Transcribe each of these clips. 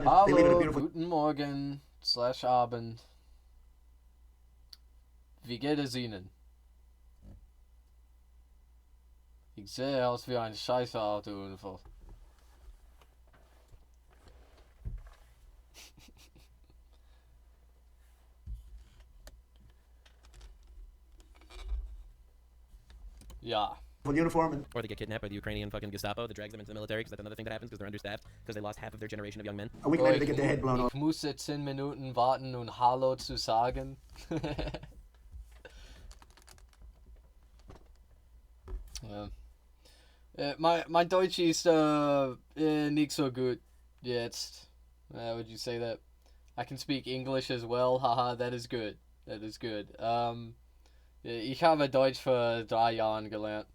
They live in a Hallo, beautiful. guten Morgen slash Abend. Wie geht es Ihnen? Ich sehe aus wie ein scheiße Autounfall. Ja. Uniform and Or they get kidnapped by the Ukrainian fucking Gestapo that drags them into the military because that's another thing that happens because they're understaffed because they lost half of their generation of young men. a week Oh, later they get their head blown off. ich muss jetzt 10 Minuten warten, um Hallo zu sagen. Ja. Mein Deutsch ist nicht so gut jetzt. Would you say that? I can speak English as well. Haha, that is good. That is good. Ich habe Deutsch für 3 Jahren gelernt.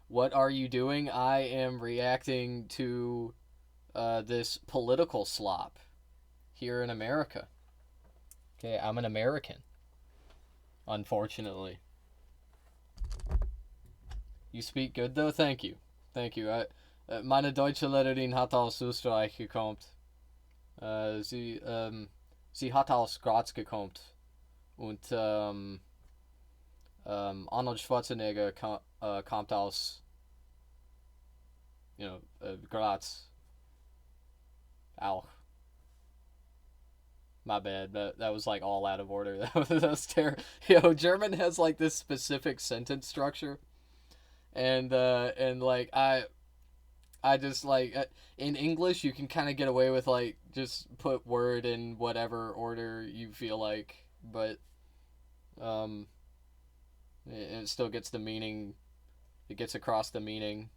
What are you doing? I am reacting to this political slop here in America. Okay, I'm an American. Unfortunately. You speak good though? Thank you. Thank you. Meine deutsche Lehrerin hat aus Österreich gekommen. Sie hat aus Graz gekommen. Und Arnold Schwarzenegger kommt aus, Graz. Auch. My bad. That was like all out of order. That was terrible. Yo, German has like this specific sentence structure, and like I just like in English you can kind of get away with like just put word in whatever order you feel like, but um, it still gets the meaning. It gets across the meaning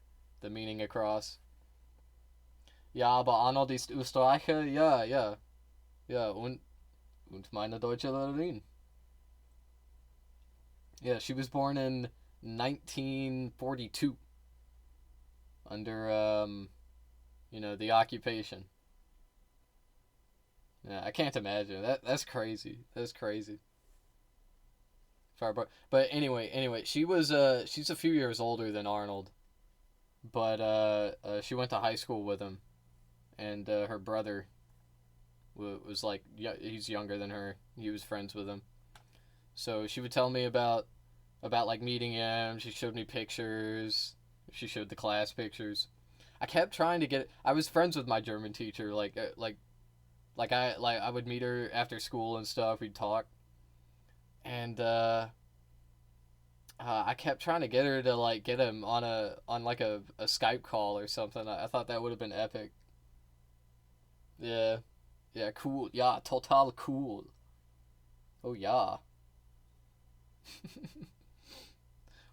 across. Ja, aber Arnold ist Österreicher. Ja, ja, ja. Und meine deutsche Lehrerin. Yeah, she was born in 1942 under the occupation. Yeah, I can't imagine that. That's crazy. That's crazy. But anyway, she's a few years older than Arnold, but she went to high school with him, and her brother was like, yeah, he's younger than her. He was friends with him, so she would tell me about like meeting him. She showed me pictures. She showed the class pictures. I kept trying to get. I was friends with my German teacher. I would meet her after school and stuff. We'd talk, and I kept trying to get her to like get him on like a Skype call or something. I thought that would have been epic. Yeah, yeah, cool. Yeah, total cool. Oh yeah.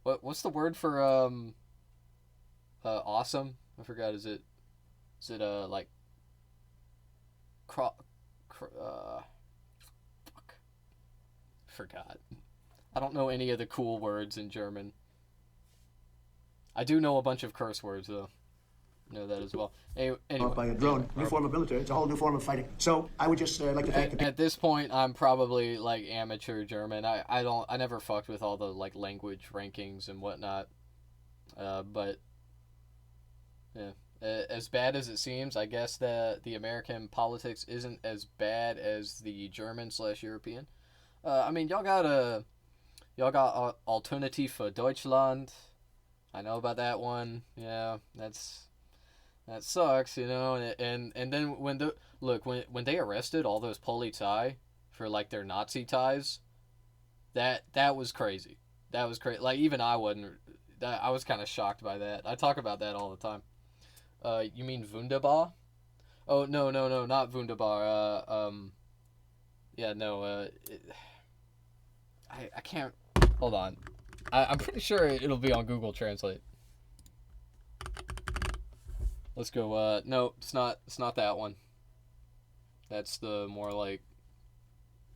What's the word for awesome? I forgot. Is it like cro, fuck, forgot. I don't know any of the cool words in German. I do know a bunch of curse words though. Know that as well. Anyway, By a drone. New form of military. It's a whole new form of fighting. So I would just like to thank the at this point, I'm probably like amateur German. I never fucked with all the like language rankings and whatnot. But yeah, as bad as it seems, I guess that the American politics isn't as bad as the German slash European. I mean, y'all got Alternative for Deutschland. I know about that one. Yeah, that sucks, And then when they arrested all those Polizei for like their Nazi ties, that was crazy. That was crazy. Like even I wasn't. I was kind of shocked by that. I talk about that all the time. You mean Wunderbar? Oh no, not Wunderbar. Yeah, no. I can't. Hold on. I'm pretty sure it'll be on Google Translate. Let's go. No, it's not. It's not that one. That's the more like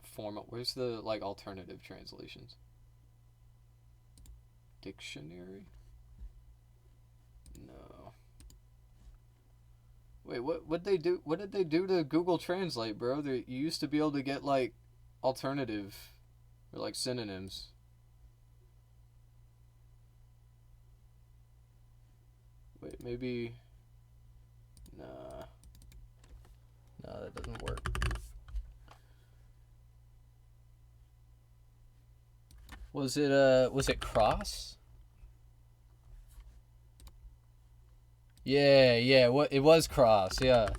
formal. Where's the like alternative translations? Dictionary. No. Wait, what they do? What did they do to Google Translate, bro? You used to be able to get like alternative or like synonyms. Wait, maybe. Nah. that doesn't work. Was it Cross? Yeah, what it was Cross, yeah.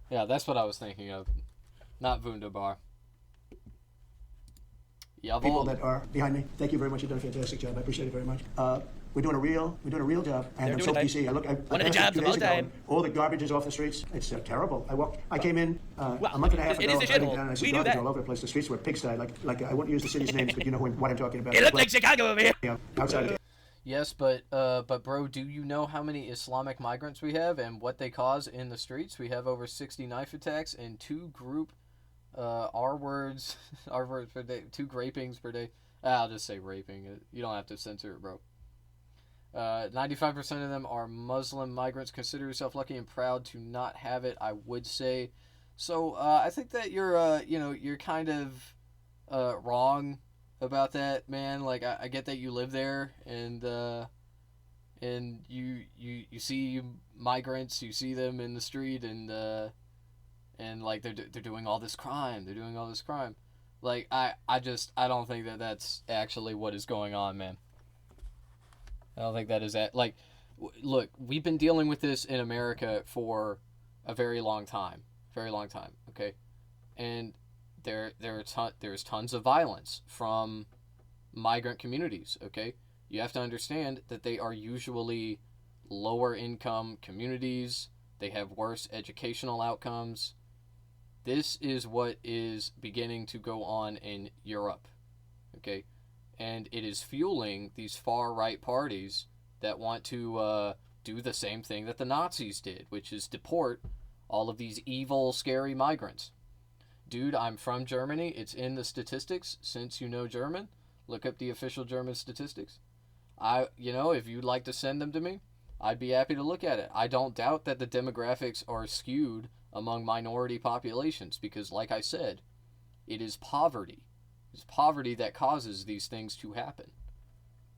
Yeah, that's what I was thinking of. Not Wunderbar. People that are behind me. Thank you very much. You've done a fantastic job. I appreciate it very much. We're doing a real job. And I'm so PC. I One of the passed jobs 2 of days all ago, time. and all the garbage is off the streets. It's terrible. I came in a month and a half it ago. is a driving shithole. down, and I see We knew garbage that. all over the place. The streets were pigsty. Like I won't use the city's names, but you know what I'm talking about. It looked like Chicago over here. Yeah, outside of Yes, but bro, do you know how many Islamic migrants we have and what they cause in the streets? We have over 60 knife attacks and 2 group R words per day, 2 rapings per day. I'll just say raping. You don't have to censor it, bro. 95% of them are Muslim migrants. Consider yourself lucky and proud to not have it, I would say. So I think that you're kind of wrong about that, man. Like I get that you live there and you see migrants, you see them in the street and like they're doing all this crime. They're doing all this crime. Like I don't think that that's actually what is going on, man. I don't think that is that. Like, look, we've been dealing with this in America for a very long time, okay, and there's tons of violence from migrant communities, okay. You have to understand that they are usually lower income communities. They have worse educational outcomes. This is what is beginning to go on in Europe, okay? And it is fueling these far-right parties that want to do the same thing that the Nazis did, which is deport all of these evil, scary migrants. Dude, I'm from Germany. It's in the statistics. Since you know German, look up the official German statistics. If you'd like to send them to me, I'd be happy to look at it. I don't doubt that the demographics are skewed among minority populations because, like I said, it is poverty. It's poverty that causes these things to happen.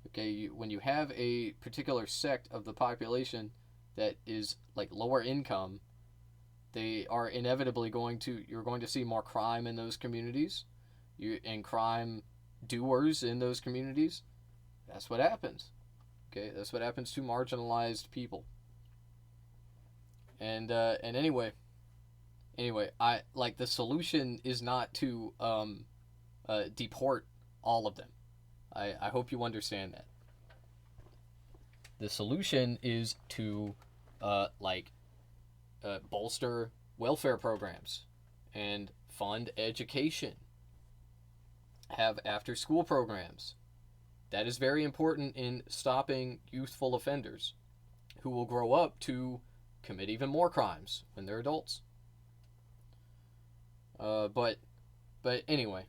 Okay, when you have a particular sect of the population that is like lower income, they are inevitably you're going to see more crime in those communities, and crime doers in those communities. That's what happens. Okay, that's what happens to marginalized people. And anyway, I like the solution is not to deport all of them. I hope you understand that. The solution is to bolster welfare programs and fund education. Have after school programs. That is very important in stopping youthful offenders who will grow up to commit even more crimes when they're adults. But anyway,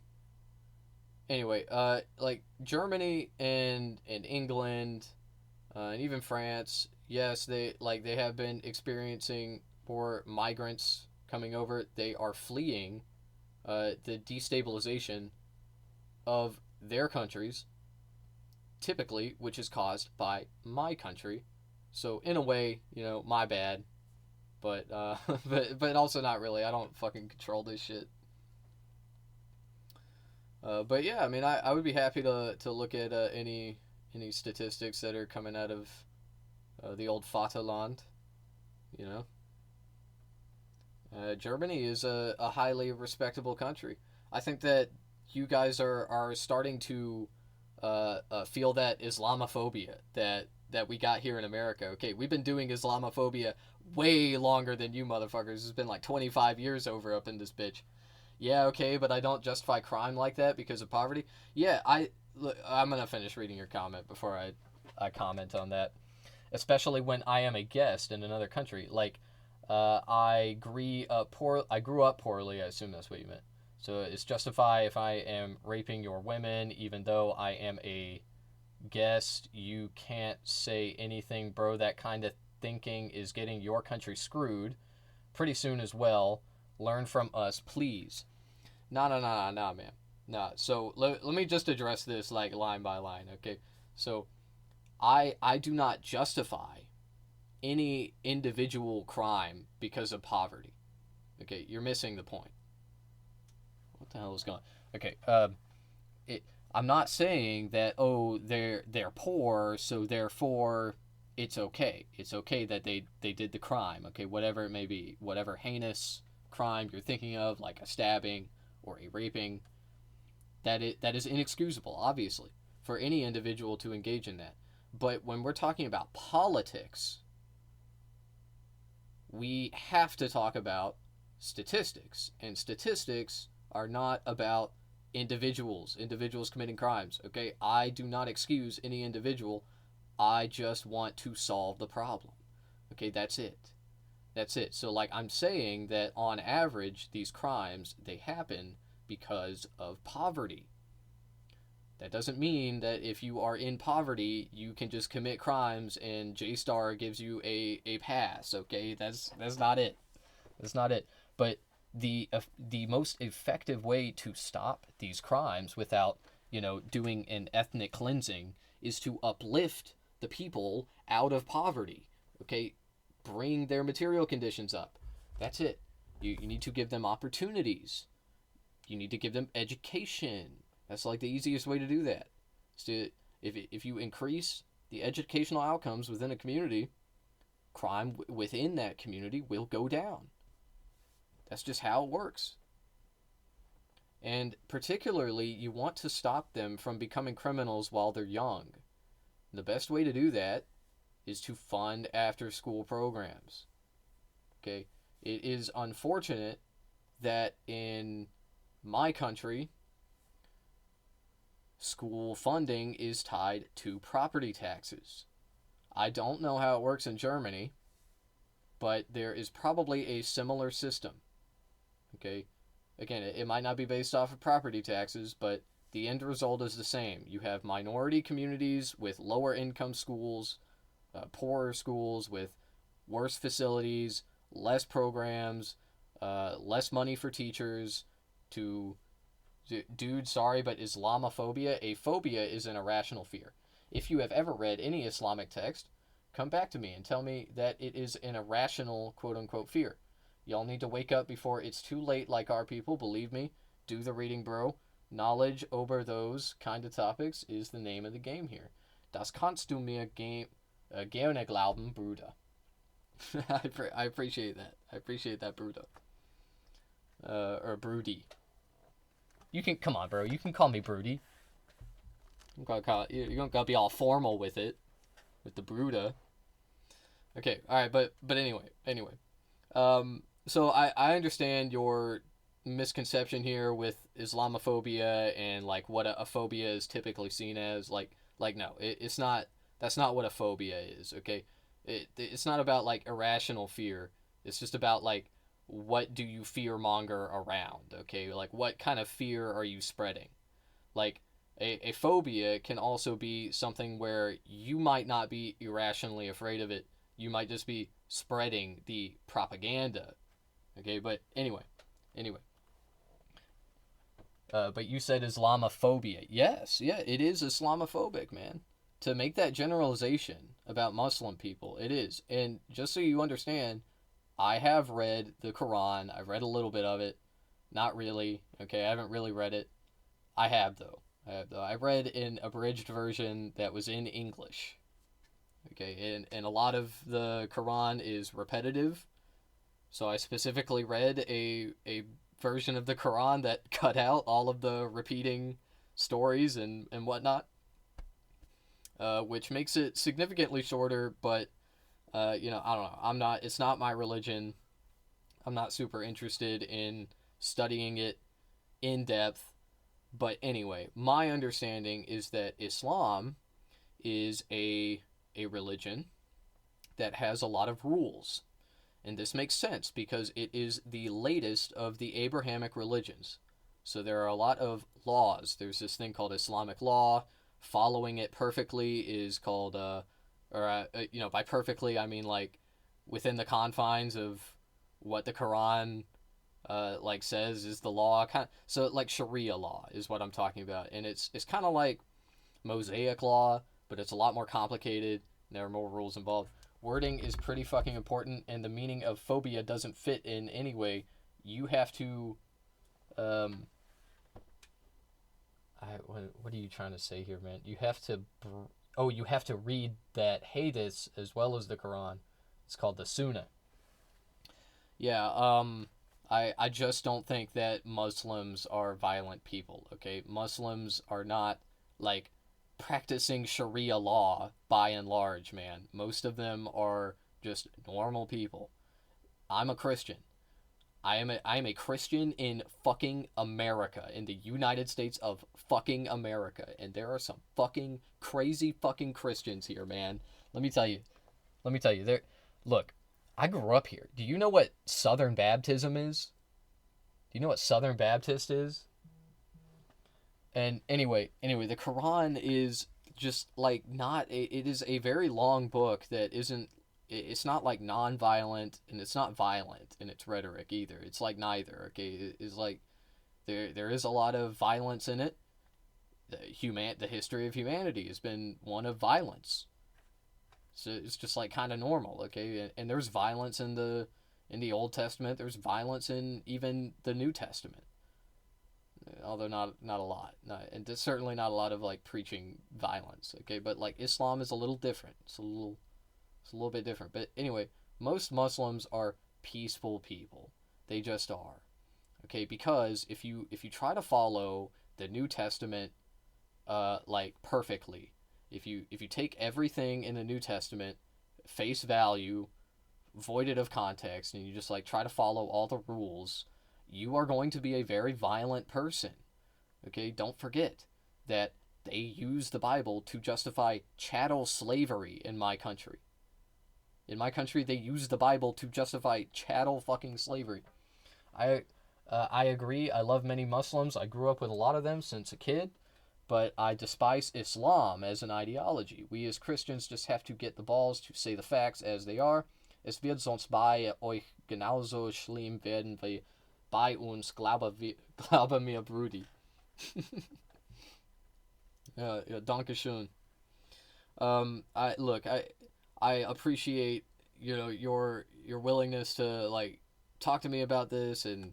like Germany and England, and even France, yes, they have been experiencing more migrants coming over. They are fleeing the destabilization of their countries, typically, which is caused by my country. So in a way, my bad, but but also not really. I don't fucking control this shit. But yeah, I mean, I would be happy to look at any statistics that are coming out of the old Vaterland. Germany is a highly respectable country. I think that you guys are starting to feel that Islamophobia that we got here in America. Okay, we've been doing Islamophobia way longer than you motherfuckers. It's been like 25 years over up in this bitch. Yeah, okay, but I don't justify crime like that because of poverty. Yeah, I'm gonna finish reading your comment before I comment on that. Especially when I am a guest in another country. Like, I grew up poorly. I assume that's what you meant. So it's justify if I am raping your women, even though I am a guest. You can't say anything, bro. That kind of thinking is getting your country screwed pretty soon as well. Learn from us, please. No, man. No. So let me just address this like line by line, okay? So I do not justify any individual crime because of poverty. Okay, you're missing the point. What the hell is going? Okay, I'm not saying that they're poor, so therefore it's okay. It's okay that they did the crime. Okay, whatever it may be, whatever heinous crime you're thinking of, like a stabbing or a raping, that is inexcusable, obviously, for any individual to engage in that. But when we're talking about politics, we have to talk about statistics, and statistics are not about individuals committing crimes. Okay, I do not excuse any individual. I just want to solve the problem. Okay, that's it. So like I'm saying that on average these crimes they happen because of poverty. That doesn't mean that if you are in poverty you can just commit crimes and J-Star gives you a pass. Okay, that's not it. That's not it. But the most effective way to stop these crimes without doing an ethnic cleansing is to uplift the people out of poverty. Okay, bring their material conditions up. That's it. You need to give them opportunities. You need to give them education. That's like the easiest way to do that. So if you increase the educational outcomes within a community, crime within that community will go down. That's just how it works. And particularly, you want to stop them from becoming criminals while they're young. The best way to do that is to fund after-school programs. Okay? It is unfortunate that in my country, school funding is tied to property taxes. I don't know how it works in Germany, but there is probably a similar system. Okay? Again, it might not be based off of property taxes, but the end result is the same. You have minority communities with lower income schools, poorer schools with worse facilities, less programs, less money for teachers. Dude, sorry, but Islamophobia, a phobia is an irrational fear. If you have ever read any Islamic text, come back to me and tell me that it is an irrational quote-unquote fear. Y'all need to wake up before it's too late like our people, believe me. Do the reading, bro. Knowledge over those kind of topics is the name of the game here. Das kannst du mir gerne glauben, Bruder. I appreciate that. I appreciate that, Bruder. Or Broody. You can, come on, bro. You can call me Broody. You don't gotta be all formal with it. With the Bruda. Okay, alright, but anyway. So I understand your misconception here with Islamophobia and like what a phobia is typically seen as. Like no, it's not. That's not what a phobia is. Okay, it's not about like irrational fear. It's just about like what do you fear monger around. Okay, like what kind of fear are you spreading? Like a phobia can also be something where you might not be irrationally afraid of it. You might just be spreading the propaganda. Okay, but anyway. But you said Islamophobia. Yes, yeah, it is Islamophobic, man. To make that generalization about Muslim people, it is. And just so you understand, I have read the Quran. I've read a little bit of it. Not really. Okay, I haven't really read it. I have, though. I read an abridged version that was in English. Okay, and a lot of the Quran is repetitive. So I specifically read a version of the Quran that cut out all of the repeating stories and whatnot, which makes it significantly shorter, but, I don't know. It's not my religion. I'm not super interested in studying it in depth. But anyway, my understanding is that Islam is a religion that has a lot of rules. And this makes sense because it is the latest of the Abrahamic religions. So there are a lot of laws. There's this thing called Islamic law. Following it perfectly is called, by perfectly I mean like within the confines of what the Quran says is the law. So like Sharia law is what I'm talking about. And it's kind of like Mosaic law, but it's a lot more complicated. There are more rules involved. Wording is pretty fucking important, and the meaning of phobia doesn't fit in any way you have to, what are you trying to say here, man? You have to, you have to read that hadith as well as the Quran. It's called the Sunnah. Yeah, I just don't think that Muslims are violent people, okay? Muslims are not, like, practicing Sharia law by and large, man. Most of them are just normal people. I'm a Christian. I am a Christian in fucking America, in the United States of fucking America, and there are some fucking crazy fucking Christians here, man. Let me tell you. There, look, I grew up here. Do you know what Southern Baptism is? Do you know what Southern Baptist is? And anyway, the Quran is just like not. It is a very long book that isn't. It's not like non-violent, and it's not violent in its rhetoric either. It's like neither. Okay, it's like there is a lot of violence in it. The history of humanity has been one of violence. So it's just like kind of normal, okay? And there's violence in the Old Testament. There's violence in even the New Testament, although not a lot. And there's certainly not a lot of like preaching violence, okay? But like Islam is a little different. It's a little bit different. But anyway, most Muslims are peaceful people. They just are, okay? Because if you try to follow the New Testament, like perfectly. If you take everything in the New Testament, face value, void it of context, and you just like try to follow all the rules, you are going to be a very violent person. Okay, don't forget that they use the Bible to justify chattel slavery in my country. In my country, they use the Bible to justify chattel fucking slavery. I agree. I love many Muslims. I grew up with a lot of them since a kid. But I despise Islam as an ideology. We as Christians just have to get the balls to say the facts as they are. Es wird sonst bei euch genauso schlimm werden wie bei uns, glaube mir, Brudi. Yeah, danke schön. I appreciate, your willingness to like talk to me about this and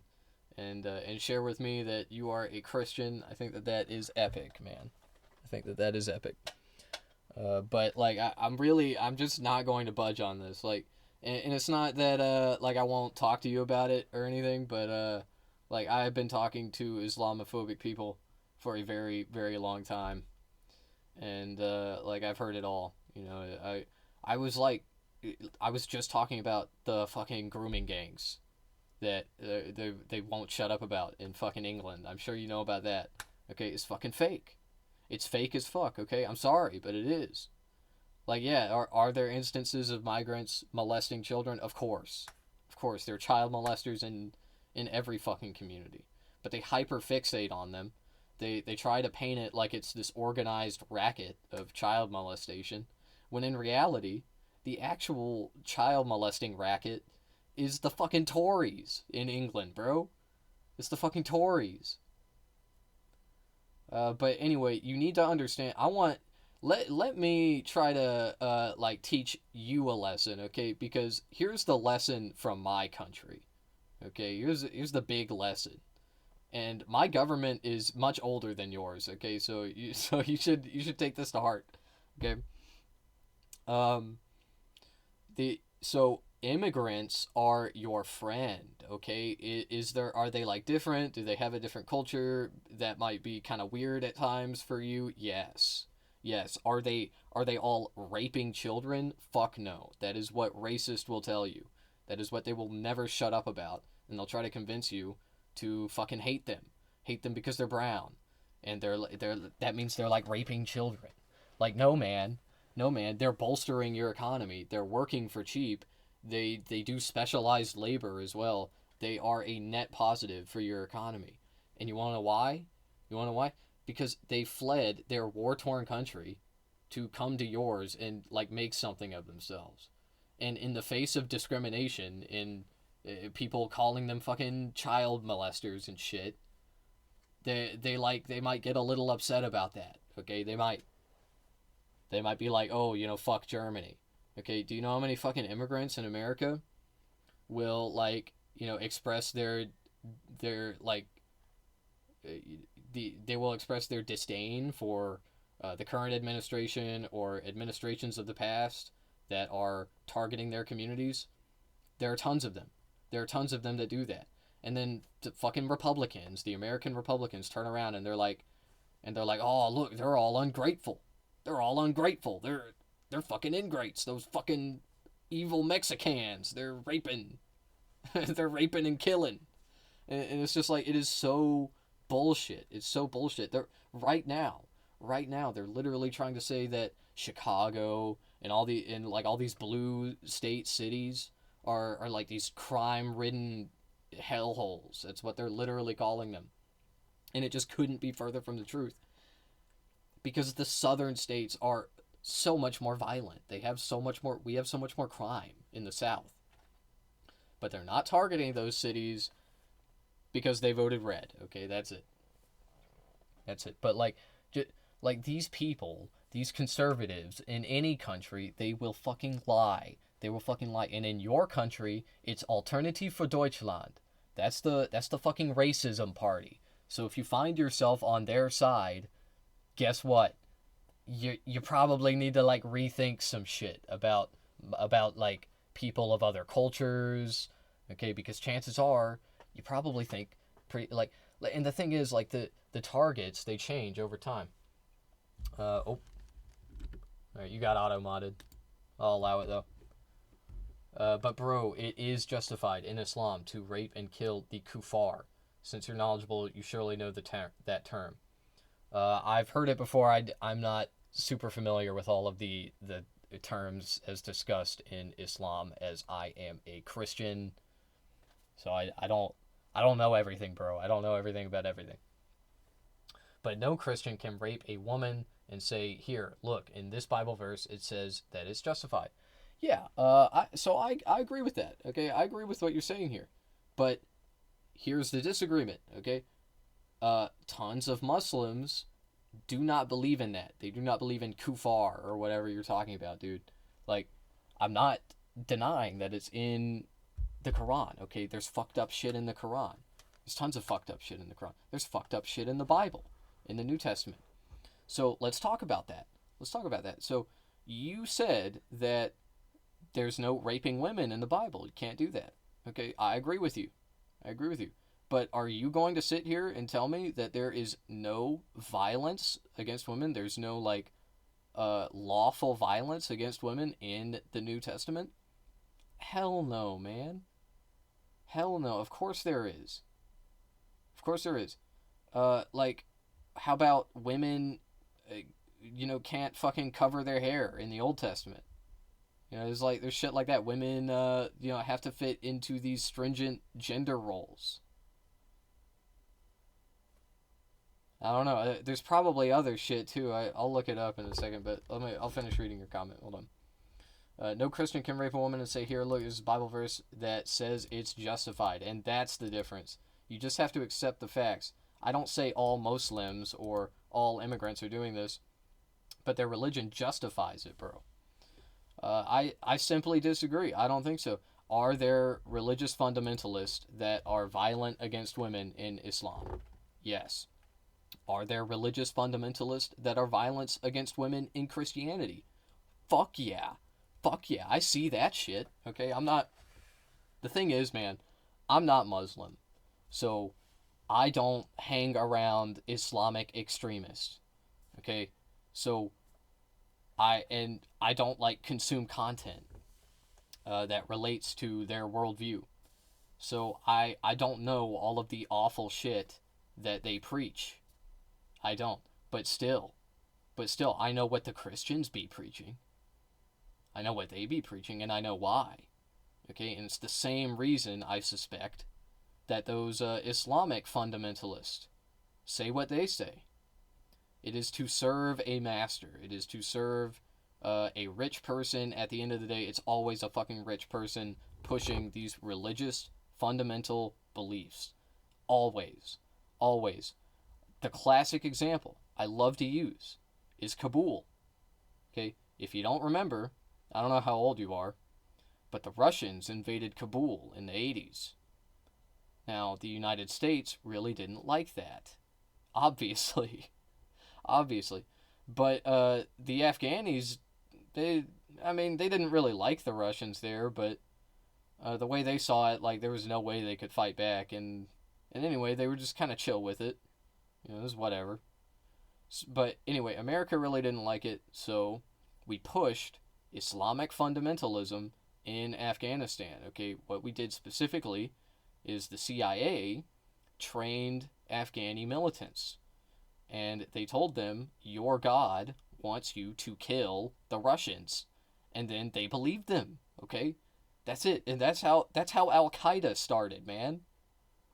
share with me that you are a Christian. I think that is epic, man. I think that is epic. But like I'm just not going to budge on this. Like, and it's not that like I won't talk to you about it or anything, but like I've been talking to Islamophobic people for a very, very long time, and like I've heard it all. I was just talking about the fucking grooming gangs that they won't shut up about in fucking England. I'm sure you know about that. Okay, it's fucking fake. It's fake as fuck, okay? I'm sorry, but it is. Like, yeah, are there instances of migrants molesting children? Of course. Of course, there are child molesters in every fucking community. But they hyperfixate on them. They try to paint it like it's this organized racket of child molestation, when in reality, the actual child molesting racket is the fucking Tories in England, bro. It's the fucking Tories. But anyway, you need to understand. Let me try to like teach you a lesson, okay? Because here's the lesson from my country. Okay, here's the big lesson. And my government is much older than yours, okay? So you should take this to heart. Okay? So immigrants are your friend, okay? Are they like different? Do they have a different culture that might be kind of weird at times for you? Yes. Are they all raping children? Fuck no. That is what racists will tell you. That is what they will never shut up about, and they'll try to convince you to fucking hate them. Hate them because they're brown. And that means they're like raping children. Like, no man, they're bolstering your economy. They're working for cheap. They do specialized labor as well. They are a net positive for your economy. And you want to know why? Because they fled their war-torn country to come to yours and like make something of themselves. And in the face of discrimination, in people calling them fucking child molesters and shit, they might get a little upset about that. Okay, they might be like, oh, fuck Germany. Okay, do you know how many fucking immigrants in America will, like, express their they're like they will express their disdain for the current administration or administrations of the past that are targeting their communities. There are tons of them. There are tons of them that do that. And then the fucking Republicans, the American Republicans, turn around and they're like, oh look, they're all ungrateful. They're all ungrateful. They're fucking ingrates. Those fucking evil Mexicans. They're raping. They're raping and killing. And it's just like, it is so bullshit. It's so bullshit. They're right now, they're literally trying to say that Chicago and all these blue state cities are like these crime-ridden hellholes. That's what they're literally calling them. And it just couldn't be further from the truth. Because the southern states are so much more violent. We have so much more crime in the South. But they're not targeting those cities because they voted red. Okay, that's it. But like these people, these conservatives in any country, they will fucking lie. And in your country, it's Alternative for Deutschland. That's the fucking racism party. So if you find yourself on their side, guess what? You probably need to like rethink some shit about like people of other cultures, okay? Because chances are you probably think and the thing is, like, the targets, they change over time. All right, you got auto modded. I'll allow it though. But bro, it is justified in Islam to rape and kill the kuffar. Since you're knowledgeable, you surely know that term. I've heard it before. I'm not super familiar with all of the terms as discussed in Islam, as I am a Christian. So I don't know everything, bro. I don't know everything about everything. But no Christian can rape a woman and say, here, look, in this Bible verse, it says that it's justified. Yeah, I agree with that, okay? I agree with what you're saying here. But here's the disagreement, okay? Tons of Muslims do not believe in that. They do not believe in kuffar or whatever you're talking about, dude. Like, I'm not denying that it's in the Quran, okay? There's fucked up shit in the Quran. There's tons of fucked up shit in the Quran. There's fucked up shit in the Bible, in the New Testament. So let's talk about that. So you said that there's no raping women in the Bible. You can't do that. Okay, I agree with you. But are you going to sit here and tell me that there is no violence against women? There's no, like, lawful violence against women in the New Testament? Hell no, man. Hell no. Of course there is. Like, how about women, can't fucking cover their hair in the Old Testament? There's shit like that. Women, have to fit into these stringent gender roles. I don't know. There's probably other shit too. I'll look it up in a second, but I'll finish reading your comment. Hold on. No Christian can rape a woman and say, here, look, there's a Bible verse that says it's justified. And that's the difference. You just have to accept the facts. I don't say all Muslims or all immigrants are doing this, but their religion justifies it, bro. I simply disagree. I don't think so. Are there religious fundamentalists that are violent against women in Islam? Yes. Are there religious fundamentalists that are violent against women in Christianity? Fuck yeah. I see that shit. Okay, the thing is, man, I'm not Muslim. So I don't hang around Islamic extremists. Okay? So I don't consume content that relates to their worldview. So I don't know all of the awful shit that they preach. I don't. But still, I know what the Christians be preaching. I know what they be preaching, and I know why. Okay, and it's the same reason, I suspect, that those Islamic fundamentalists say what they say. It is to serve a master. It is to serve a rich person. At the end of the day, it's always a fucking rich person pushing these religious fundamental beliefs. Always. The classic example I love to use is Kabul. Okay, if you don't remember, I don't know how old you are, but the Russians invaded Kabul in the 80s. Now, the United States really didn't like that. Obviously. Obviously. But the Afghanis, they, they didn't really like the Russians there, but the way they saw it, like, there was no way they could fight back. And anyway, they were just kind of chill with it. It was whatever. But anyway, America really didn't like it, so we pushed Islamic fundamentalism in Afghanistan. Okay, what we did specifically is the CIA trained Afghani militants, and they told them, your God wants you to kill the Russians. And then they believed them, okay? That's it. And that's how Al-Qaeda started, man.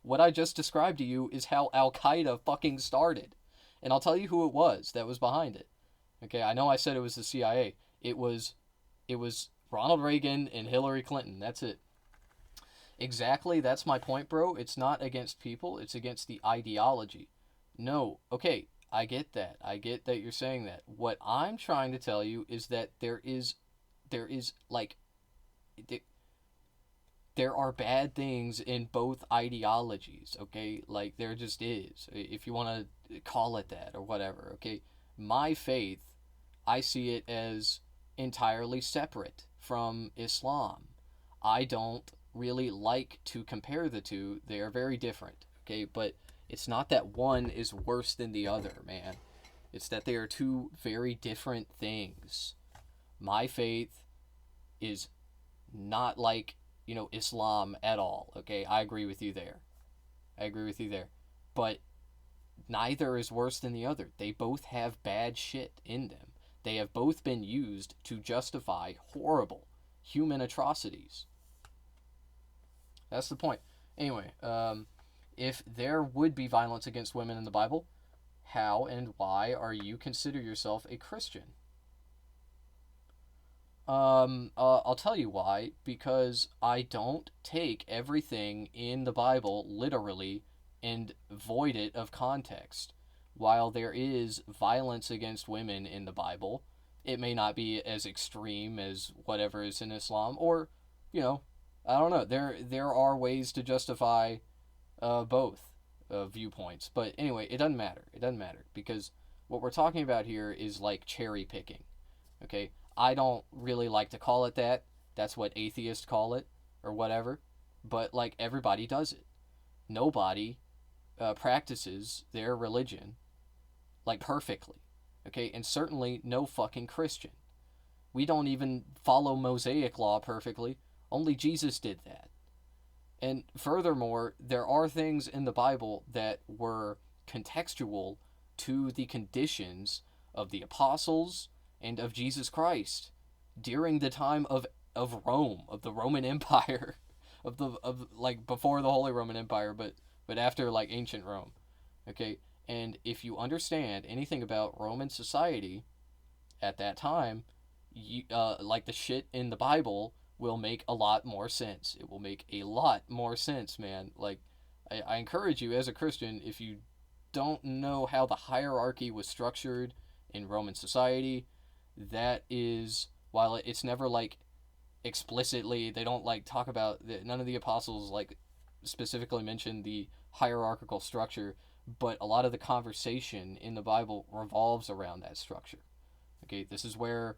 What I just described to you is how Al-Qaeda fucking started. And I'll tell you who it was that was behind it. Okay, I know I said it was the CIA. It was Ronald Reagan and Hillary Clinton. That's it. Exactly, that's my point, bro. It's not against people, it's against the ideology. No, okay, I get that. I get that you're saying that. What I'm trying to tell you is that there is like there are bad things in both ideologies, okay? Like, there just is, if you want to call it that or whatever, okay? My faith, I see it as entirely separate from Islam. I don't really like to compare the two. They are very different, okay? But it's not that one is worse than the other, man. It's that they are two very different things. My faith is not like, Islam at all, okay? I agree with you there. But neither is worse than the other. They both have bad shit in them. They have both been used to justify horrible human atrocities. That's the point. Anyway, if there would be violence against women in the Bible, how and why are you consider yourself a Christian? I'll tell you why. Because I don't take everything in the Bible literally and void it of context. While there is violence against women in the Bible, it may not be as extreme as whatever is in Islam, or, I don't know. There are ways to justify both viewpoints, but anyway, it doesn't matter. It doesn't matter because what we're talking about here is like cherry picking. Okay, I don't really like to call it that. That's what atheists call it, or whatever. But like everybody does it. Nobody practices their religion like perfectly. Okay, and certainly no fucking Christian. We don't even follow Mosaic law perfectly. Only Jesus did that. And furthermore, there are things in the Bible that were contextual to the conditions of the apostles and of Jesus Christ during the time of Rome, of the Roman Empire, of like before the Holy Roman Empire, but after like ancient Rome. Okay? And if you understand anything about Roman society at that time, like the shit in the Bible will make a lot more sense. It will make a lot more sense, man. Like, I encourage you as a Christian, if you don't know how the hierarchy was structured in Roman society, that is, while it's never like explicitly, they don't like talk about, none of the apostles like specifically mention the hierarchical structure, but a lot of the conversation in the Bible revolves around that structure. Okay, this is where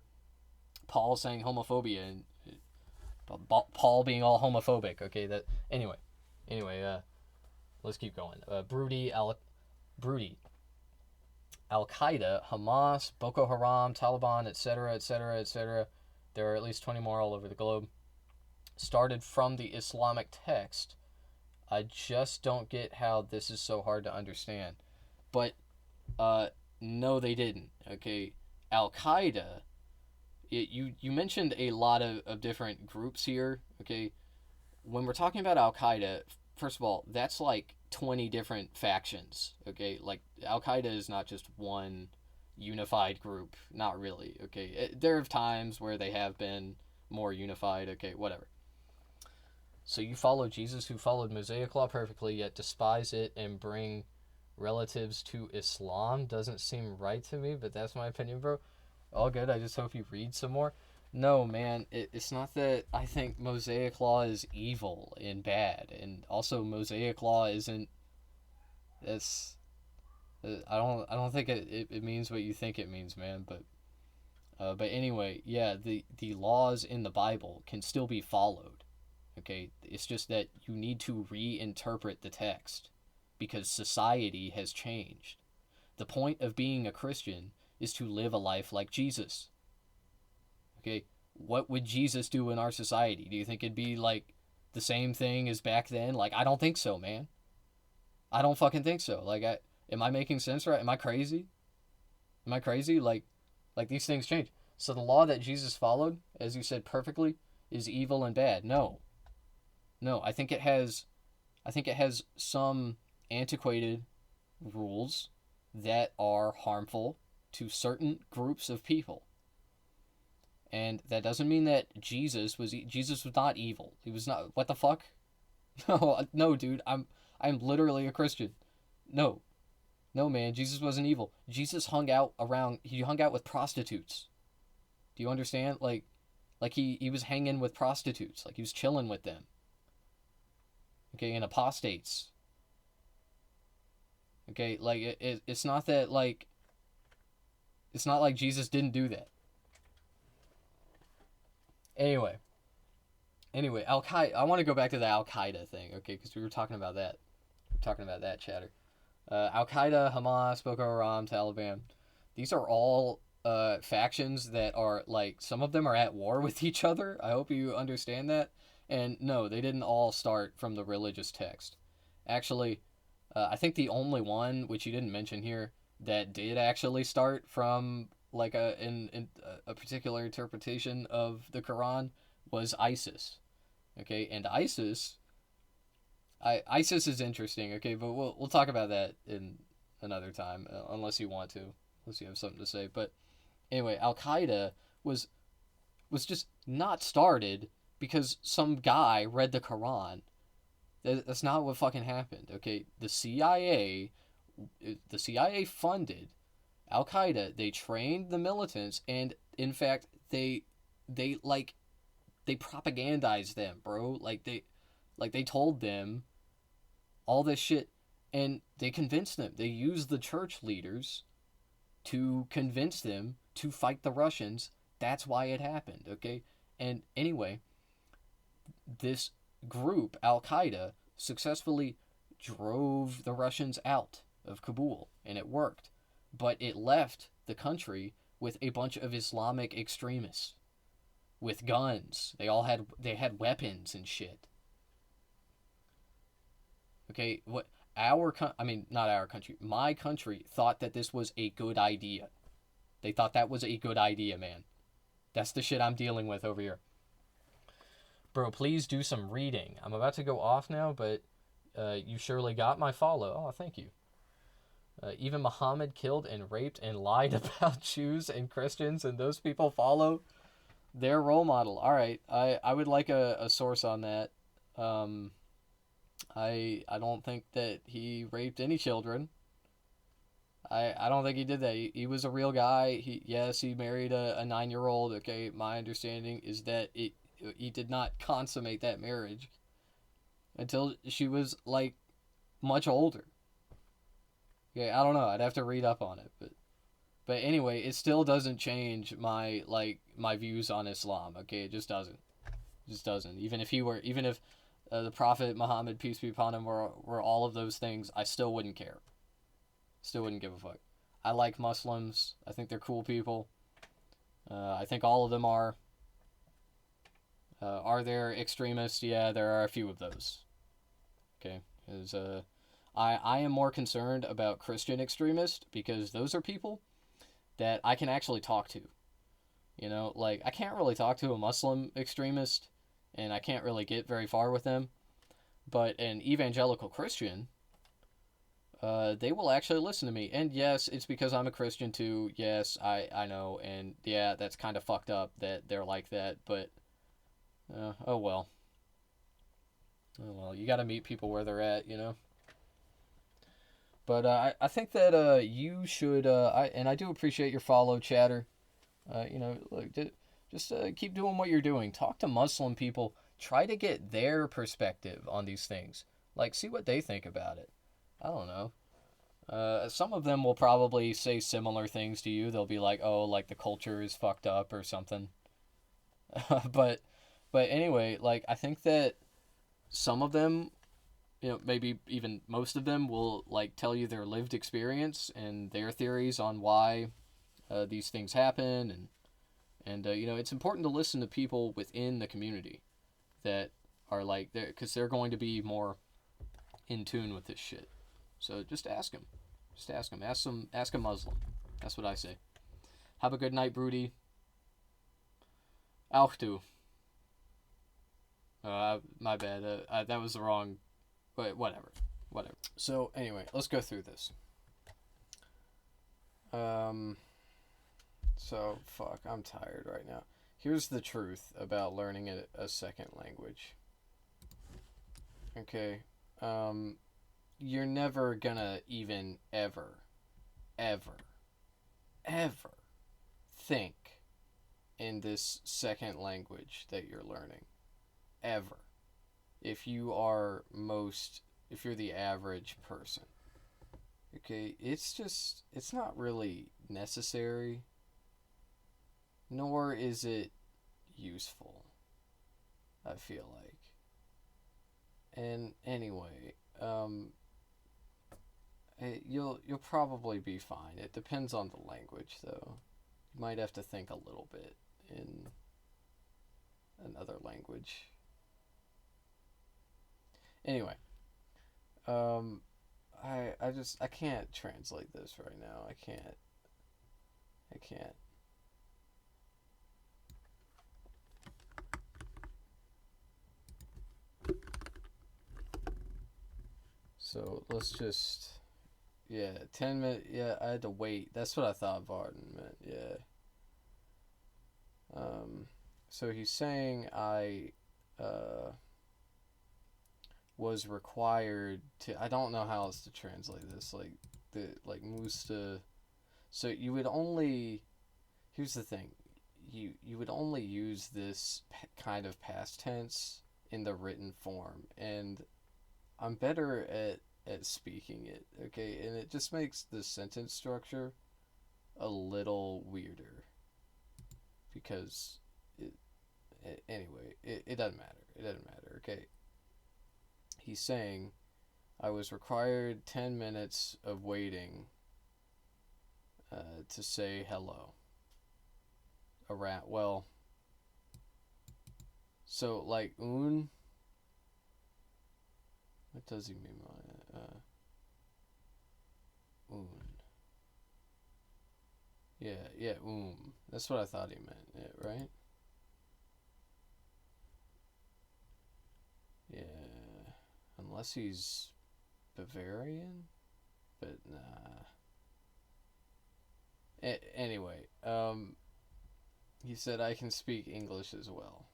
Paul saying homophobia and Paul being all homophobic. Okay, that anyway, let's keep going. Broody, Al Qaeda, Hamas, Boko Haram, Taliban, etc., etc., etc. There are at least 20 more all over the globe. Started from the Islamic text. I just don't get how this is so hard to understand. But no, they didn't. Okay, Al Qaeda. You mentioned a lot of different groups here. Okay, when we're talking about Al Qaeda, first of all, that's like 20 different factions. Okay, like Al Qaeda is not just one unified group. Not really. Okay, there are times where they have been more unified. Okay, whatever. So you follow Jesus, who followed Mosaic law perfectly, yet despise it and bring relatives to Islam. Doesn't seem right to me, but that's my opinion, bro. All good. I just hope you read some more. No, man, it's not that I think Mosaic law is evil and bad, and also Mosaic law isn't. It's I don't think it means what you think it means, man. But anyway, yeah, the laws in the Bible can still be followed. Okay, it's just that you need to reinterpret the text because society has changed. The point of being a Christian is to live a life like Jesus. Okay, what would Jesus do in our society? Do you think it'd be like the same thing as back then? Like, I don't think so, man. I don't fucking think so. Am I making sense right? Am I crazy? Am I crazy? Like these things change. So the law that Jesus followed, as you said perfectly, is evil and bad. No, no. I think it has some antiquated rules that are harmful to certain groups of people. And that doesn't mean that Jesus was not evil. He was not. What the fuck? No, no, dude. I'm literally a Christian. No, no, man. Jesus wasn't evil. Jesus hung out around. He hung out with prostitutes. Do you understand? Like he was hanging with prostitutes. Like he was chilling with them. Okay, and apostates. Okay, like it's not that like it's not like Jesus didn't do that. Anyway, Al Qaeda. I want to go back to the Al Qaeda thing, okay? Because we were talking about that. We are talking about that chatter. Al Qaeda, Hamas, Boko Haram, Taliban. These are all factions that are like some of them are at war with each other. I hope you understand that. And no, they didn't all start from the religious text. Actually, I think the only one which you didn't mention here that did actually start from like in a particular interpretation of the Quran was ISIS. Okay, and ISIS is interesting. Okay, but we'll talk about that in another time, unless you want to, unless you have something to say. But anyway, Al Qaeda was just not started because some guy read the Quran. That's not what fucking happened. Okay, the CIA funded Al Qaeda. They trained the militants, and in fact, they like they propagandized them, bro. Like they told them all this shit, and they convinced them. They used the church leaders to convince them to fight the Russians. That's why it happened, okay? And anyway, this group, Al Qaeda, successfully drove the Russians out of Kabul, and it worked. But it left the country with a bunch of Islamic extremists with guns. They had weapons and shit. Okay, what I mean, not our country. My country thought that this was a good idea. They thought that was a good idea, man. That's the shit I'm dealing with over here. Bro, please do some reading. I'm about to go off now, but you surely got my follow. Oh, thank you. Even Muhammad killed and raped and lied about Jews and Christians, and those people follow their role model. All right, I would like a source on that. I don't think that he raped any children. I don't think he did that. He was a real guy. He married a 9-year-old. Okay, my understanding is that he did not consummate that marriage until she was like much older. Okay, I don't know. I'd have to read up on it, but anyway, it still doesn't change my views on Islam. Okay, it just doesn't. It just doesn't. Even if the Prophet Muhammad, peace be upon him, were all of those things, I still wouldn't care. Still wouldn't give a fuck. I like Muslims. I think they're cool people. I think all of them are. Are there extremists? Yeah, there are a few of those. Okay, because I am more concerned about Christian extremists because those are people that I can actually talk to. You know, like I can't really talk to a Muslim extremist, and I can't really get very far with them. But an evangelical Christian, they will actually listen to me. And yes, it's because I'm a Christian too. Yes, I know. And yeah, that's kind of fucked up that they're like that. But, oh well. Oh well, you gotta meet people where they're at, you know? But I think that you should, and I do appreciate your follow, chatter. You know, like, Just keep doing what you're doing. Talk to Muslim people. Try to get their perspective on these things. Like, see what they think about it. I don't know. Some of them will probably say similar things to you. They'll be like, "Oh, like the culture is fucked up" or something. but, but anyway, like I think that some of them, maybe even most of them, will like tell you their lived experience and their theories on why these things happen, and it's important to listen to people within the community that are like there, because they're going to be more in tune with this shit. So just ask him. Just ask him. Ask a Muslim. That's what I say. Have a good night, Broody. Auch du. My bad. That was the wrong. But whatever. So anyway, let's go through this. So fuck. I'm tired right now. Here's the truth about learning a second language. Okay. You're never gonna even ever think in this second language that you're learning. Ever. If you're the average person. Okay, it's not really necessary, nor is it useful, I feel like. And anyway, you'll probably be fine. It depends on the language, though. You might have to think a little bit in another language. Anyway, I can't translate this right now. I can't. So let's just, 10 minutes. Yeah, I had to wait. That's what I thought Varden meant. Yeah. So he's saying I was required to. I don't know how else to translate this. Like Musta. So you would only. Here's the thing. You would only use this kind of past tense in the written form, and I'm better at speaking it, okay? And it just makes the sentence structure a little weirder. Because anyway, it doesn't matter. It doesn't matter, okay? He's saying I was required 10 minutes of waiting to say hello. So like what does he mean by un? Yeah, That's what I thought he meant, yeah, right? Yeah, unless he's Bavarian, but nah. Anyway, he said I can speak English as well.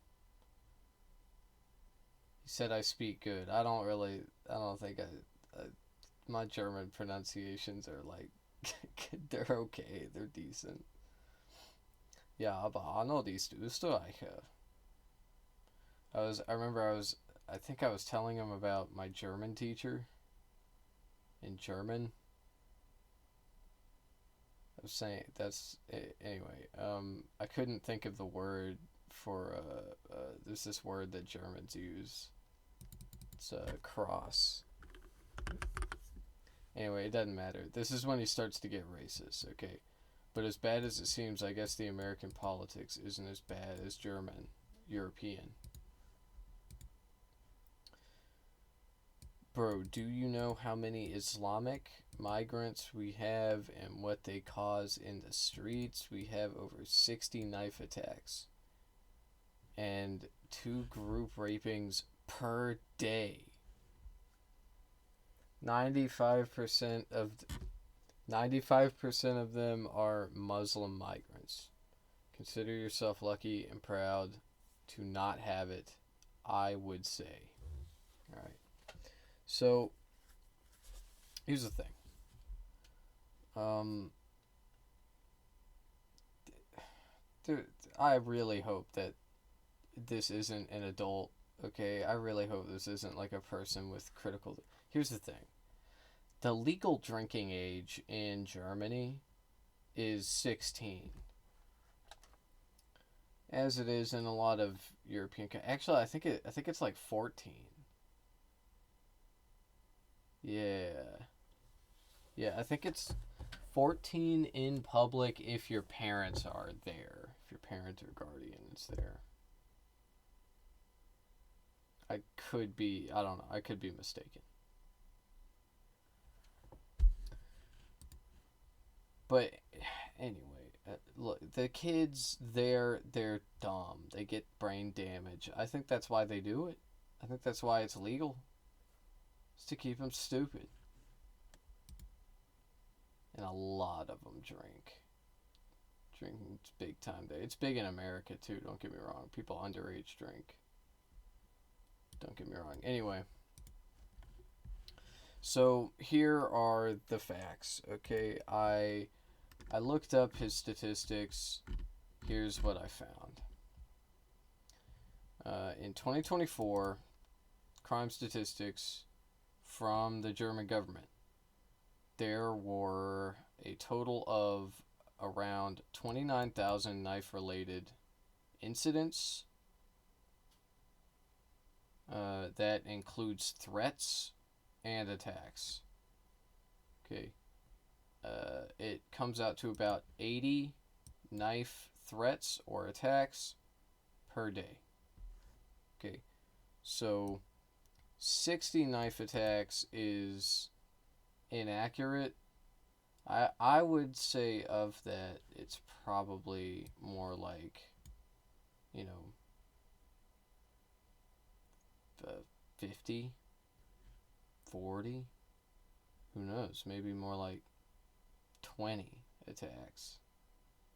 He said I speak good. I don't think my German pronunciations are like, they're okay, they're decent. Ja, aber Arnold ist Österreicher. I think I was telling him about my German teacher in German. I was saying anyway. I couldn't think of the word for there's this word that Germans use. It's cross. Anyway, it doesn't matter. This is when he starts to get racist, okay? But as bad as it seems, I guess the American politics isn't as bad as German, European. Bro, do you know how many Islamic migrants we have and what they cause in the streets? We have over 60 knife attacks and 2 group rapings per day. 95% of them are Muslim migrants. Consider yourself lucky and proud to not have it, I would say. All right. So, here's the thing. dude, I really hope that this isn't an adult. Okay, I really hope this isn't like a person with critical. Here's the thing: the legal drinking age in Germany is 16, as it is in a lot of European. Actually, I think it's like 14. Yeah, yeah, I think it's 14 in public if your parents are there, if your parent or guardian is there. I don't know, I could be mistaken. But anyway, look, the kids, they're dumb. They get brain damage. I think that's why they do it. I think that's why it's legal. It's to keep them stupid. And a lot of them drink. Drinking's big time there. It's big in America too, don't get me wrong. People underage drink. Don't get me wrong. Anyway, so here are the facts. Okay, I looked up his statistics. Here's what I found. In 2024, crime statistics from the German government, there were a total of around 29,000 knife-related incidents. That includes threats and attacks. Okay. It comes out to about 80 knife threats or attacks per day. Okay. So 60 knife attacks is inaccurate. I would say of that, it's probably more like, you know, 50, 40, who knows, maybe more like 20 attacks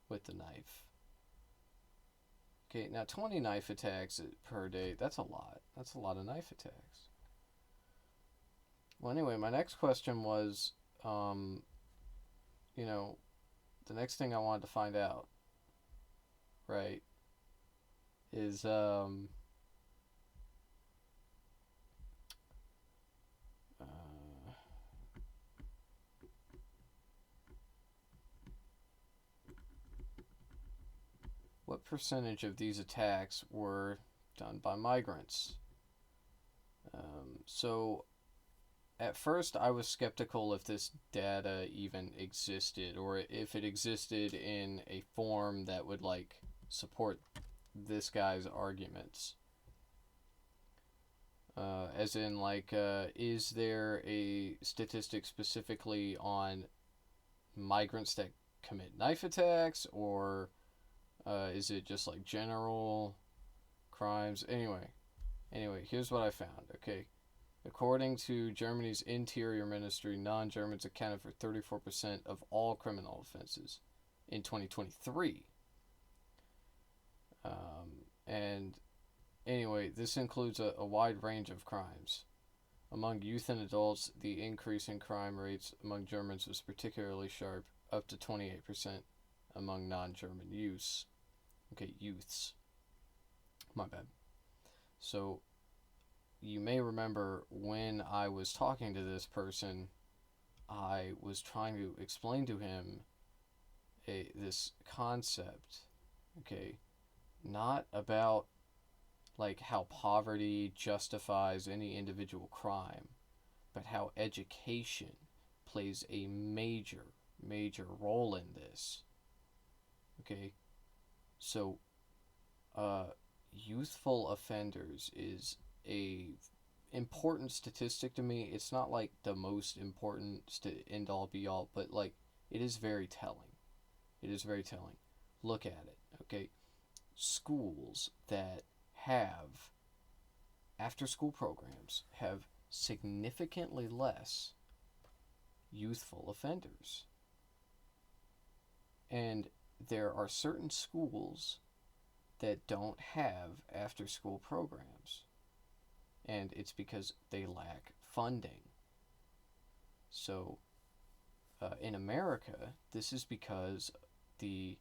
with the knife. Okay, now 20 knife attacks per day, that's a lot. That's a lot of knife attacks. Well, anyway, my next question was, you know, the next thing I wanted to find out, right, is, what percentage of these attacks were done by migrants? So, at first, I was skeptical if this data even existed, or if it existed in a form that would, like, support this guy's arguments. As in, like, is there a statistic specifically on migrants that commit knife attacks, or is it just like general crimes? Anyway, here's what I found. Okay, according to Germany's Interior Ministry, non-Germans accounted for 34% of all criminal offenses in 2023. And anyway, this includes a wide range of crimes. Among youth and adults, the increase in crime rates among Germans was particularly sharp, up to 28% among non-German youths. Okay, youths. My bad. So, you may remember when I was talking to this person, I was trying to explain to him this concept, okay, not about like how poverty justifies any individual crime, but how education plays a major role in this. Okay, so youthful offenders is a important statistic to me. It's not like the most important end all be all, but like it is very telling. It is very telling. Look at it. Okay, schools that have after school programs have significantly less youthful offenders. And there are certain schools that don't have after school programs. And it's because they lack funding. So in America, this is because the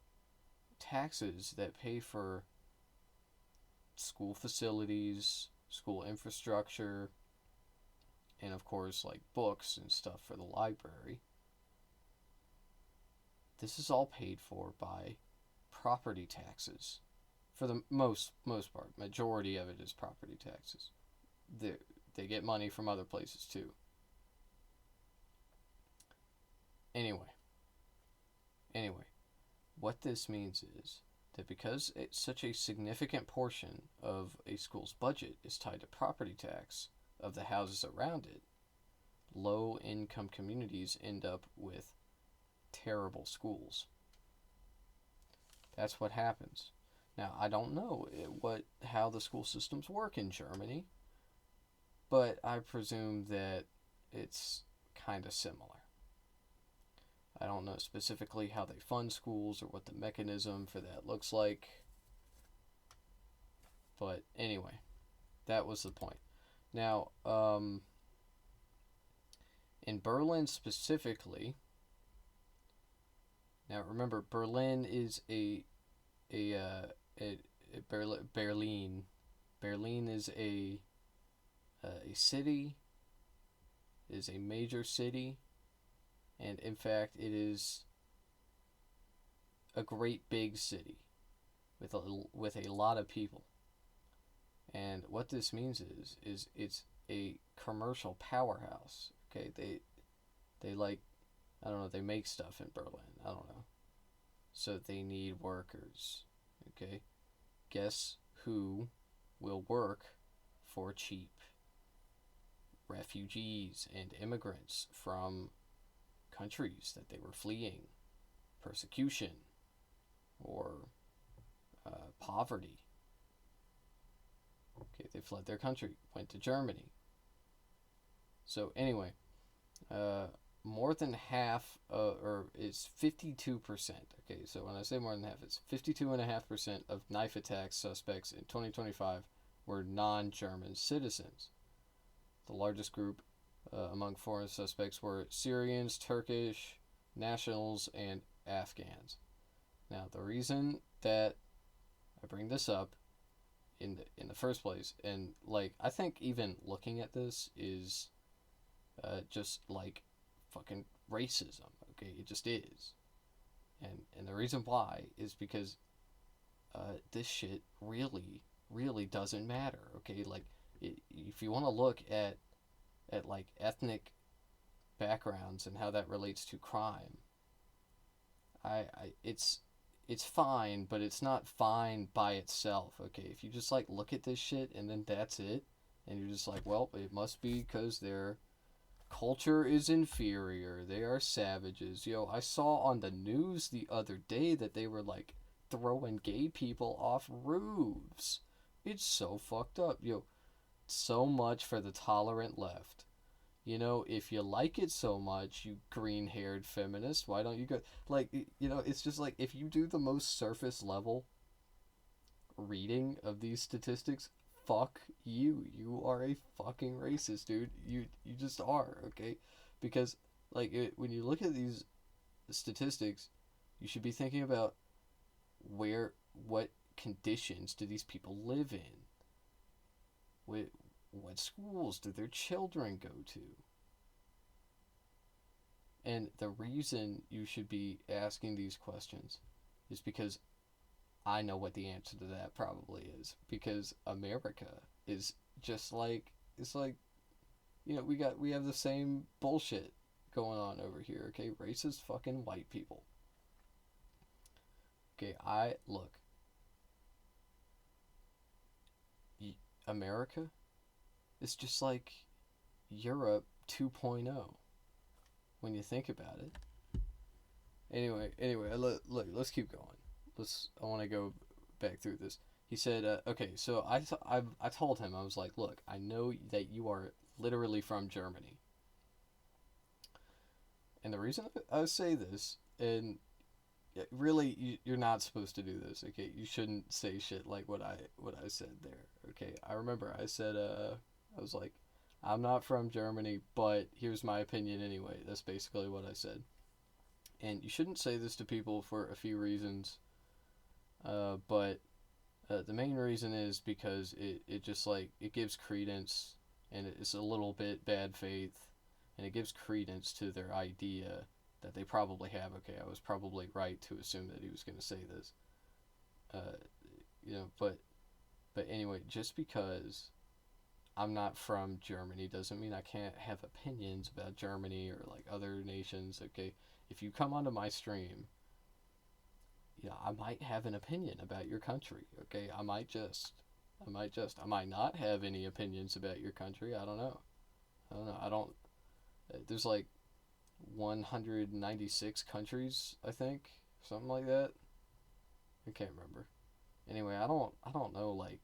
taxes that pay for school facilities, school infrastructure, and of course, like books and stuff for the library. This is all paid for by property taxes. For the most part, majority of it is property taxes. They get money from other places too. Anyway, what this means is that because it's such a significant portion of a school's budget is tied to property tax of the houses around it, low income communities end up with terrible schools. That's what happens. Now, I don't know how the school systems work in Germany, but I presume that it's kind of similar. I don't know specifically how they fund schools or what the mechanism for that looks like. But anyway, that was the point. Now, in Berlin specifically, now remember, Berlin is Berlin. Berlin is a city, is a major city, and in fact, it is a great big city with a lot of people. And what this means is it's a commercial powerhouse. Okay, they like, I don't know, they make stuff in Berlin. I don't know. So they need workers. Okay, guess who will work for cheap? Refugees and immigrants from countries that they were fleeing persecution or poverty. Okay, they fled their country, went to Germany. So anyway, more than half, or it's 52%. Okay, so when I say more than half, it's 52.5% of knife attack suspects in 2025 were non-German citizens. The largest group among foreign suspects were Syrians, Turkish nationals, and Afghans. Now, the reason that I bring this up in the first place, and like I think even looking at this is just like fucking racism. Okay, it just is, and the reason why is because this shit really doesn't matter. Okay, like if you want to look at like ethnic backgrounds and how that relates to crime, it's fine, but it's not fine by itself. Okay, if you just like look at this shit and then that's it, and you're just like, well, it must be because their culture is inferior, they are savages. Yo, I saw on the news the other day that they were like throwing gay people off roofs. It's so fucked up. Yo, so much for the tolerant left. You know, if you like it so much, you green-haired feminist, why don't you go... Like, you know, it's just like, if you do the most surface level reading of these statistics, fuck you. You are a fucking racist, dude. You just are, okay? Because, like, when you look at these statistics, you should be thinking about what conditions do these people live in? What schools do their children go to? And the reason you should be asking these questions is because I know what the answer to that probably is. Because America is just like, it's like, you know, we have the same bullshit going on over here, okay? Racist fucking white people. Okay, look. America? It's just like Europe 2.0 when you think about it. Anyway, look, let's keep going. I want to go back through this. He said, okay, so I told him, I was like, look, I know that you are literally from Germany. And the reason I say this, and really, you're not supposed to do this, okay? You shouldn't say shit like what I said there, okay? I remember I said, I was like, I'm not from Germany, but here's my opinion anyway. That's basically what I said. And you shouldn't say this to people for a few reasons. But the main reason is because it just like it gives credence, and it's a little bit bad faith, and it gives credence to their idea that they probably have. Okay, I was probably right to assume that he was going to say this. Uh, but anyway, just because I'm not from Germany doesn't mean I can't have opinions about Germany or like other nations. Okay, if you come onto my stream, I might have an opinion about your country. Okay, I might not have any opinions about your country. I don't know. I don't. There's like 196 countries, I think, something like that. I can't remember. Anyway, I don't know like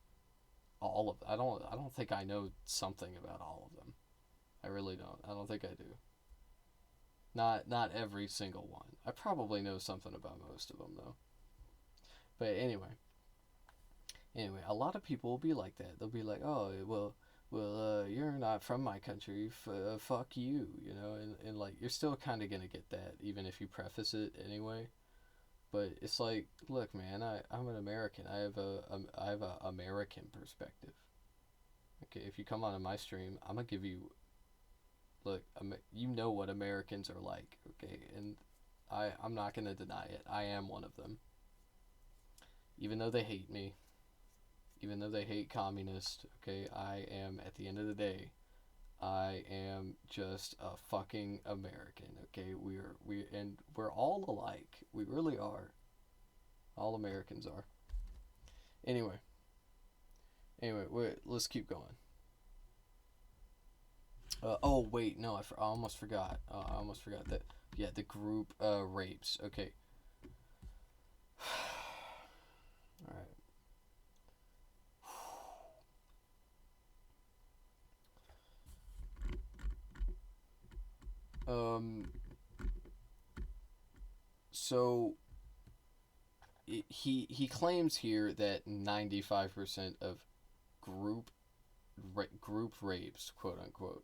all of. I don't think I know something about all of them. I really don't. I don't think I do. Not every single one. I probably know something about most of them though. But anyway, a lot of people will be like that. They'll be like, "Oh, you're not from my country. Fuck you," and like you're still kind of gonna get that even if you preface it anyway. But it's like, look, man, I'm an American. I have a American perspective. Okay, if you come onto my stream, I'm gonna give you, look, you know what Americans are like. Okay, and I'm not gonna deny it. I am one of them. Even though they hate me, even though they hate communists, okay, I am, at the end of the day, I am just a fucking American, okay? We're all alike. We really are. All Americans are. Anyway, let's keep going. Oh wait, no, I almost forgot. I almost forgot that. Yeah, the group rapes. Okay. All right. So he claims here that 95% of group group rapes, quote unquote,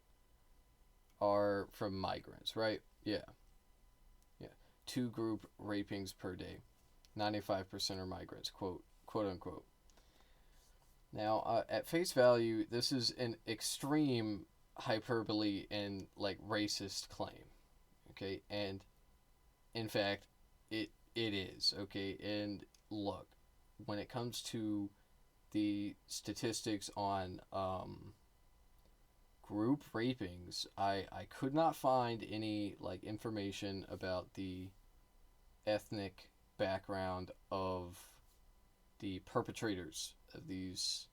are from migrants, right? Yeah. Yeah. 2 group rapings per day. 95% are migrants, quote unquote. Now, at face value, this is an extreme hyperbole and like racist claim. Okay, and in fact, it is. Okay, and look, when it comes to the statistics on group rapings, I could not find any like information about the ethnic background of the perpetrators of these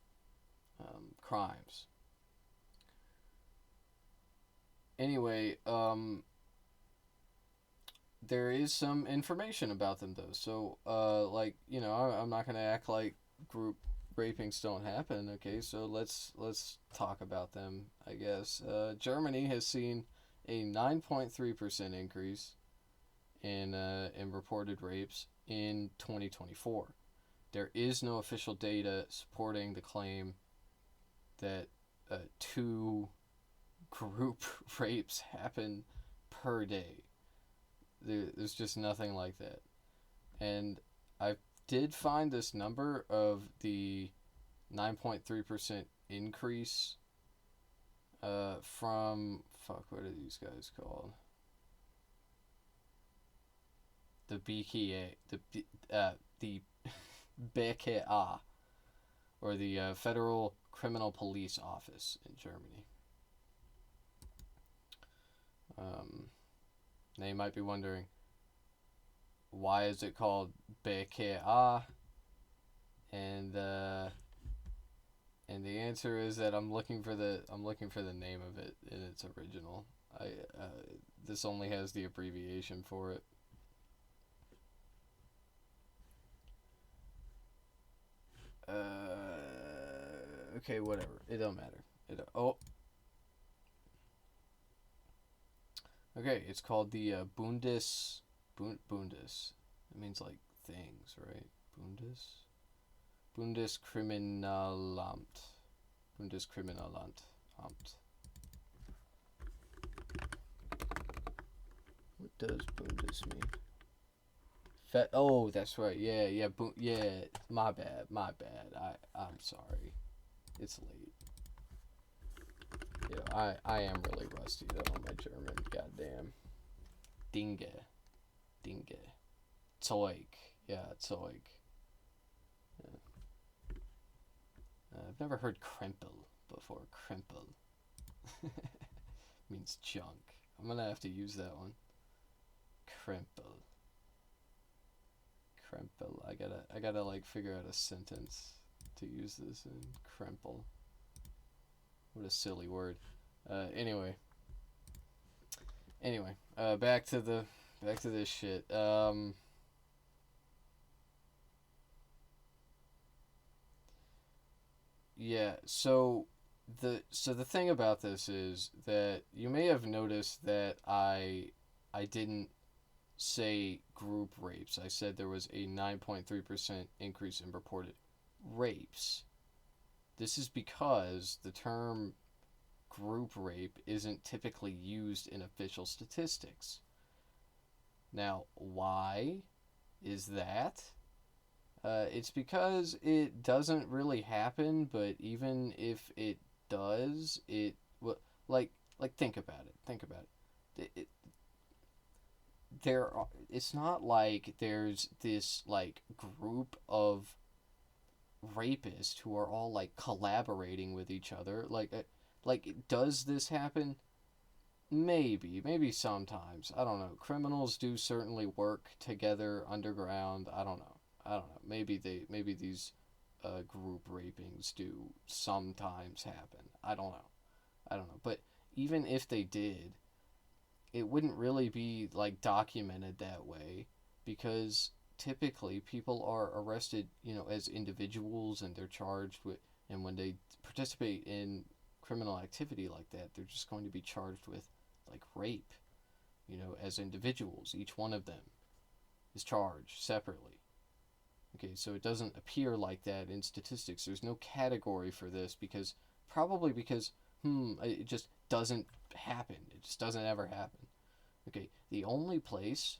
crimes. Anyway, there is some information about them though. So, like I'm not gonna act like group rapings don't happen. Okay, so let's talk about them. I guess Germany has seen a 9.3% increase in reported rapes in 2024. There is no official data supporting the claim that 2 group rapes happen per day. There's just nothing like that. And I did find this number of the 9.3% increase from, fuck, what are these guys called? The BKA, the BKA, or the Federal Criminal Police Office in Germany. Now you might be wondering, why is it called BKA? And the answer is that I'm looking for the name of it in its original. This only has the abbreviation for it. Okay, whatever. It don't matter. Okay, it's called the Bundes. It means like things, right? Bundeskriminalamt. Bundeskriminalamt. What does Bundes mean? Oh, that's right. Yeah, yeah, yeah. My bad. My bad. I'm sorry. It's late. I am really rusty though on my German. Goddamn. Dinge. Dinge. Zeug. Yeah, Zeug. Yeah. I've never heard Krempel before. Krempel. Means junk. I'm gonna have to use that one. Krempel. Krempel. I gotta like figure out a sentence to use this in. Krempel. What a silly word. Anyway. Back to this shit. Yeah, so the thing about this is that you may have noticed that I didn't say group rapes. I said there was a 9.3% increase in reported rapes. This is because the term group rape isn't typically used in official statistics. Now, why is that? It's because it doesn't really happen, but even if it does, like think about it. Think about it. It's not like there's this like group of rapists who are all like collaborating with each other. Like does this happen? Maybe sometimes. I don't know. Criminals do certainly work together underground. I don't know. Maybe these group rapings do sometimes happen. I don't know. But even if they did, it wouldn't really be like documented that way because typically people are arrested, as individuals and they're charged with, and when they participate in criminal activity like that, they're just going to be charged with like rape, as individuals. Each one of them is charged separately. Okay, so it doesn't appear like that in statistics. There's no category for this probably because it just doesn't happen. It just doesn't ever happen. Okay, the only place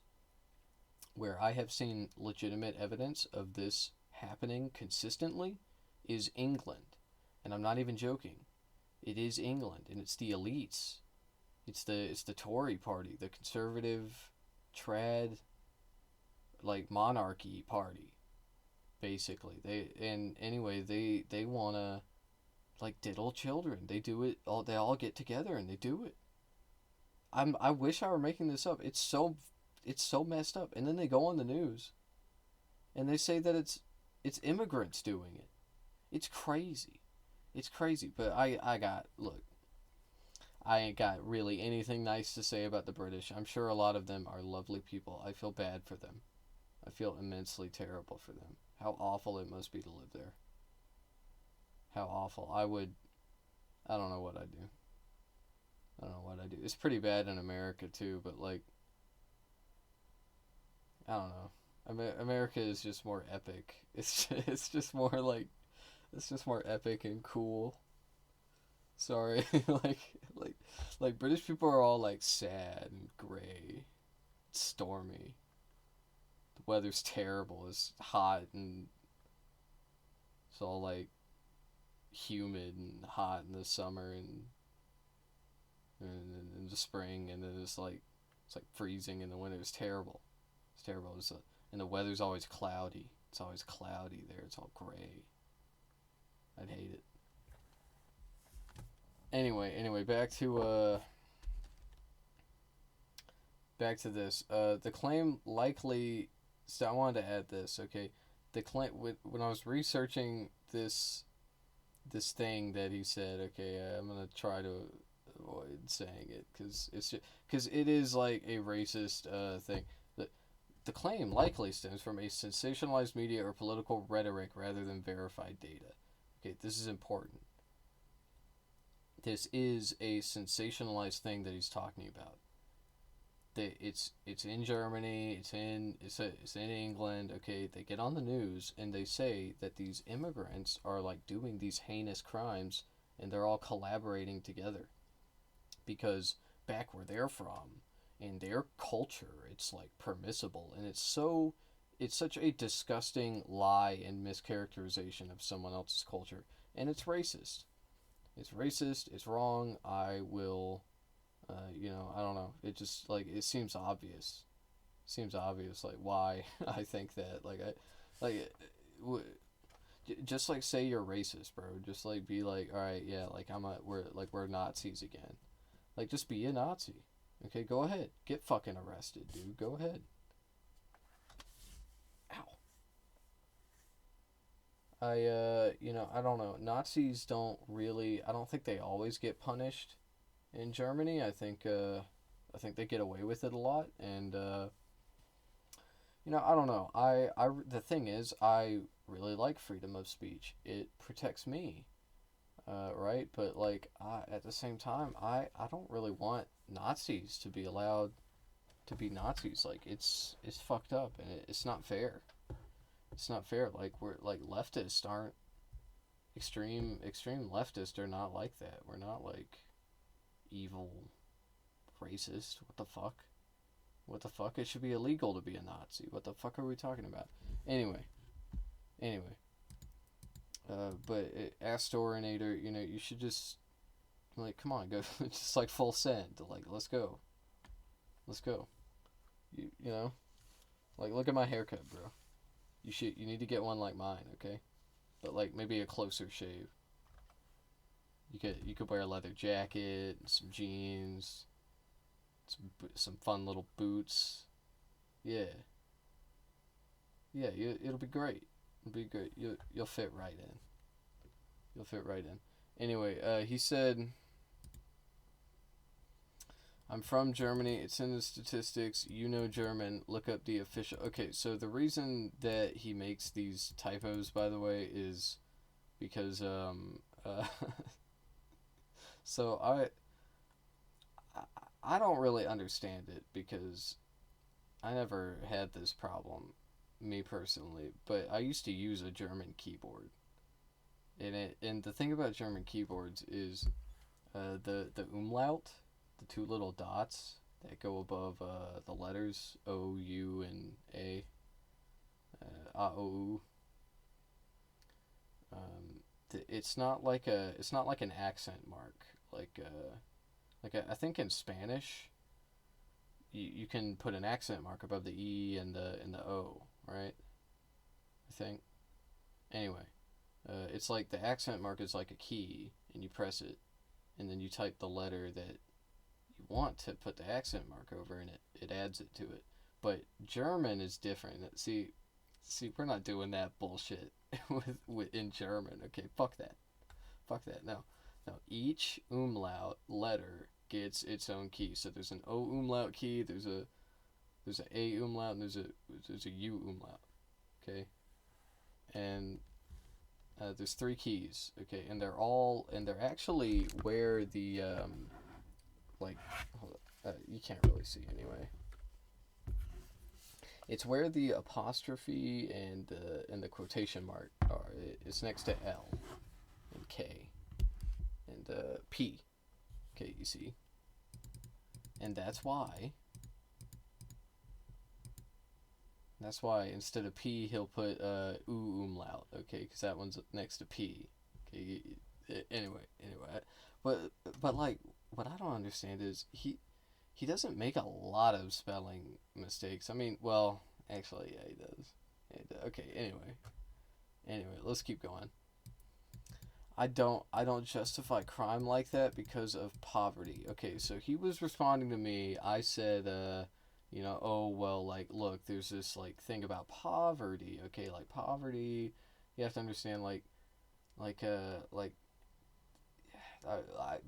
where I have seen legitimate evidence of this happening consistently is England. And I'm not even joking. It is England, and it's the elites. It's the Tory party, the conservative trad like monarchy party, basically. They want to like diddle children. They do it all. They all get together and they do it. I wish I were making this up. It's so messed up. And then they go on the news and they say that it's immigrants doing it. It's crazy. It's crazy. But look, I ain't got really anything nice to say about the British. I'm sure a lot of them are lovely people. I feel bad for them. I feel immensely terrible for them. How awful it must be to live there. How awful. I don't know what I'd do. I don't know what I do. It's pretty bad in America too, but like, I don't know. America is just more epic. It's just more epic and cool. Sorry, like like British people are all like sad and gray, stormy. The weather's terrible. It's hot and it's all like humid and hot in the summer and in the spring, and then it's like freezing in the winter. It's terrible. It's terrible. And the weather's always cloudy. It's always cloudy there. It's all gray. I'd hate it. Anyway, back to this. The claim likely. So I wanted to add this. Okay, the claim when I was researching this thing that he said. Okay, I'm gonna try to avoid saying it because it is like a racist thing. The claim likely stems from a sensationalized media or political rhetoric rather than verified data. Okay, this is important. This is a sensationalized thing that he's talking about. It's in Germany, it's in England. Okay, they get on the news and they say that these immigrants are like doing these heinous crimes, and they're all collaborating together because back where they're from, in their culture, it's like permissible, and it's so it's such a disgusting lie and mischaracterization of someone else's culture, and it's racist. It's racist. It's wrong. I will, I don't know. It just like it seems obvious. Seems obvious, like why I think that. Just like say you're racist, bro. Just like be like, all right, yeah, like we're Nazis again. Like just be a Nazi. Okay, go ahead. Get fucking arrested, dude. Go ahead. Ow. I don't know. Nazis don't really. I don't think they always get punished in Germany. I think they get away with it a lot, and I don't know. The thing is, I really like freedom of speech. It protects me, right? But like, at the same time, I don't really want Nazis to be allowed to be Nazis. Like, it's fucked up, and it's not fair. It's not fair. Like we're like leftists aren't extreme leftists are not like that. We're not like evil racist. What the fuck? What the fuck? It should be illegal to be a Nazi. What the fuck are we talking about? Anyway. But Astorinator, you should just like come on, go just like full send. Like let's go. You know, like look at my haircut, bro. You need to get one like mine, okay? But like maybe a closer shave. You could wear a leather jacket, some jeans, some fun little boots. Yeah. Yeah, it'll be great. It'll be great. You'll fit right in. You'll fit right in. Anyway, he said, I'm from Germany. It's in the statistics. You know German. Look up the official. Okay, so the reason that he makes these typos, by the way, is because so I don't really understand it because I never had this problem, me personally. But I used to use a German keyboard, and the thing about German keyboards is the umlaut, the two little dots that go above the letters O, U, and A, A, O, U. It's not like an accent mark I think in Spanish you can put an accent mark above the E and the O, right? I think. Anyway, it's like the accent mark is like a key, and you press it, and then you type the letter that you want to put the accent mark over, and it adds it to it. But German is different. See, we're not doing that bullshit with in German. Okay, fuck that. No. Each umlaut letter gets its own key. So there's an O umlaut key. There's a A umlaut, and there's a U umlaut. Okay, and there's three keys. Okay, and they're actually where the hold on. You can't really see anyway. It's where the apostrophe and the quotation mark are. It's next to L and K and P. Okay, you see. And that's why instead of P he'll put U umlaut. Okay, because that one's next to P. Okay. Anyway, but like what I don't understand is he doesn't make a lot of spelling mistakes. I mean, well, actually, yeah, he does. Okay, anyway, let's keep going. I don't justify crime like that because of poverty. Okay, so he was responding to me. I said, oh well, like look, there's this like thing about poverty. Okay, like poverty, you have to understand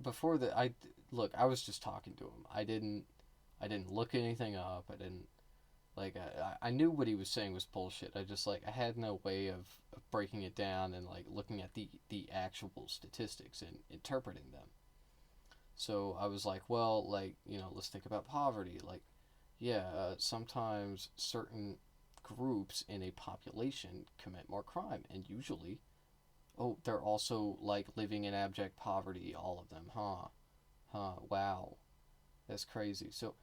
before that I was just talking to him. I didn't look anything up. I didn't I knew what he was saying was bullshit. I had no way of breaking it down and like looking at the actual statistics and interpreting them. So I was like, well, let's think about poverty. Sometimes certain groups in a population commit more crime, and usually they're also like living in abject poverty, all of them, wow, that's crazy. So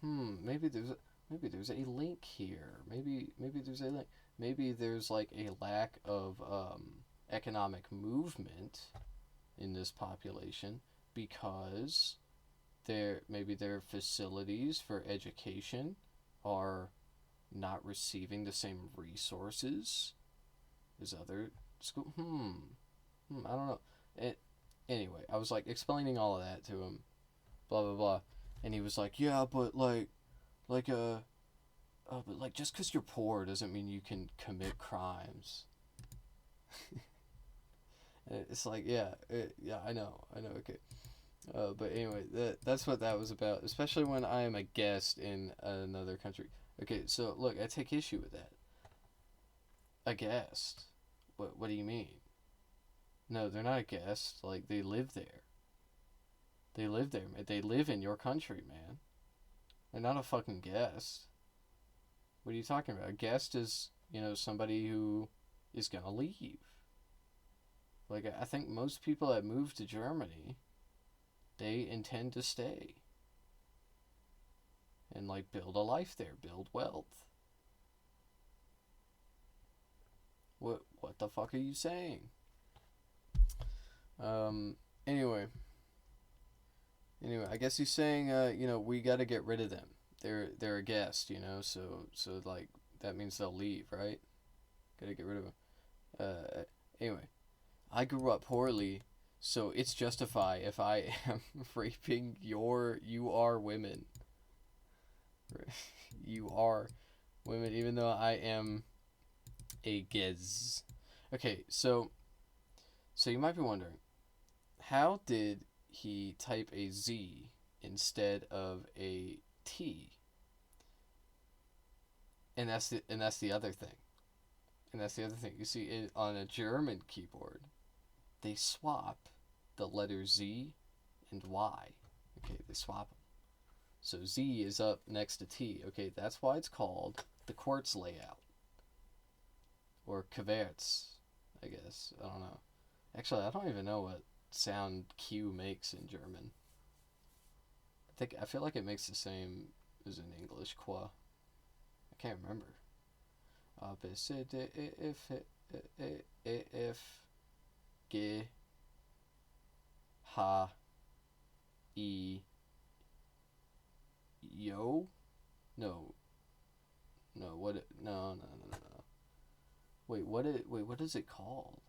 maybe maybe there's a link here. Maybe there's a link. Maybe there's like a lack of economic movement in this population because maybe their facilities for education are not receiving the same resources as other school. I don't know. Anyway, I was like explaining all of that to him, blah blah blah, and he was like, "Yeah, but but like just because you're poor doesn't mean you can commit crimes." And it's like, yeah, I know, okay. But anyway, that's what that was about, especially when I am a guest in another country. Okay, so look, I take issue with that. A guest? What do you mean? No, they're not a guest. Like, they live there. They live there, man. They live in your country, man. They're not a fucking guest. What are you talking about? A guest is, somebody who is gonna leave. Like, I think most people that move to Germany, they intend to stay. And, like, build a life there, build wealth. What the fuck are you saying? Anyway, I guess he's saying, we got to get rid of them. They're a guest, so like that means they'll leave, right? Got to get rid of them. Anyway, I grew up poorly, so it's justified if I am raping you are women. You are women, even though I am a gez. Okay, so you might be wondering, how did he type a Z instead of a T? And that's the other thing. You see, on a German keyboard, they swap the letter Z and Y. Okay, they swap them. So Z is up next to T. Okay, that's why it's called the quartz layout. Or Kverts, I guess. I don't know. Actually, I don't even know what sound Q makes in German. I feel like it makes the same as in English, qua. I can't remember. A, B, C, D, E, F, G, H, E, Yo? No. No, no. Wait, what is it called?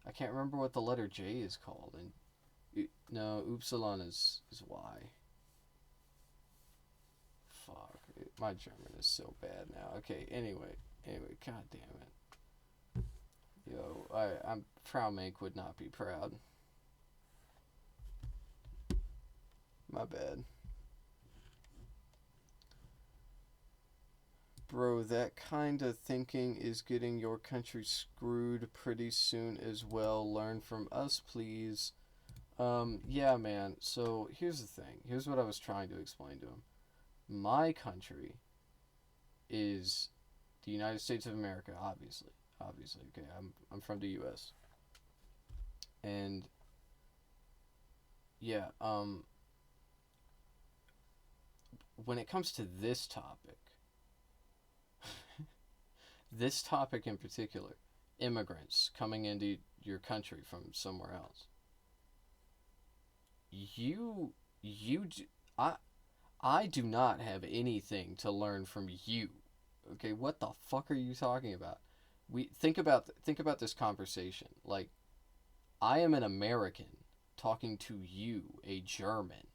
I can't remember what the letter J is called. And no, Upsilon is Y. Fuck. My German is so bad now. Okay, anyway, god damn it. Yo, I'm Frau Mink would not be proud. My bad. Bro, that kind of thinking is getting your country screwed pretty soon as well. Learn from us, please. Yeah, man. So, here's the thing. Here's what I was trying to explain to him. My country is the United States of America, obviously. Okay, I'm from the US. And yeah, when it comes to this topic, this topic in particular, immigrants coming into your country from somewhere else. I do not have anything to learn from you. Okay, what the fuck are you talking about? Think about this conversation. Like, I am an American talking to you, a German.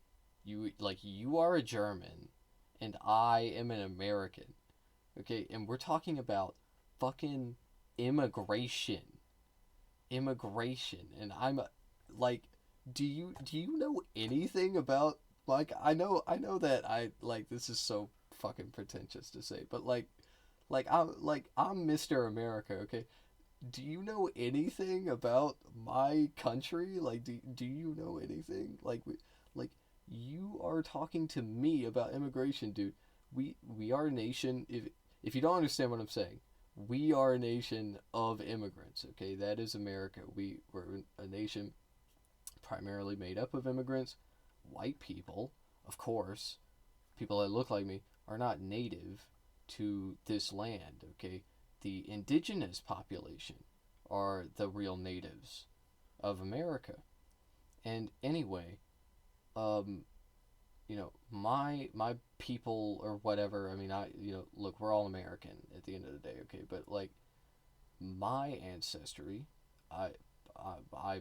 You are a German, and I am an American. Okay, and we're talking about fucking immigration, and I'm like, do you know anything about, like, I know that this is so fucking pretentious to say, but I'm Mr. America, okay? Do you know anything about my country? Like, do you know anything? Like you are talking to me about immigration, dude. We are a nation. If you don't understand what I'm saying, we are a nation of immigrants. Okay, that is America. We're a nation primarily made up of immigrants, white people, of course, people that look like me are not native to this land, okay? The indigenous population are the real natives of America. And anyway, um, my people or whatever, I mean, look, we're all American at the end of the day, okay? But like my ancestry, I I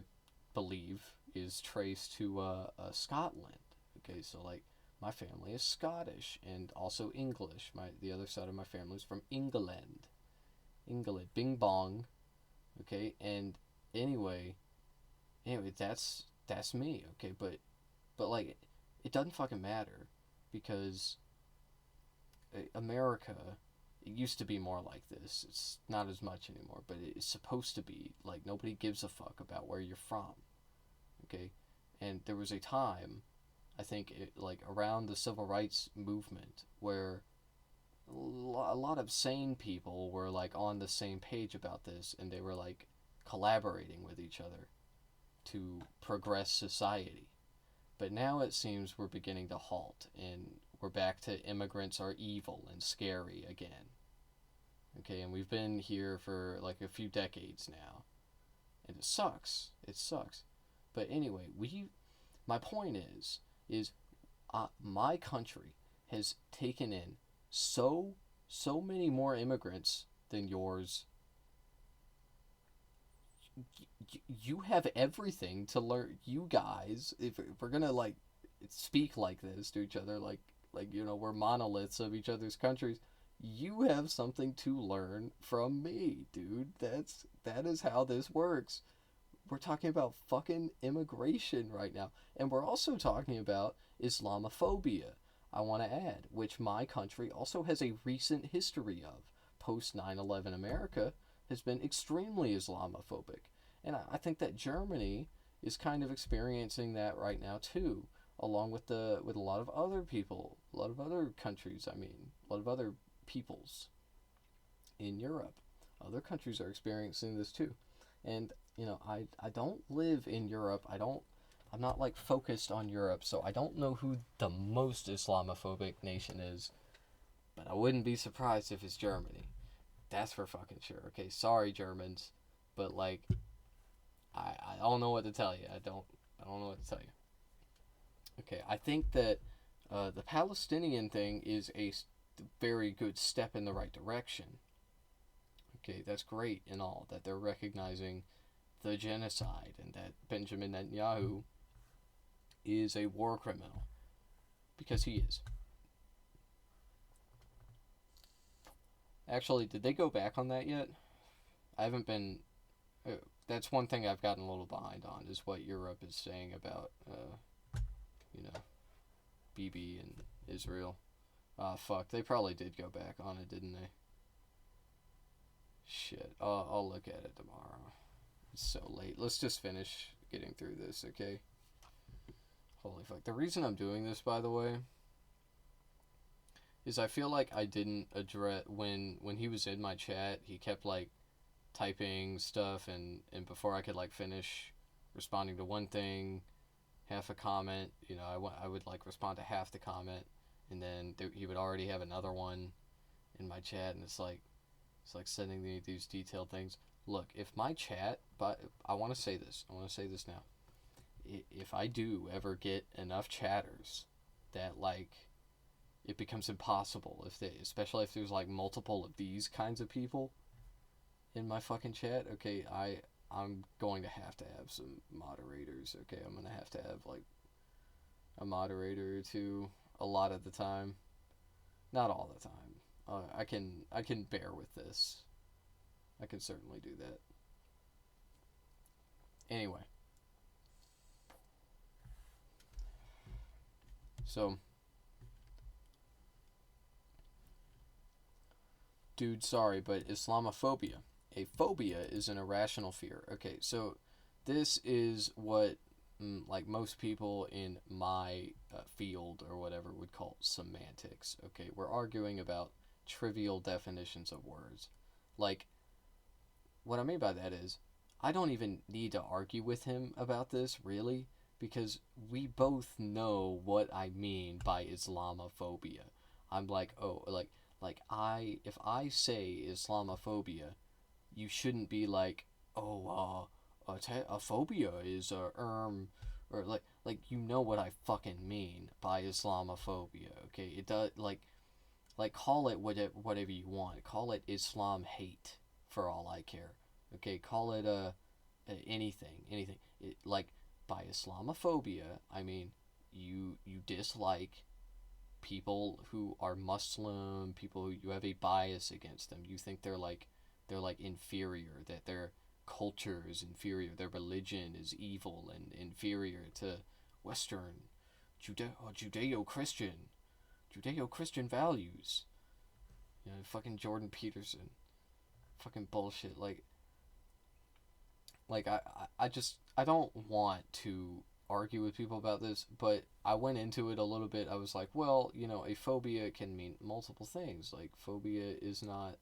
believe is traced to Scotland. Okay, so like my family is Scottish and also English. The other side of my family is from England. England, Bing Bong. Okay, and anyway, that's me. Okay, but like it doesn't fucking matter because America, it used to be more like this. It's not as much anymore, but it's supposed to be. Like nobody gives a fuck about where you're from. Okay, and there was a time, I think, like around the civil rights movement, where a lot of sane people were like on the same page about this, and they were like collaborating with each other to progress society. But now it seems we're beginning to halt, and we're back to immigrants are evil and scary again. Okay, and we've been here for like a few decades now, and it sucks. It sucks. But anyway, my point is my country has taken in so many more immigrants than yours. You have everything to learn. You guys, if we're gonna like speak like this to each other, like we're monoliths of each other's countries. You have something to learn from me, dude. That is how this works. We're talking about fucking immigration right now. And we're also talking about Islamophobia, I want to add, which my country also has a recent history of. Post 9/11 America has been extremely Islamophobic. And I think that Germany is kind of experiencing that right now too, along with a lot of other people, a lot of other countries, I mean, a lot of other peoples in Europe. Other countries are experiencing this too. And I don't live in Europe. I'm not like focused on Europe, so I don't know who the most Islamophobic nation is, but I wouldn't be surprised if it's Germany. That's for fucking sure. Okay, sorry Germans, but like I don't know what to tell you. I don't know what to tell you. Okay, I think that the Palestinian thing is a very good step in the right direction. Okay, that's great and all that they're recognizing the genocide and that Benjamin Netanyahu is a war criminal, because he is. Actually, did they go back on that yet? I haven't been. That's one thing I've gotten a little behind on, is what Europe is saying about, Bibi and Israel. Fuck, they probably did go back on it, didn't they? Shit, I'll look at it tomorrow. It's so late. Let's just finish getting through this, okay? Holy fuck. The reason I'm doing this, by the way, is I feel like I didn't address, when he was in my chat, he kept like typing stuff, and before I could like finish responding to one thing, half a comment, I would like respond to half the comment, and then he would already have another one in my chat, and it's like sending me these detailed things. Look, if my chat, but I want to say this now, if I do ever get enough chatters that like it becomes impossible, especially if there's like multiple of these kinds of people in my fucking chat, okay, I'm going to have some moderators, okay? I'm going to have like a moderator or two a lot of the time. Not all the time. I can bear with this. I can certainly do that. Anyway. So, dude, sorry, but Islamophobia. A phobia is an irrational fear. Okay, so this is what like most people in my field or whatever would call semantics. Okay, we're arguing about trivial definitions of words. Like, what I mean by that is, I don't even need to argue with him about this, really, because we both know what I mean by Islamophobia. I'm like, oh, if I say Islamophobia, you shouldn't be like, oh, a phobia is or like you know what I fucking mean by Islamophobia. Okay, it does like call it whatever you want. Call it Islam hate for all I care. Okay, call it anything. Like by Islamophobia, I mean you dislike people who are Muslim, people who you have a bias against them. You think they're like inferior, that their culture is inferior, their religion is evil and inferior to Western Judeo-Christian values. You know, fucking Jordan Peterson, fucking bullshit. I don't want to argue with people about this, but I went into it a little bit. I was like, well, you know, a phobia can mean multiple things. Like, phobia is not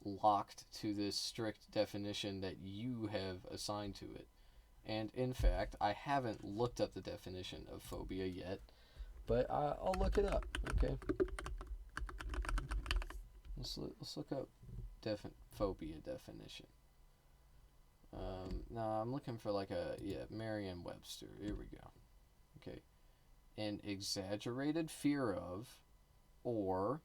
locked to this strict definition that you have assigned to it. And in fact, I haven't looked up the definition of phobia yet, but I'll look it up. Okay, let's look up phobia definition. No, I'm looking for like Merriam-Webster. Here we go. Okay, an exaggerated fear of, or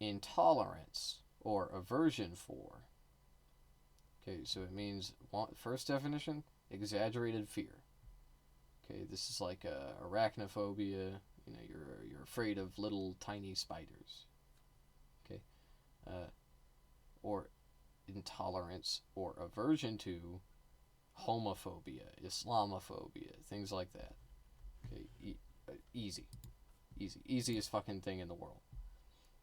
intolerance, or aversion for. Okay, so it means, first definition, exaggerated fear. Okay, this is like arachnophobia. You know, you're afraid of little tiny spiders. Okay, or intolerance or aversion to homophobia, Islamophobia, things like that. Okay, easiest fucking thing in the world.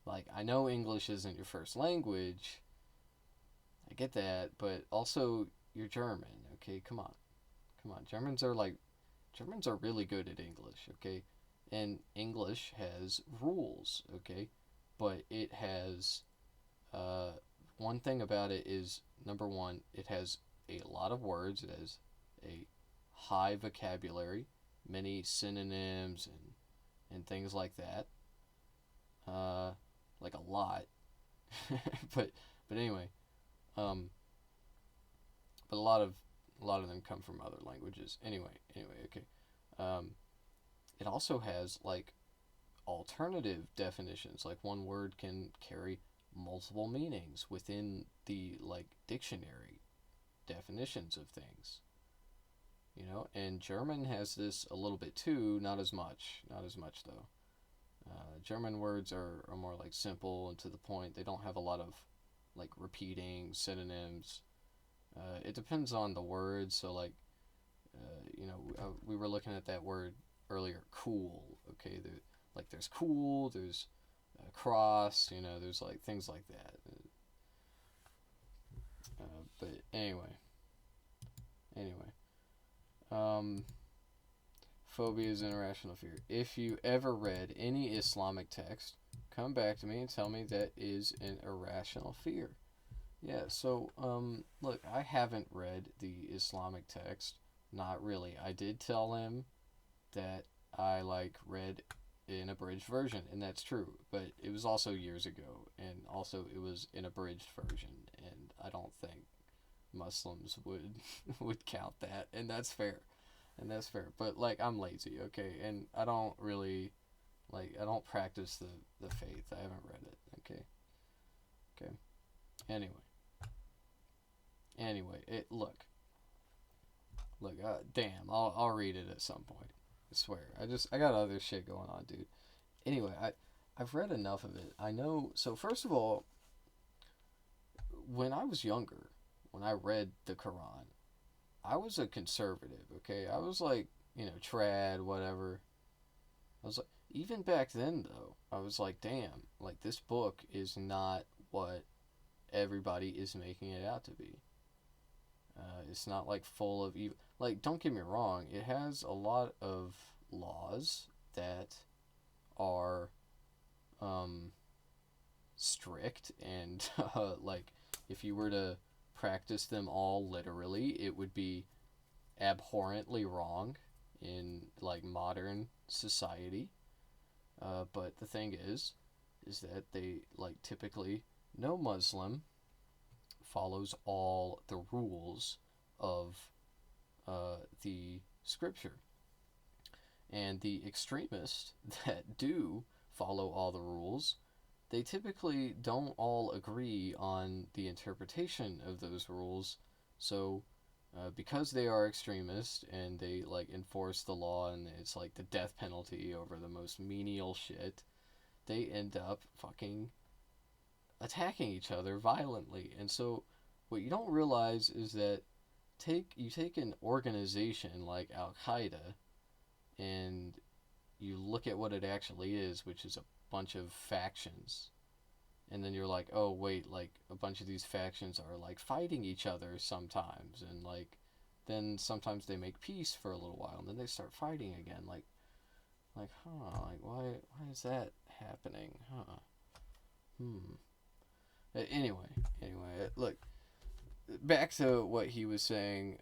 Like, I know English isn't your first language, I get that, but also you're German. Okay, come on. Germans are really good at English. Okay, and English has rules. Okay, but it has one thing about it is, number one, it has a lot of words. It has a high vocabulary, many synonyms and things like that. Like a lot. but anyway, but a lot of them come from other languages. Anyway, okay. It also has like alternative definitions. Like, one word can carry multiple meanings within the like dictionary definitions of things. You know, and German has this a little bit too, not as much though. German words are more like simple and to the point. They don't have a lot of like repeating synonyms. It depends on the word. So like, we were looking at that word earlier, cool. Okay, there's cool, there's cross. You know, there's like things like that. But anyway, phobia is an irrational fear. If you ever read any Islamic text, come back to me and tell me that is an irrational fear. Yeah, so, look, I haven't read the Islamic text. Not really. I did tell him that I, like, read an abridged version, and that's true. But it was also years ago, and also it was an abridged version, and I don't think Muslims would count that, and that's fair. But like, I'm lazy, okay, and I don't really I don't practice the faith. I haven't read it. Okay. Anyway, damn, I'll read it at some point. I swear. I got other shit going on, dude. Anyway, I've read enough of it. I know. So first of all, when I was younger, when I read the Quran, I was a conservative, okay? I was like, trad, whatever. I was like, even back then, though, I was like, damn, like, this book is not what everybody is making it out to be. It's not, like, full of evil. Like, don't get me wrong, it has a lot of laws that are, strict, and, like, if you were to practice them all literally, it would be abhorrently wrong in like modern society. But the thing is that they like typically no Muslim follows all the rules of the scripture, and the extremists that do follow all the rules, they typically don't all agree on the interpretation of those rules. So because they are extremists and they like enforce the law and it's like the death penalty over the most menial shit, they end up fucking attacking each other violently. And so what you don't realize is that you take an organization like Al Qaeda and you look at what it actually is, which is a bunch of factions. And then you're like, oh wait, like a bunch of these factions are like fighting each other sometimes, and like then sometimes they make peace for a little while, and then they start fighting again. Like like why is that happening? Anyway, look, back to what he was saying.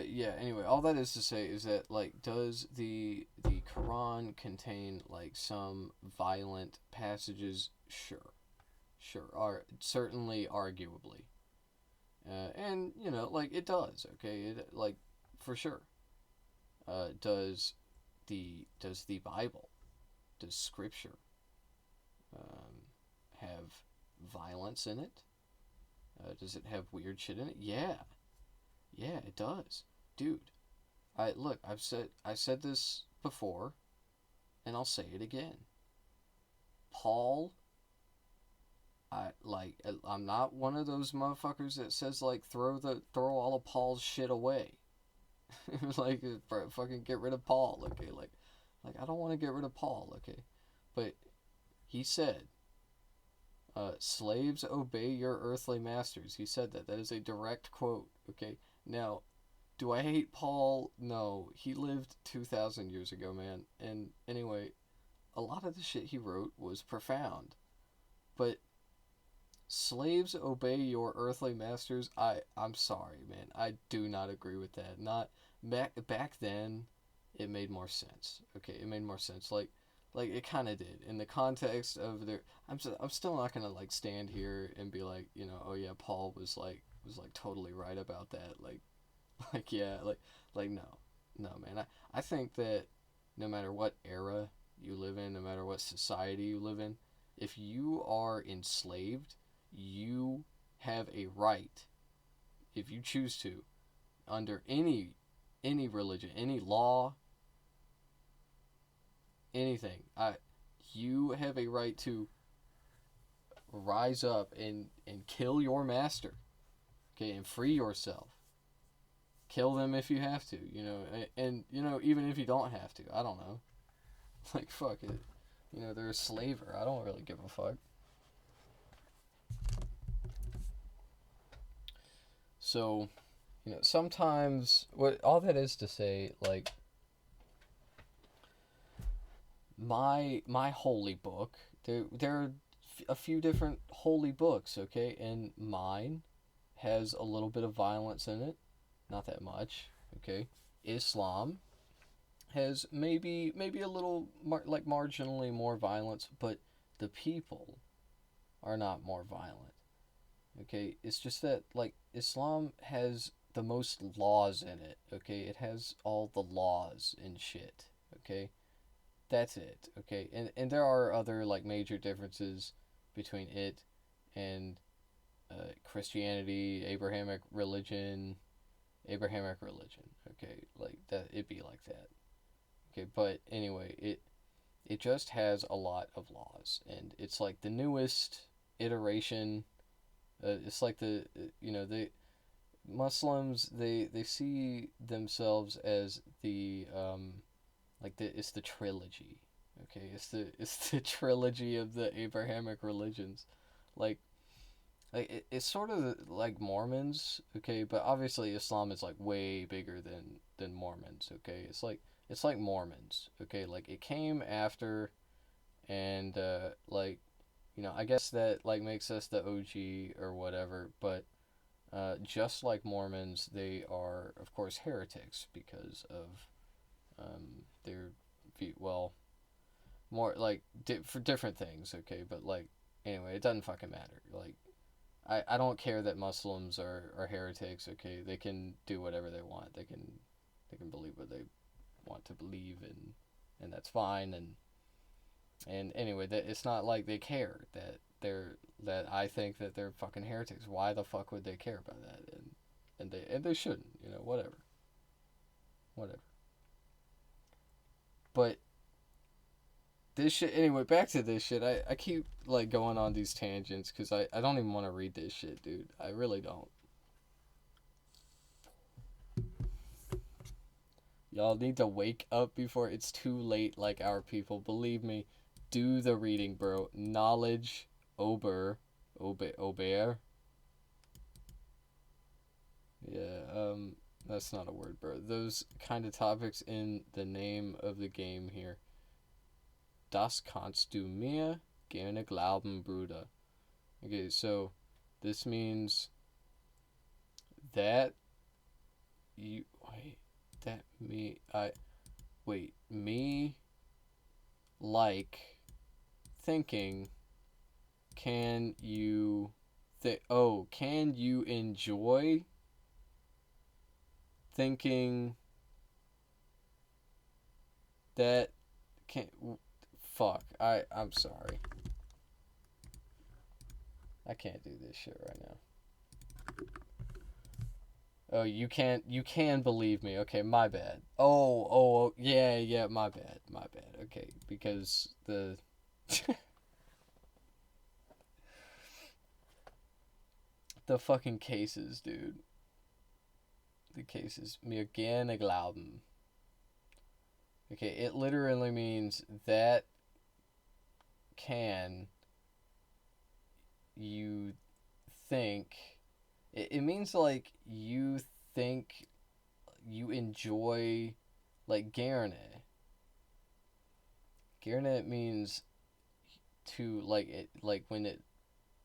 Yeah, anyway, all that is to say is that like does the Quran contain like some violent passages? Sure, are certainly arguably. And you know, like it does, okay? It like for sure. Does the Bible, does scripture have violence in it? Does it have weird shit in it? Yeah, it does. Dude, I said this before and I'll say it again. Paul, I'm not one of those motherfuckers that says like throw all of Paul's shit away. Like fucking get rid of Paul, okay? Like I don't want to get rid of Paul, okay? But he said, slaves obey your earthly masters. He said that. That is a direct quote, okay? Now, do I hate Paul? No. He lived 2,000 years ago, man. And anyway, a lot of the shit he wrote was profound. But slaves obey your earthly masters. I'm sorry, man. I do not agree with that. Not back then it made more sense. Okay, it made more sense. Like it kind of did in the context of their. I'm still not gonna like stand here and be like, you know, oh yeah, Paul was like totally right about that. Like yeah, like no man. I think that no matter what era you live in, no matter what society you live in, if you are enslaved, you have a right, if you choose to, under any religion, any law, anything. You have a right to rise up and kill your master, okay, and free yourself. Kill them if you have to, you know, and you know, even if you don't have to, I don't know. Like fuck it, you know, they're a slaver. I don't really give a fuck. So, you know, sometimes what all that is to say, like my holy book, there are a few different holy books, okay, and mine has a little bit of violence in it, not that much, okay. Islam has maybe a little like marginally more violence, but the people are not more violent. Okay, it's just that like Islam has the most laws in it. Okay, it has all the laws and shit. Okay, that's it. Okay, and there are other like major differences between it and Christianity, Abrahamic religion. Okay, like that, it'd be like that. Okay, but anyway, it just has a lot of laws, and it's like the newest iteration. It's like the Muslims, they see themselves as the it's the trilogy. Okay, it's the trilogy of the Abrahamic religions, like it's sort of like Mormons. Okay, but obviously Islam is like way bigger than Mormons. Okay, it's like Mormons. Okay, like it came after, and like, you know, I guess that like makes us the OG or whatever, but just like Mormons, they are of course heretics because of their view. Well, more like for different things, okay, but like anyway, it doesn't fucking matter. Like I don't care that Muslims are heretics, okay? They can do whatever they want. They can believe what they want to believe, and that's fine. And anyway, that it's not like they care that I think that they're fucking heretics. Why the fuck would they care about that? And they shouldn't, you know, whatever. But this shit, anyway, back to this shit. I keep like going on these tangents because I don't even want to read this shit, dude. I really don't. Y'all need to wake up before it's too late, like our people. Believe me, do the reading, bro. Knowledge, ober. Yeah, that's not a word, bro. Those kind of topics in the name of the game here. Das kannst du mir gerne glauben, Bruder. Okay, so this means that you me like thinking. Can you can you enjoy thinking that can fuck. I'm sorry. I can't do this shit right now. Oh, you can believe me. Okay, my bad. Oh, yeah, my bad. Okay, because the the fucking cases, dude. The cases. Mir gerne glauben. Okay, it literally means that can you think. It means like you think you enjoy like gerne. Gerne means to like it like when it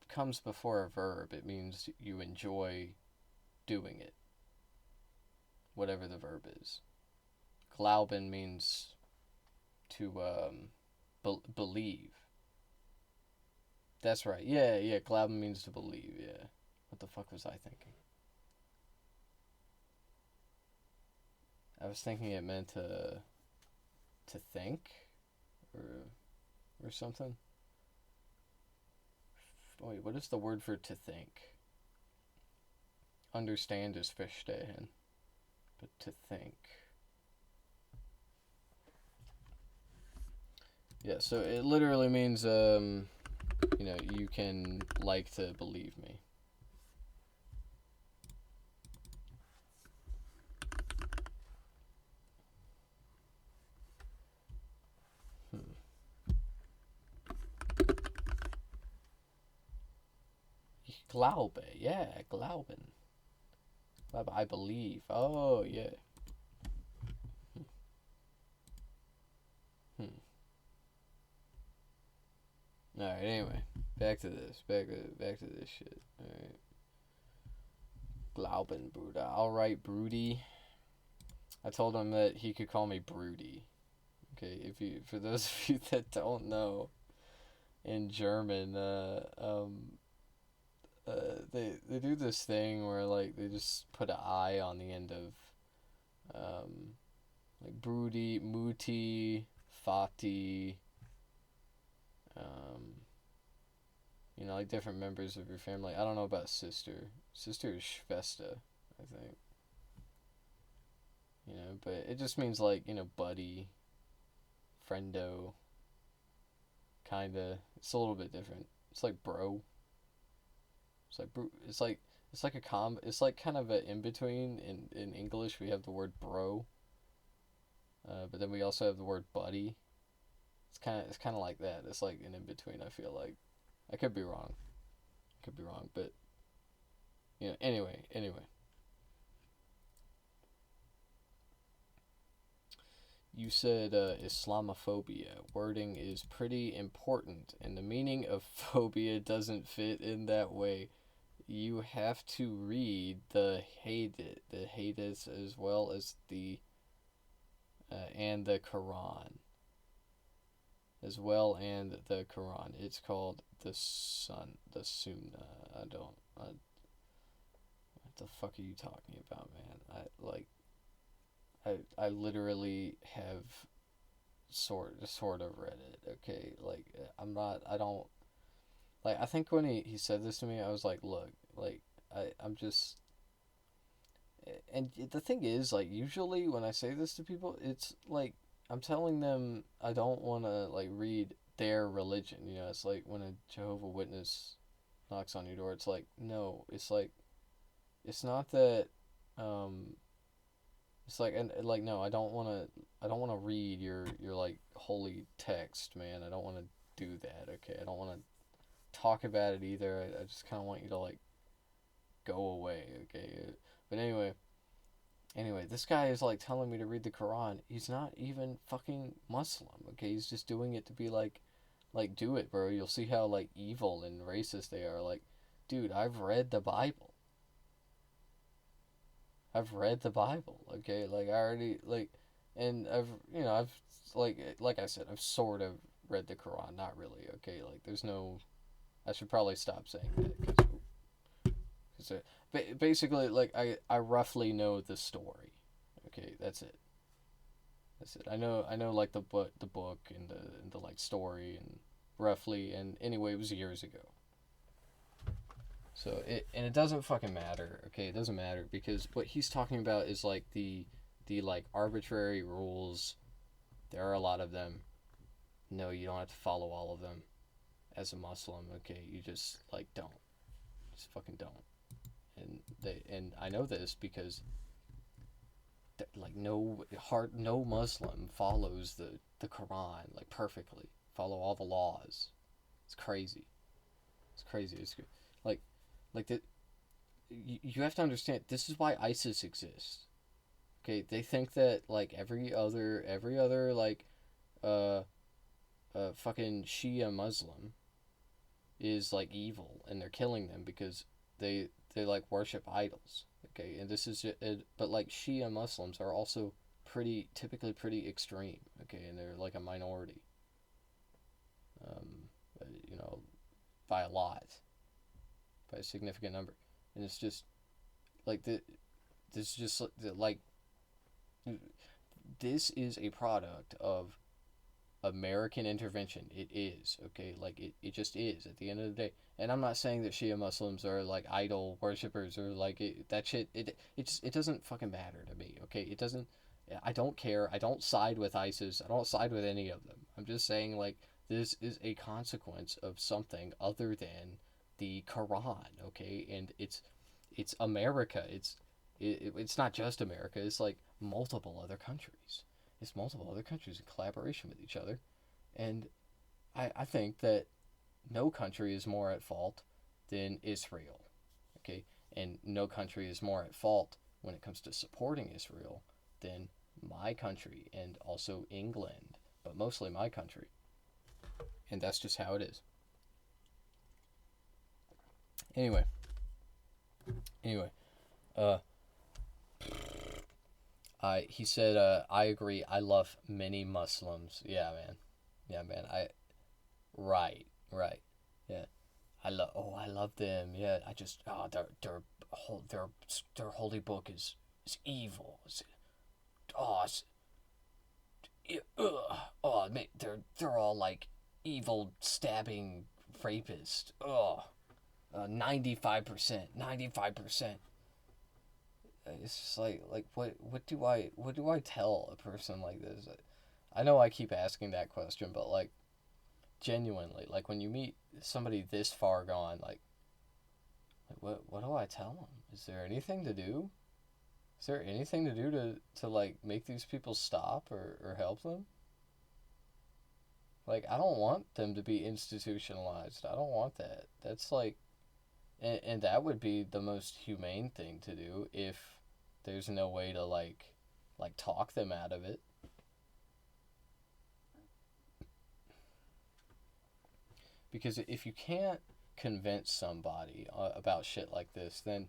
comes before a verb, it means you enjoy doing it. Whatever the verb is. Glauben means to believe. That's right. Yeah. Glauben means to believe. Yeah. What the fuck was I thinking? I was thinking it meant to think, or something. Wait, what is the word for to think? Understand is verstehen, but to think. Yeah, so it literally means you know, you can like to believe me. Ich glaube, yeah, glauben. I believe. Oh, yeah. Alright, anyway. Back to this. Back to this shit. Alright. Glauben, Bruder. Alright, Broody. I told him that he could call me Broody. Okay, for those of you that don't know, in German, they do this thing where like they just put an I on the end of like Broody, Mutti, Fati, you know, like different members of your family. I don't know about sister. Sister is Schwester, I think. You know, but it just means like, you know, buddy, friendo, kinda. It's a little bit different. It's like bro. It's like it's like it's like kind of an in between. In English we have the word bro, but then we also have the word buddy. It's kind of like that. It's like an in between. I feel like I could be wrong. But you know. Anyway. You said Islamophobia. Wording is pretty important, and the meaning of phobia doesn't fit in that way. You have to read the Hadith as well as the and the Quran as well and the Quran. It's called the Sunnah. I don't. What the fuck are you talking about, man? I literally have sort of read it. Okay, like I don't like. I think when he said this to me, I was like, look, like I'm just. And the thing is, like, usually when I say this to people, it's like I'm telling them I don't want to like read their religion. You know, it's like when a Jehovah Witness knocks on your door. It's like no, it's like it's not that. Um, it's like and like no, I don't want to. I don't want to read your like holy text, man. I don't want to do that. Okay, I don't want to talk about it either. I just kind of want you to like go away. Okay, but anyway, this guy is like telling me to read the Quran. He's not even fucking Muslim. Okay, he's just doing it to be like do it, bro. You'll see how like evil and racist they are. Like, dude, I've read the Bible. I've read the Bible. Okay, like I already like, and I've like I said, I've sort of read the Quran. Not really. Okay, like there's no. I should probably stop saying that because basically like I roughly know the story. Okay, that's it. That's it. I know like the book and the like story and roughly and anyway it was years ago. So it doesn't fucking matter. Okay, it doesn't matter because what he's talking about is like the like arbitrary rules. There are a lot of them. No, you don't have to follow all of them as a Muslim. Okay, you just like don't. Just fucking don't. And I know this because like no Muslim follows the Quran like perfectly. Follow all the laws. It's crazy. It's crazy. It's like like that. You have to understand. This is why ISIS exists. Okay, they think that like every other like uh fucking Shia Muslim is like evil and they're killing them because they like worship idols. Okay, and this is it, but like Shia Muslims are also typically pretty extreme. Okay, and they're like a minority. Um, you know, by a lot, by a significant number, and it's just like this is just like this is a product of American intervention. It is, okay? Like, it just is at the end of the day. And I'm not saying that Shia Muslims are, like, idol worshippers or, like, that shit. It doesn't fucking matter to me, okay? It doesn't. I don't care. I don't side with ISIS. I don't side with any of them. I'm just saying, like, this is a consequence of something other than the Quran, okay? And it's America. It's not just America. It's, like, multiple other countries. It's multiple other countries in collaboration with each other. And I think that no country is more at fault than Israel. Okay? And no country is more at fault when it comes to supporting Israel than my country and also England, but mostly my country. And that's just how it is. Anyway. Uh he said, I agree. I love many Muslims. Yeah, man. Yeah, man. Right. Yeah. I love them. Yeah, I just, their holy book is evil. Oh, man, they're all like evil stabbing rapists. 95%. It's just like what do I tell a person like this? I know I keep asking that question, but like genuinely, like when you meet somebody this far gone, like what do I tell them? Is there anything to do? Is there anything to do to like make these people stop or help them? Like I don't want them to be institutionalized. I don't want that. That's like and that would be the most humane thing to do if there's no way to like talk them out of it. Because if you can't convince somebody about shit like this, then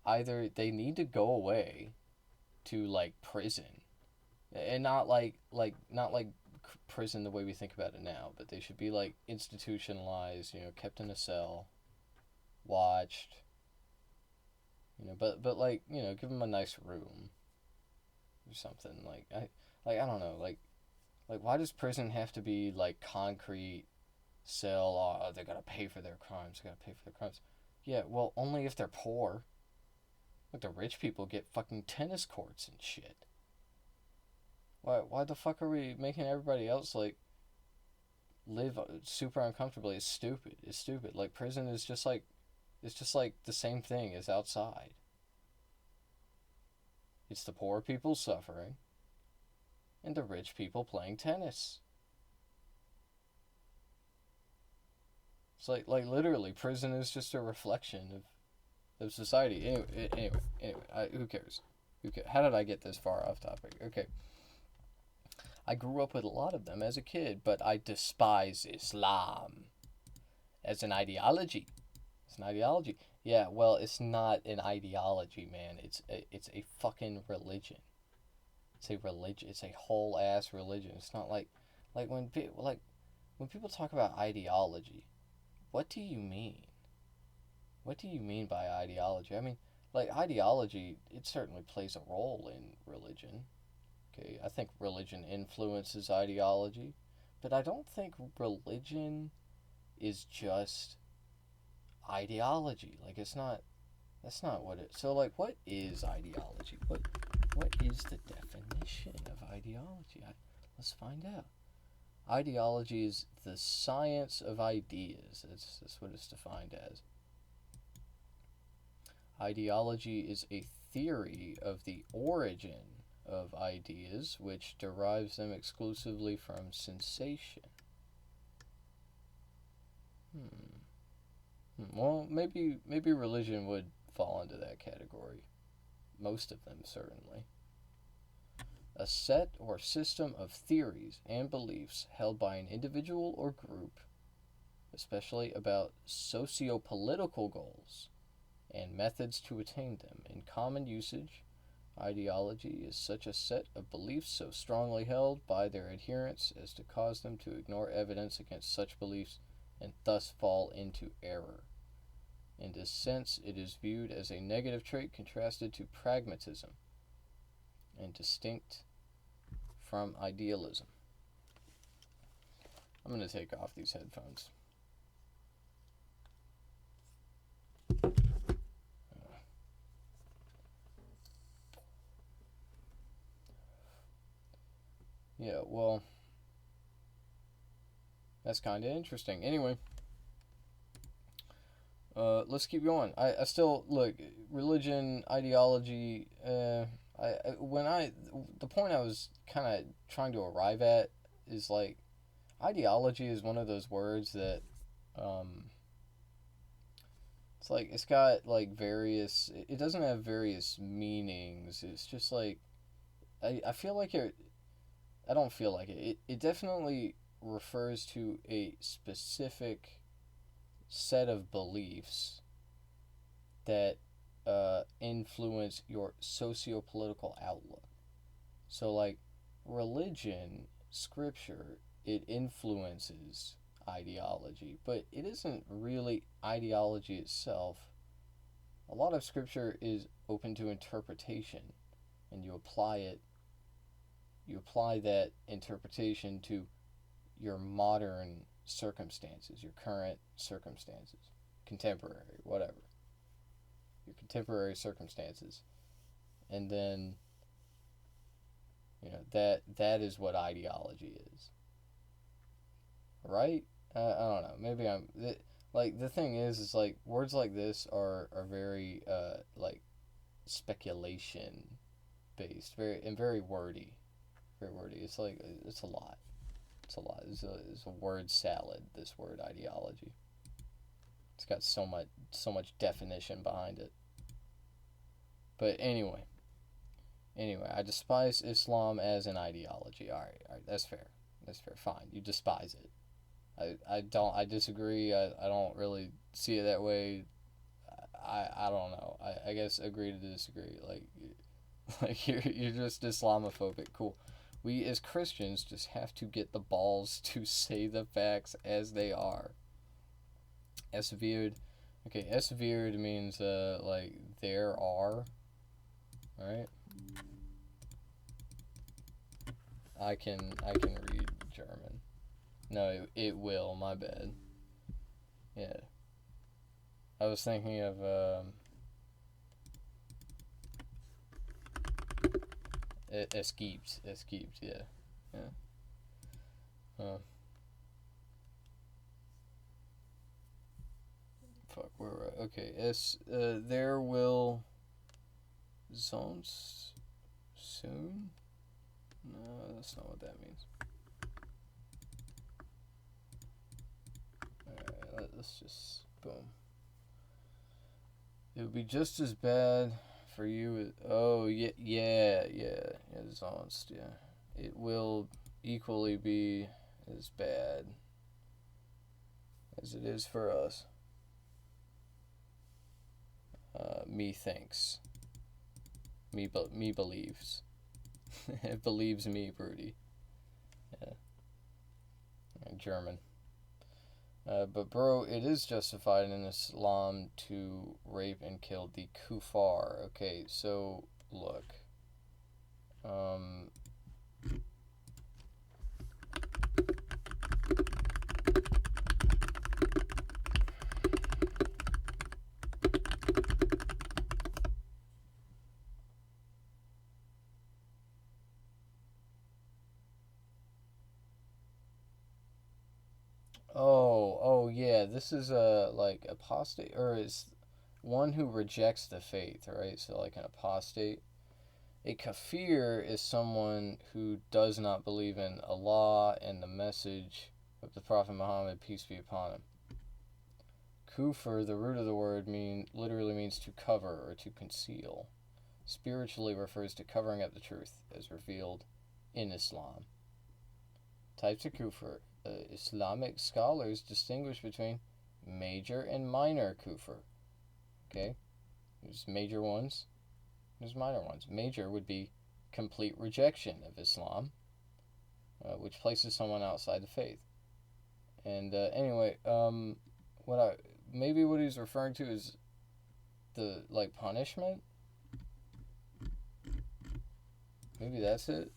either they need to go away to like prison, and not like prison the way we think about it now, but they should be like institutionalized, kept in a cell, watched, but like, give them a nice room or something. I don't know, like why does prison have to be like concrete cell? Oh, they gotta pay for their crimes. They gotta pay for their crimes. Yeah, well, only if they're poor. Like the rich people get fucking tennis courts and shit. Why the fuck are we making everybody else like live super uncomfortably? It's stupid. It's stupid. Like prison is just like, it's just like the same thing as outside. It's the poor people suffering and the rich people playing tennis. It's like literally prison is just a reflection of society. Anyway, who cares? How did I get this far off topic? Okay. I grew up with a lot of them as a kid, but I despise Islam as an ideology. It's an ideology. Yeah, well, it's not an ideology, man. It's a fucking religion. It's a religion. It's a whole ass religion. It's not like when people talk about ideology, what do you mean? What do you mean by ideology? I mean, like ideology, it certainly plays a role in religion. Okay, I think religion influences ideology, but I don't think religion is just ideology. Like it's not. That's not what it. So like, what is ideology? What is the definition of ideology? Let's find out. Ideology is the science of ideas. That's what it's defined as. Ideology is a theory of the origin of ideas which derives them exclusively from sensation. Well, maybe religion would fall into that category. Most of them, certainly. A set or system of theories and beliefs held by an individual or group, especially about socio-political goals and methods to attain them. In common usage, ideology is such a set of beliefs so strongly held by their adherents as to cause them to ignore evidence against such beliefs and thus fall into error. In this sense, it is viewed as a negative trait contrasted to pragmatism and distinct from idealism. I'm going to take off these headphones. Yeah, well, that's kind of interesting. Anyway, let's keep going. I still look religion, ideology. The point I was kind of trying to arrive at is like ideology is one of those words that it's like it's got like various. It doesn't have various meanings. It's just like I feel like it. I don't feel like it. It definitely refers to a specific set of beliefs that influence your socio-political outlook. So, like, religion, scripture, it influences ideology, but it isn't really ideology itself. A lot of scripture is open to interpretation, and you apply that interpretation to your modern circumstances, your current circumstances, contemporary, whatever. Your contemporary circumstances. And then, that is what ideology is. Right? I don't know. Maybe I'm... the thing is like, words like this are very, speculation based, very wordy. Very wordy. It's like, it's a lot. It's a lot. It's a word salad, this word ideology. It's got so much definition behind it. But anyway, I despise Islam as an ideology. All right, that's fair. Fine, you despise it. I disagree. I don't really see it that way. I don't know. I guess agree to disagree. Like you're just Islamophobic. Cool. We as Christians just have to get the balls to say the facts as they are. Essevered. Okay, essevered means like there are, right? I can read German. No, it will. My bad. Yeah. I was thinking of es gibt. Yeah. Yeah. Fuck, where were I? Okay, there will sonst soon? No, that's not what that means. Alright, let's just boom. It would be just as bad for you. Oh yeah, sonst, yeah. It will equally be as bad as it is for us. Me thinks. Me believes. It believes me, Broody. Yeah. German. But bro, it is justified in Islam to rape and kill the kuffar. Okay, so look. Oh yeah, this is a like apostate, or is one who rejects the faith, right? So like an apostate. A kafir is someone who does not believe in Allah and the message of the Prophet Muhammad, peace be upon him. Kufr, the root of the word, literally means to cover or to conceal. Spiritually refers to covering up the truth as revealed in Islam. Types of kufr. Islamic scholars distinguish between major and minor kufr. Okay? There's major ones, there's minor ones. Major would be complete rejection of Islam, which places someone outside the faith. And anyway, what he's referring to is the like punishment. Maybe that's it.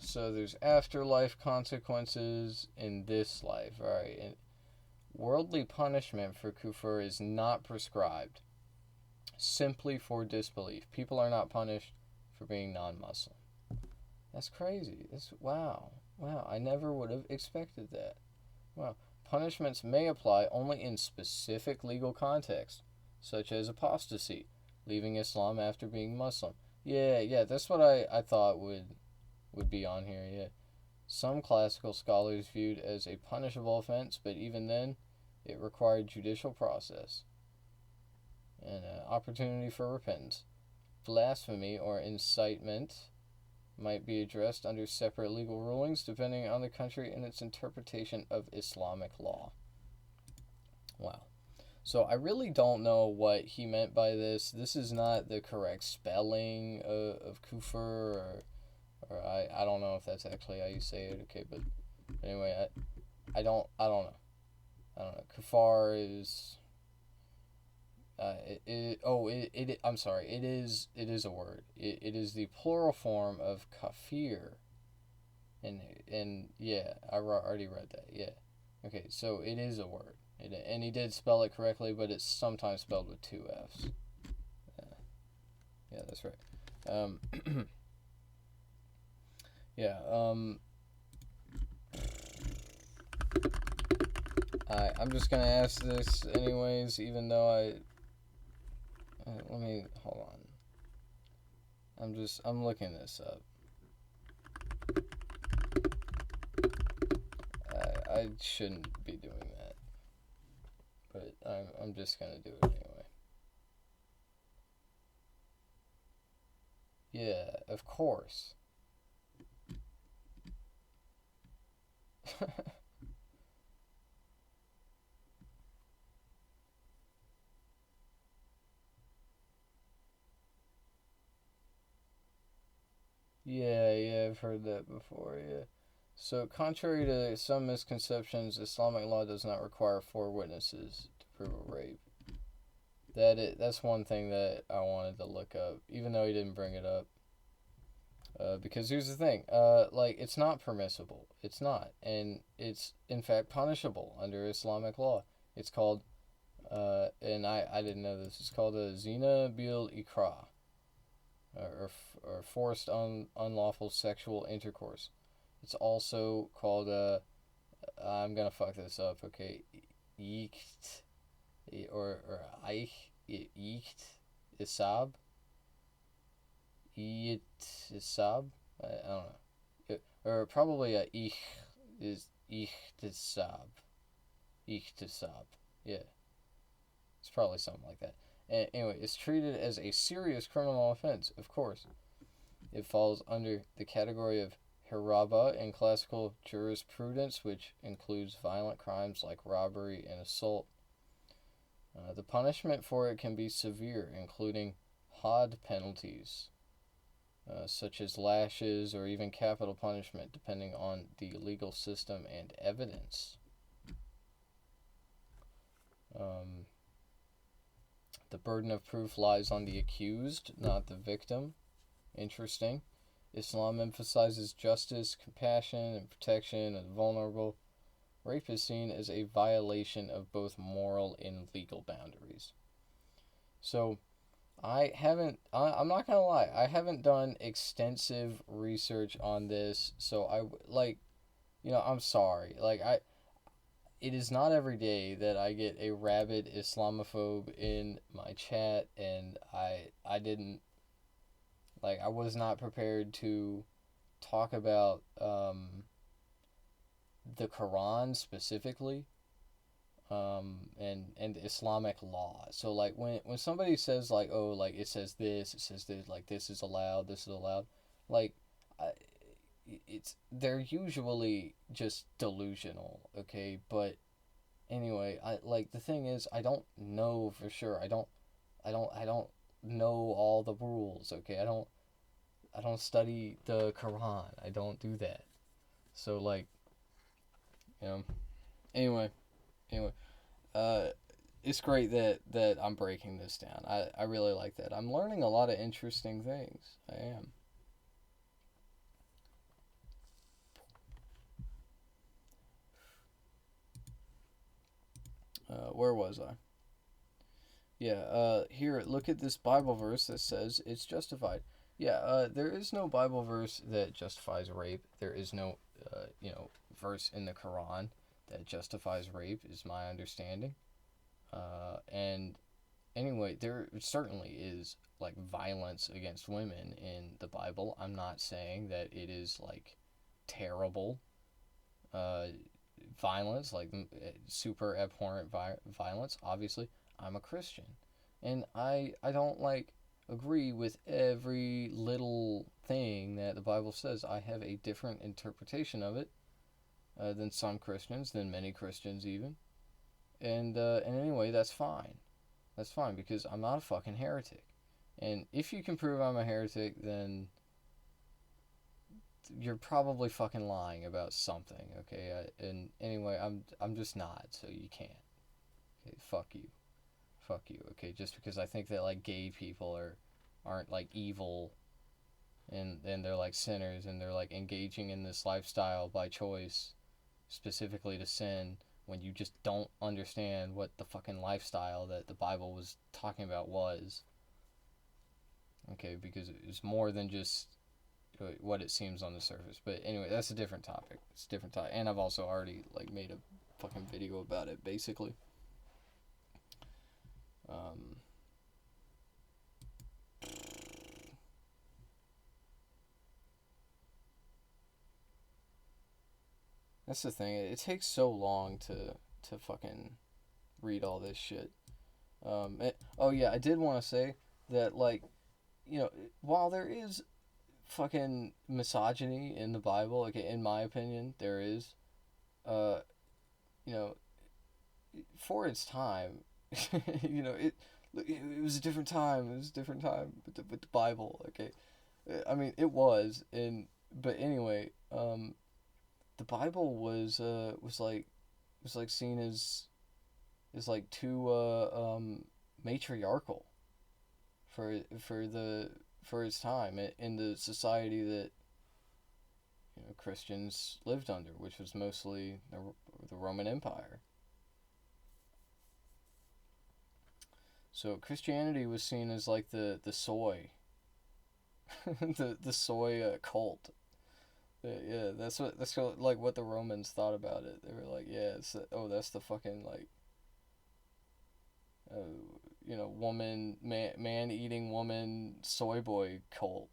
So there's afterlife consequences in this life. Alright, and worldly punishment for kufr is not prescribed, simply for disbelief. People are not punished for being non-Muslim. That's crazy. Wow. I never would have expected that. Wow. Punishments may apply only in specific legal contexts, such as apostasy, leaving Islam after being Muslim. Yeah, that's what I thought would be on here, yeah. Some classical scholars viewed as a punishable offense, but even then, it required judicial process and opportunity for repentance. Blasphemy or incitement might be addressed under separate legal rulings depending on the country and its interpretation of Islamic law. Wow. So I really don't know what he meant by this. This is not the correct spelling of kufr, or I don't know if that's actually how you say it. Okay, but anyway, I don't know. Kufar is I'm sorry. It is a word. It is the plural form of kafir. And yeah, I already read that. Yeah. Okay, so it is a word. And he did spell it correctly, but it's sometimes spelled with two F's. Yeah, that's right. Yeah, I'm just gonna ask this anyways, even though let me, hold on. I'm looking this up. I shouldn't be doing that. But I'm just gonna do it anyway. Yeah, of course. Yeah, I've heard that before, yeah. So, contrary to some misconceptions, Islamic law does not require 4 witnesses to prove a rape. That's one thing that I wanted to look up, even though he didn't bring it up. Because here's the thing, like, it's not permissible. It's not. And it's, in fact, punishable under Islamic law. It's called, and I didn't know this, it's called a zina bil ikra, or forced unlawful sexual intercourse. It's also called, I'm gonna fuck this up, okay, yicht, or eich, yicht, isab, Isab? I don't know. Or probably a ich is Ichtisab. Ichtisab. Yeah. It's probably something like that. Anyway, it's treated as a serious criminal offense, of course. It falls under the category of hiraba in classical jurisprudence, which includes violent crimes like robbery and assault. The punishment for it can be severe, including had penalties, such as lashes or even capital punishment, depending on the legal system and evidence. The burden of proof lies on the accused, not the victim. Interesting. Islam emphasizes justice, compassion, and protection of the vulnerable. Rape is seen as a violation of both moral and legal boundaries. So, I'm not gonna lie, I haven't done extensive research on this, so I'm sorry. It is not every day that I get a rabid Islamophobe in my chat, and I didn't, I was not prepared to talk about, the Quran specifically, and Islamic law. So when somebody says it says this, like this is allowed, like I, they're usually just delusional, okay? But anyway, the thing is, I don't know for sure. I don't know all the rules, okay? I don't study the Quran. I don't do that. So you know, anyway. Anyway, it's great that I'm breaking this down. I really like that. I'm learning a lot of interesting things. I am. Where was I? Yeah, here, look at this Bible verse that says it's justified. Yeah, there is no Bible verse that justifies rape. There is no, verse in the Quran that justifies rape, is my understanding. And anyway, there certainly is, violence against women in the Bible. I'm not saying that it is, terrible violence, super abhorrent violence. Obviously, I'm a Christian. And I don't, agree with every little thing that the Bible says. I have a different interpretation of it than some Christians, than many Christians even. And anyway, that's fine. That's fine, because I'm not a fucking heretic. And if you can prove I'm a heretic, then you're probably fucking lying about something, okay? And anyway, I'm just not, so you can't. Okay, fuck you. Fuck you, okay? Just because I think that, gay people aren't, evil, and they're, sinners, and they're, engaging in this lifestyle by choice, specifically to sin, when you just don't understand what the fucking lifestyle that the Bible was talking about was. Okay, because it was more than just what it seems on the surface. But anyway, that's a different topic. It's a different topic. And I've also already, made a fucking video about it, basically. That's the thing. It takes so long to fucking read all this shit. Oh yeah, I did want to say that, like, while there is fucking misogyny in the Bible, like, in my opinion, there is. Uh, you know, for its time, it was a different time. It was a different time with the Bible. Okay, I mean, it was, but anyway, the Bible was like seen as like too matriarchal for its time in the society that Christians lived under, which was mostly the Roman Empire. So Christianity was seen as like the soy, the soy cult. Yeah, that's what like what the Romans thought about it. They were like, yeah, that's the fucking like, man eating woman soy boy cult.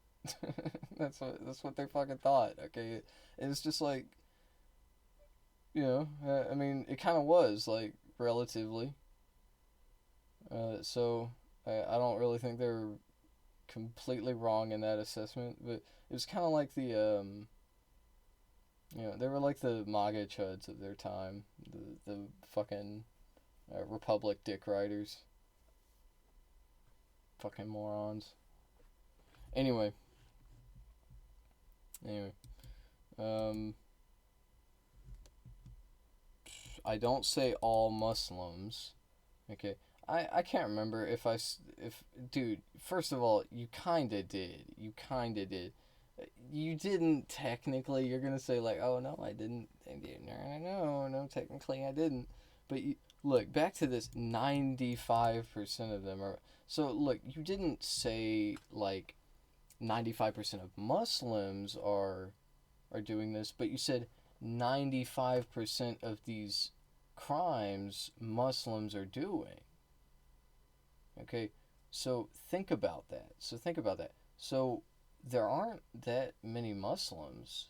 That's what they fucking thought. Okay, it's just like, I mean, it kind of was like relatively. So I don't really think they're completely wrong in that assessment, but it was kind of like they were like the MAGA chuds of their time, the fucking Republic dick riders, fucking morons. Anyway, um, I don't say all Muslims. Okay, I can't remember if dude. First of all, you kinda did. You kinda did. You didn't technically. You're gonna say like, oh no, I didn't. No, technically I didn't. But look back to this. 95% of them are. So look, you didn't say like 95% of Muslims are doing this, but you said 95% of these crimes Muslims are doing. Okay, so think about that. So there aren't that many Muslims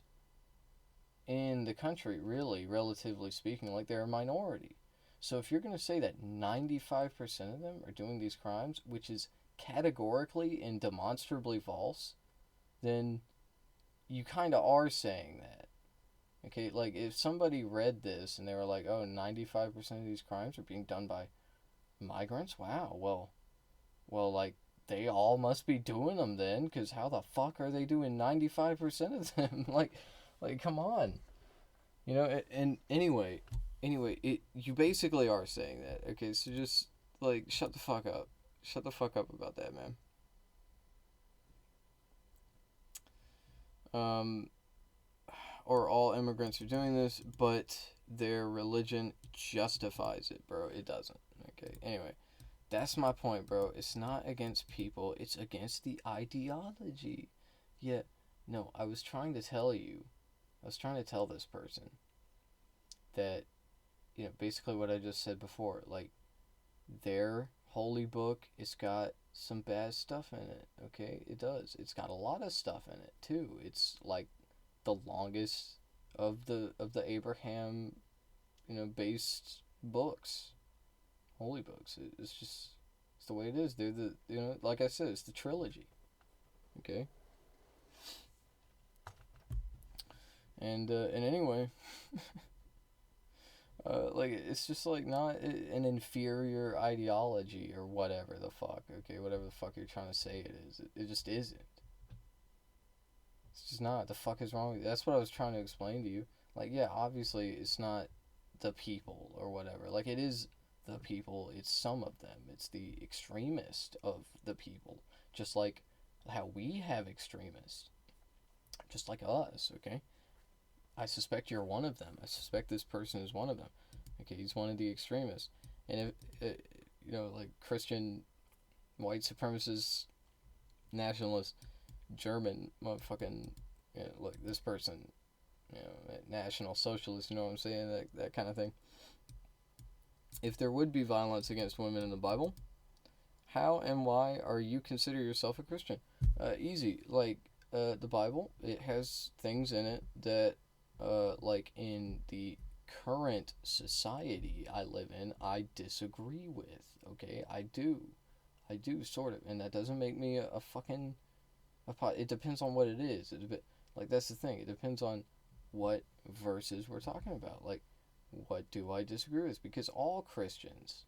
in the country, really, relatively speaking. Like, they're a minority. So if you're going to say that 95% of them are doing these crimes, which is categorically and demonstrably false, then you kind of are saying that. Okay, like, if somebody read this and they were like, oh, 95% of these crimes are being done by migrants? Wow, well, like, they all must be doing them then, because how the fuck are they doing 95% of them? like, come on. And anyway, you basically are saying that. Okay, so just, like, shut the fuck up. Shut the fuck up about that, man. Or all immigrants are doing this, but their religion justifies it, bro. It doesn't. Okay, anyway. That's my point, bro. It's not against people. It's against the ideology. Yeah, no, I was trying to tell this person that, basically what I just said before. Like, their holy book, it's got some bad stuff in it, okay? It does. It's got a lot of stuff in it, too. It's, like, the longest of the Abraham, based books. Holy books. It's the way it is. They're like I said, it's the trilogy. Okay. And anyway, like, it's just like not an inferior ideology or whatever the fuck. Okay, whatever the fuck you're trying to say it is. It just isn't. It's just not. The fuck is wrong with you? That's what I was trying to explain to you. Like, yeah, obviously it's not the people or whatever. Like, it is the people, it's some of them. It's the extremist of the people. Just like how we have extremists. Just like us, okay? I suspect you're one of them. I suspect this person is one of them. Okay, he's one of the extremists. And if, like Christian, white supremacist, nationalist, German motherfucking, like this person, national socialist, you know what I'm saying? That kind of thing. If there would be violence against women in the Bible, how and why are you consider yourself a Christian? Easy. Like, the Bible, it has things in it that like in the current society I live in, I disagree with. Okay, I do sort of, and that doesn't make me a fucking. It depends on what it is. Like that's the thing. It depends on what verses we're talking about. Like, what do I disagree with? Because all Christians,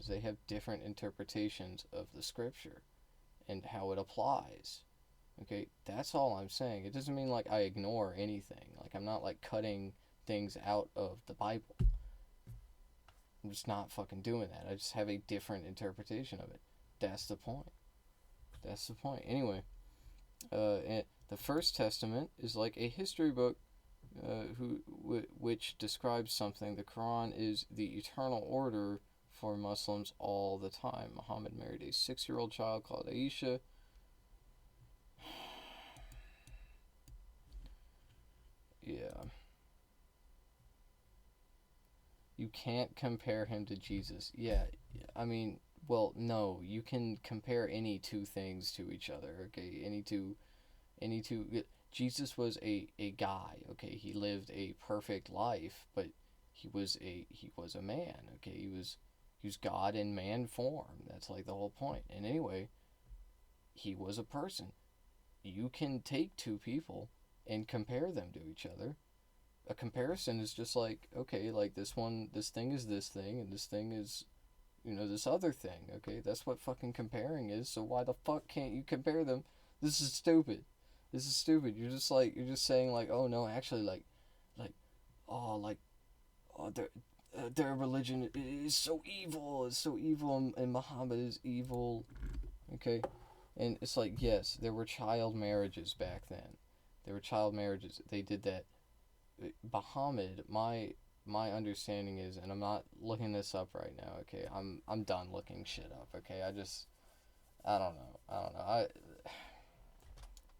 they have different interpretations of the scripture and how it applies. Okay, that's all I'm saying. It doesn't mean like I ignore anything. Like I'm not like cutting things out of the Bible. I'm just not fucking doing that. I just have a different interpretation of it. That's the point. That's the point. Anyway, the First Testament is like a history book, which describes something. The Quran is the eternal order for Muslims all the time. Muhammad married a 6-year-old child called Aisha. Yeah. You can't compare him to Jesus. Yeah, I mean, well, no, you can compare any two things to each other, okay? Any two. Jesus was a guy, okay? He lived a perfect life, but he was a man, okay? He was God in man form. That's like the whole point. And anyway, he was a person. You can take two people and compare them to each other. A comparison is just like, okay, like this thing is this thing, and this thing is, this other thing, okay? That's what fucking comparing is, so why the fuck can't you compare them? This is stupid. This is stupid. You're just saying, like, oh no, actually, like, oh, like, oh, their religion is so evil, and Muhammad is evil, okay? And it's like, yes, there were child marriages back then. There were child marriages. They did that. Muhammad, my understanding is, and I'm not looking this up right now. Okay, I'm done looking shit up. Okay, I don't know.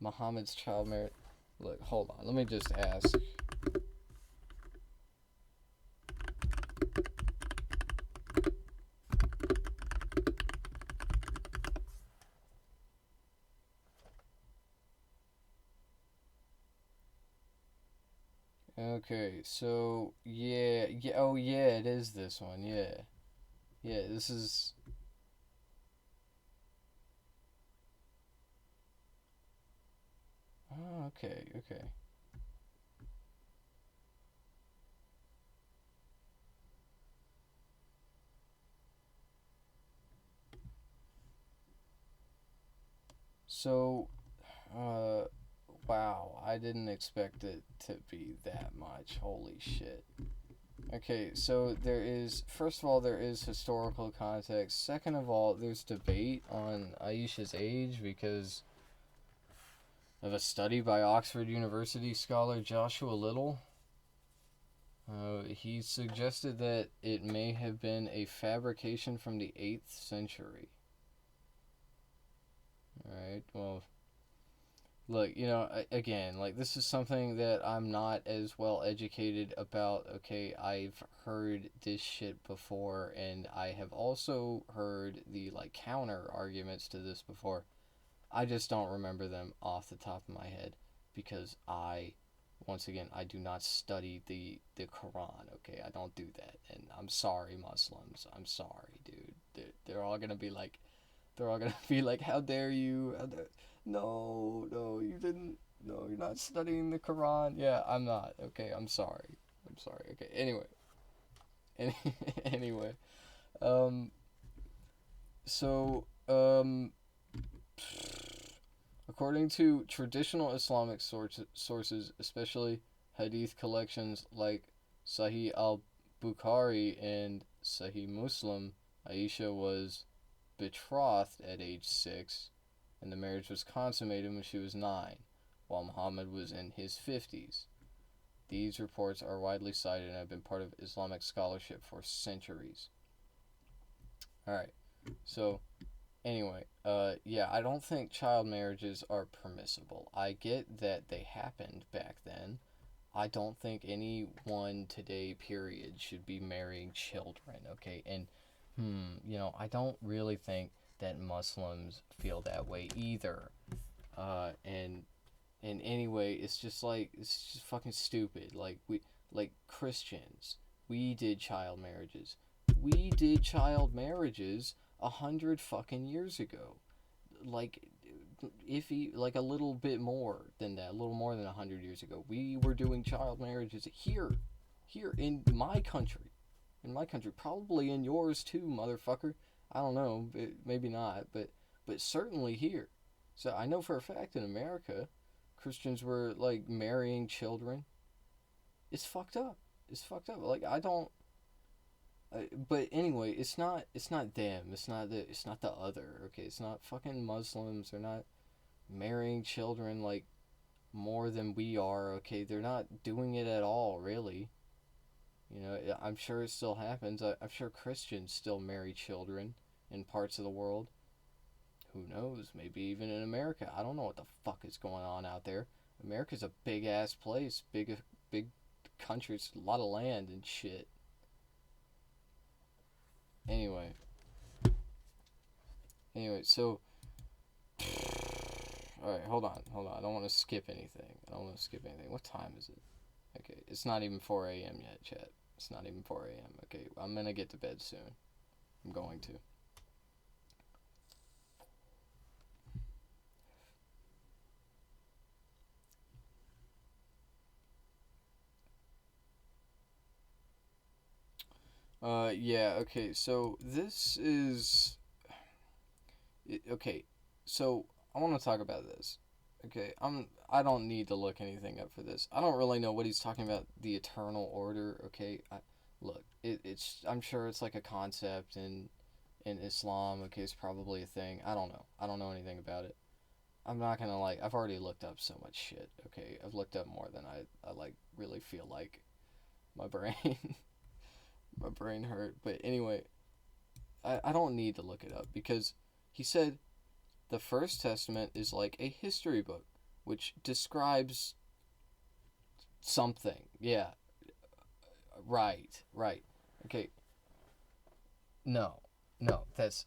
Muhammad's child marriage. Look, hold on. Let me just ask. Okay, so yeah. Oh yeah, it is this one. Yeah, yeah. This is. Oh, okay, okay. So, uh, wow, I didn't expect it to be that much. Holy shit. Okay, so first of all, there is historical context. Second of all, there's debate on Aisha's age because of a study by Oxford University scholar Joshua Little. He suggested that it may have been a fabrication from the 8th century. Alright, well, look, again, like, this is something that I'm not as well educated about. Okay, I've heard this shit before, and I have also heard the, like, counter arguments to this before. I just don't remember them off the top of my head because once again, I do not study the Quran, okay? I don't do that, and I'm sorry, Muslims. I'm sorry, dude. They're all gonna be like, how dare you? No, no, you didn't. No, you're not studying the Quran. Yeah, I'm not. Okay, I'm sorry. I'm sorry. Okay, anyway. Anyway. Um, so, according to traditional Islamic sources, especially hadith collections like Sahih al-Bukhari and Sahih Muslim, Aisha was betrothed at age 6, and the marriage was consummated when she was 9, while Muhammad was in his 50s. These reports are widely cited and have been part of Islamic scholarship for centuries. Alright, so anyway, yeah, I don't think child marriages are permissible. I get that they happened back then. I don't think anyone today, period, should be marrying children, okay? And, I don't really think that Muslims feel that way either. And And anyway, it's just like, it's just fucking stupid. Like Christians, we did child marriages. We did child marriages 100 fucking years ago. Like, like a little bit more than that, a little more than 100 years ago. We were doing child marriages here in my country. In my country, probably in yours too, motherfucker. I don't know, maybe not, but certainly here. So I know for a fact in America, Christians were like marrying children. It's fucked up. It's fucked up. Like I don't. But anyway, it's not them. It's not the other. Okay, it's not fucking Muslims. They're not marrying children like more than we are. Okay, they're not doing it at all, really. You know, I'm sure it still happens. I'm sure Christians still marry children in parts of the world. Who knows? Maybe even in America. I don't know what the fuck is going on out there. America's a big ass place, big country. It's a lot of land and shit. Anyway, so all right, hold on. I don't want to skip anything. What time is it? Okay, it's not even 4 a.m. yet, chat. It's not even 4 a.m. Okay, I'm gonna get to bed soon. I'm going to. Yeah, okay, so this is. Okay, so I want to talk about this. Okay, I don't need to look anything up for this. I don't really know what he's talking about, the eternal order, okay? Look, it's I'm sure it's like a concept in Islam, okay, it's probably a thing. I don't know. I don't know anything about it. I'm not gonna like I've already looked up so much shit, okay? I've looked up more than I like really feel like my brain my brain hurt. But anyway, I don't need to look it up because he said the First Testament is like a history book which describes something. Yeah, right. Okay, no, no, that's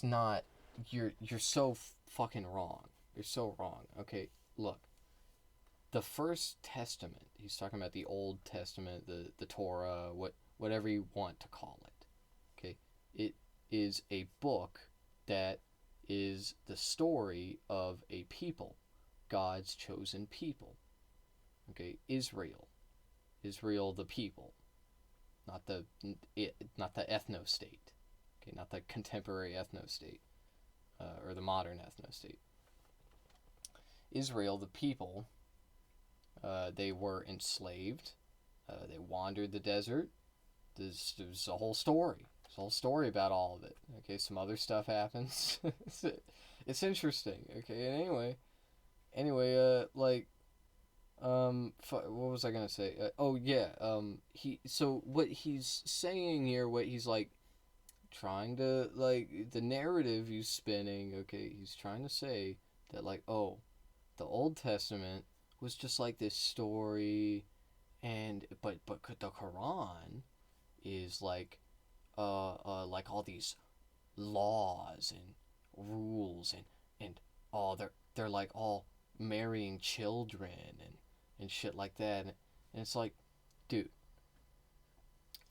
not. You're so fucking wrong. You're so wrong. Okay, look, the First Testament. He's talking about the Old Testament, the Torah, whatever you want to call it. Okay, it is a book that is the story of a people, God's chosen people. Okay, Israel the people, not the ethno state. Okay, not the contemporary ethno state, or the modern ethno state. Israel the people. They were enslaved. They wandered the desert. There's a whole story. There's a whole story about all of it. Okay, some other stuff happens. It's interesting. Okay, and what was I gonna say? Oh yeah, so what he's saying here, what he's like trying to like the narrative he's spinning. Okay, he's trying to say that like, oh, the Old Testament was just like this story, and but the Quran is like all these laws and rules and all they're like all marrying children and shit like that, and it's like, dude,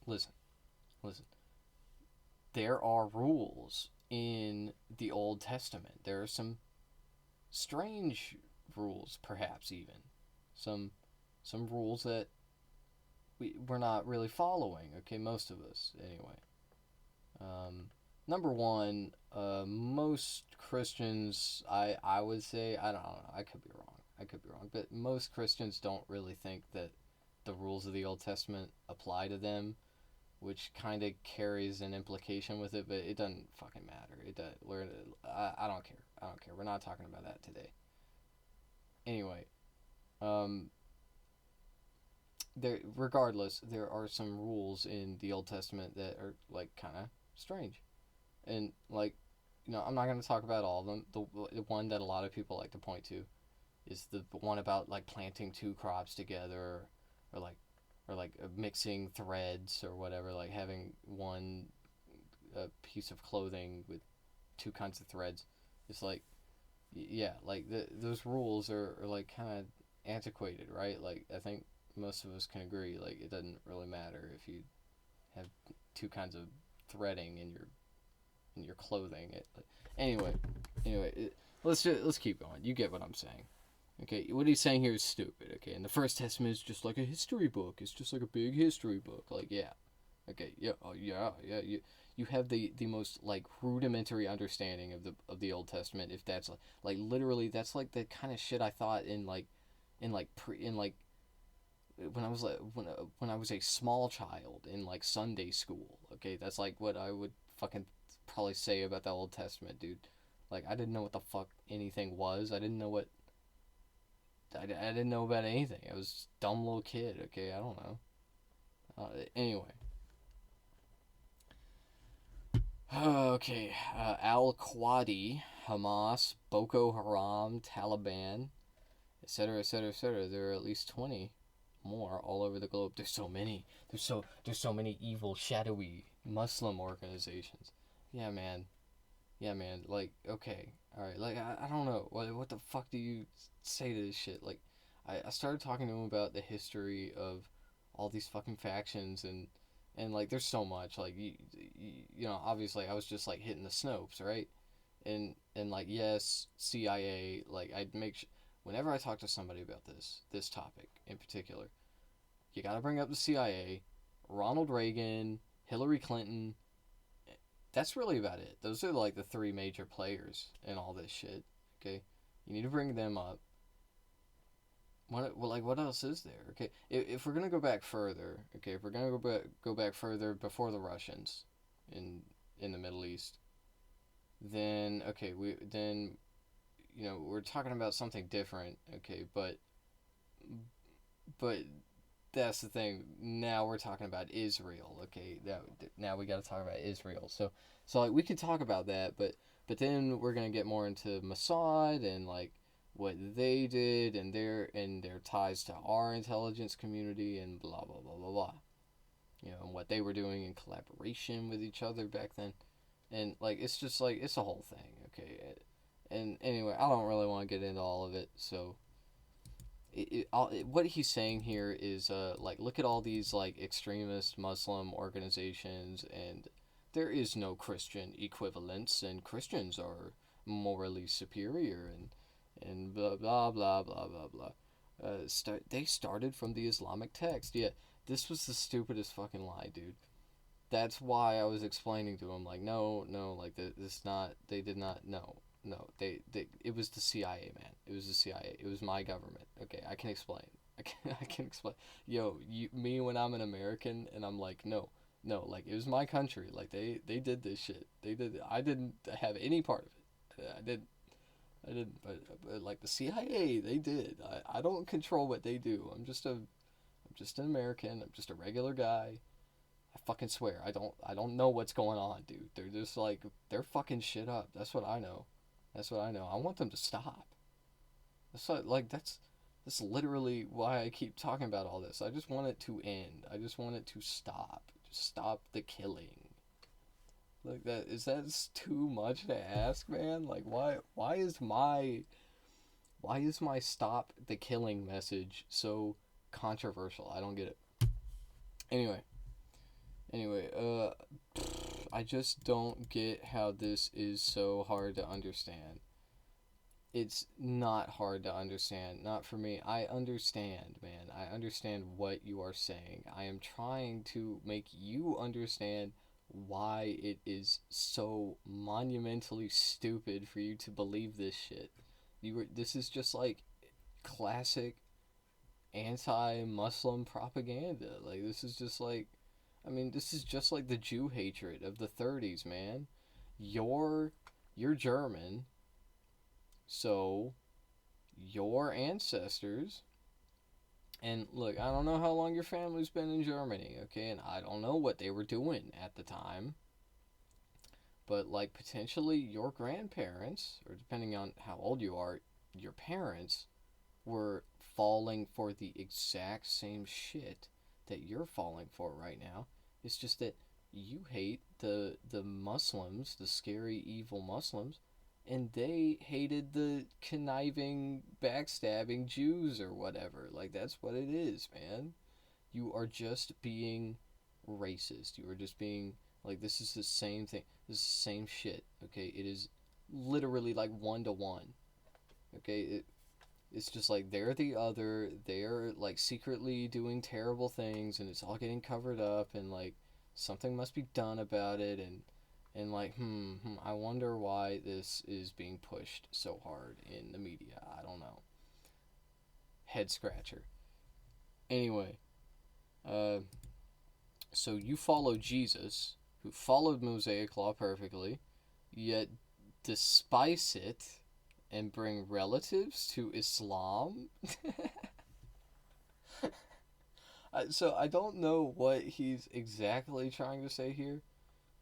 listen, listen. There are rules in the Old Testament. There are some strange rules, perhaps even some rules that we're not really following. Okay, most of us anyway. Number one, most Christians, I would say, I don't know, I could be wrong, but most Christians don't really think that the rules of the Old Testament apply to them, which kind of carries an implication with it, but it doesn't fucking matter. It does. I don't care. I don't care. We're not talking about that today. Anyway, um, regardless, there are some rules in the Old Testament that are like kind of strange, and like, I'm not gonna talk about all of them. The one that a lot of people like to point to is the one about like planting two crops together, or like mixing threads or whatever, like having one piece of clothing with two kinds of threads. It's like yeah, like those rules are like kind of antiquated, right? Like I think most of us can agree, like it doesn't really matter if you have two kinds of threading in your clothing. Anyway, let's keep going. You get what I'm saying. Okay, what he's saying here is stupid. Okay, and the First Testament is just like a history book. It's just like a big history book. Like, yeah, okay, yeah, oh, yeah. You have the most like rudimentary understanding of the Old Testament. If that's like literally, that's like the kind of shit I thought in like when I was like when I was a small child in like Sunday school. Okay, that's like what I would fucking probably say about the Old Testament, dude. Like I didn't know what the fuck anything was. I didn't know about anything. I was a dumb little kid. Okay, I don't know. Anyway. Okay, Al Qaeda, Hamas, Boko Haram, Taliban, etc., etc., etc. There are at least 20 more all over the globe. There's so many. There's so many evil, shadowy Muslim organizations. Yeah, man. Yeah, man. Like, okay, all right. Like, I don't know. What the fuck do you say to this shit? Like, I started talking to him about the history of all these fucking factions and like, there's so much. Like, you know, obviously, I was just like hitting the Snopes, right? And like, yes, CIA. Like, I'd make whenever I talk to somebody about this topic in particular, you got to bring up the CIA, Ronald Reagan, Hillary Clinton. That's really about it. Those are like the three major players in all this shit. Okay, you need to bring them up. What else is there? Okay, if we're gonna go back further, okay, if we're gonna go back further before the Russians, in the Middle East, then okay, you know we're talking about something different. Okay, but that's the thing. Now we're talking about Israel. Okay, now we got to talk about Israel. So like we could talk about that, but then we're gonna get more into Mossad and like what they did and their ties to our intelligence community and blah blah blah blah blah. You know, and what they were doing in collaboration with each other back then, and like it's just like it's a whole thing. Okay, and anyway, I don't really want to get into all of it, so what he's saying here is like look at all these like extremist Muslim organizations and there is no Christian equivalence and Christians are morally superior and blah blah blah blah blah blah. They started from the Islamic text. Yeah, this was the stupidest fucking lie, dude. That's why I was explaining to him like no like this not they did not no they it was the CIA, man. It was the CIA. It was my government. Okay, I can explain. I can explain. Yo, me when I'm an American and I'm like no like it was my country. Like they did this shit. They did. I didn't have any part of it. I didn't. But like the CIA, they did. I don't control what they do. I'm just an American. I'm just a regular guy. I fucking swear, I don't know what's going on, dude. They're just like they're fucking shit up. That's what I know. That's what I know. I want them to stop. That's like that's literally why I keep talking about all this. I just want it to end. I just want it to stop. Just stop the killing. Like that is that too much to ask, man? Like why is my stop the killing message so controversial? I don't get it. Anyway, I just don't get how this is so hard to understand. It's not hard to understand. Not for me. I understand, man. I understand what you are saying. I am trying to make you understand why it is so monumentally stupid for you to believe this shit. This is just like classic anti-Muslim propaganda. Like this is just like I mean, this is just like the Jew hatred of the 30s, man. You're you're German, so your ancestors and look, I don't know how long your family's been in Germany, okay? And I don't know what they were doing at the time, but like potentially your grandparents or depending on how old you are, your parents were falling for the exact same shit that you're falling for right now. It's just that you hate the Muslims, the scary evil Muslims, and they hated the conniving, backstabbing Jews or whatever. Like, that's what it is, man. You are just being racist. You are just being, like, this is the same thing. This is the same shit, okay? It is literally like 1-to-1, okay? It's just like they're the other, they're like secretly doing terrible things, and it's all getting covered up, and like something must be done about it, and like I wonder why this is being pushed so hard in the media. I don't know. Head scratcher. Anyway, so you follow Jesus, who followed Mosaic law perfectly, yet despise it and bring relatives to Islam. So I don't know what he's exactly trying to say here.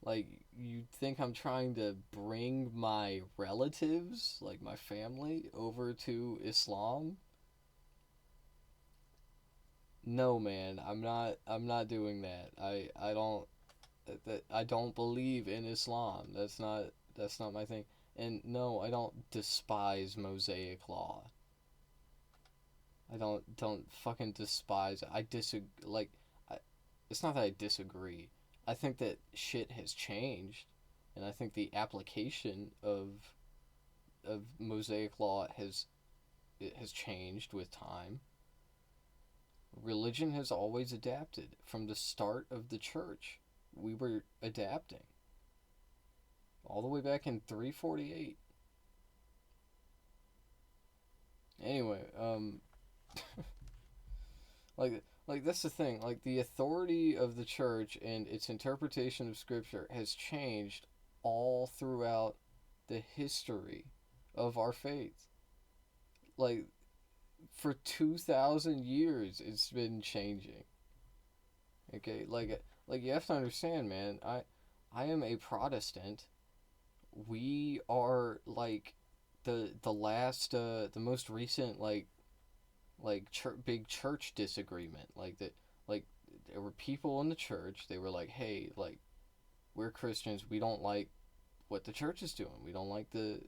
Like, you think I'm trying to bring my relatives, like my family, over to Islam? No, man, I'm not. I'm not doing that. I don't. I don't believe in Islam. That's not my thing. And no, I don't despise Mosaic law. I don't fucking despise it. I disagree. Like, I, it's not that I disagree. I think that shit has changed, and I think the application of Mosaic law has changed with time. Religion has always adapted from the start of the church. We were adapting all the way back in 348. Anyway, like that's the thing. Like, the authority of the church and its interpretation of scripture has changed all throughout the history of our faith. Like, for 2000 years it's been changing. Okay? Like you have to understand, man. I am a Protestant. We are like the last the most recent big church disagreement, like that, like there were people in the church, they were like, hey, like, we're Christians, we don't like what the church is doing, we don't like the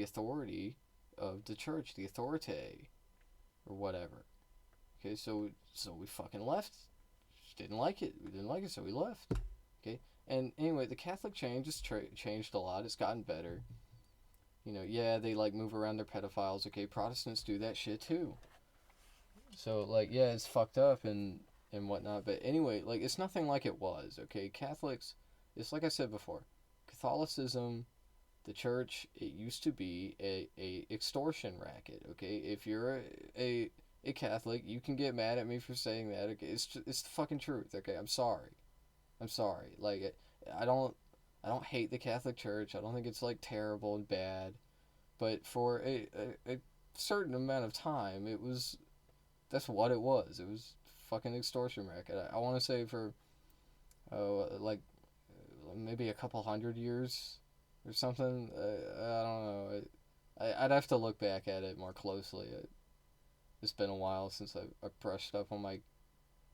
authority of the church, the authority or whatever. Okay, so we fucking left. Just didn't like it, we didn't like it, so we left. Okay. And anyway, the Catholic change has changed a lot, it's gotten better. Yeah, they like move around their pedophiles. Okay, Protestants do that shit too. So, like, yeah, it's fucked up and whatnot. But anyway, like, it's nothing like it was. Okay, Catholics, it's like I said before, Catholicism, the church, it used to be a extortion racket. Okay, if you're a Catholic, you can get mad at me for saying that. Okay, it's the fucking truth. Okay, I'm sorry. I'm sorry. Like, I don't hate the Catholic Church. I don't think it's like terrible and bad. But for a certain amount of time, that's what it was. It was fucking extortion racket. I want to say for like maybe a couple hundred years or something. I don't know. I'd have to look back at it more closely. It's been a while since I brushed up on my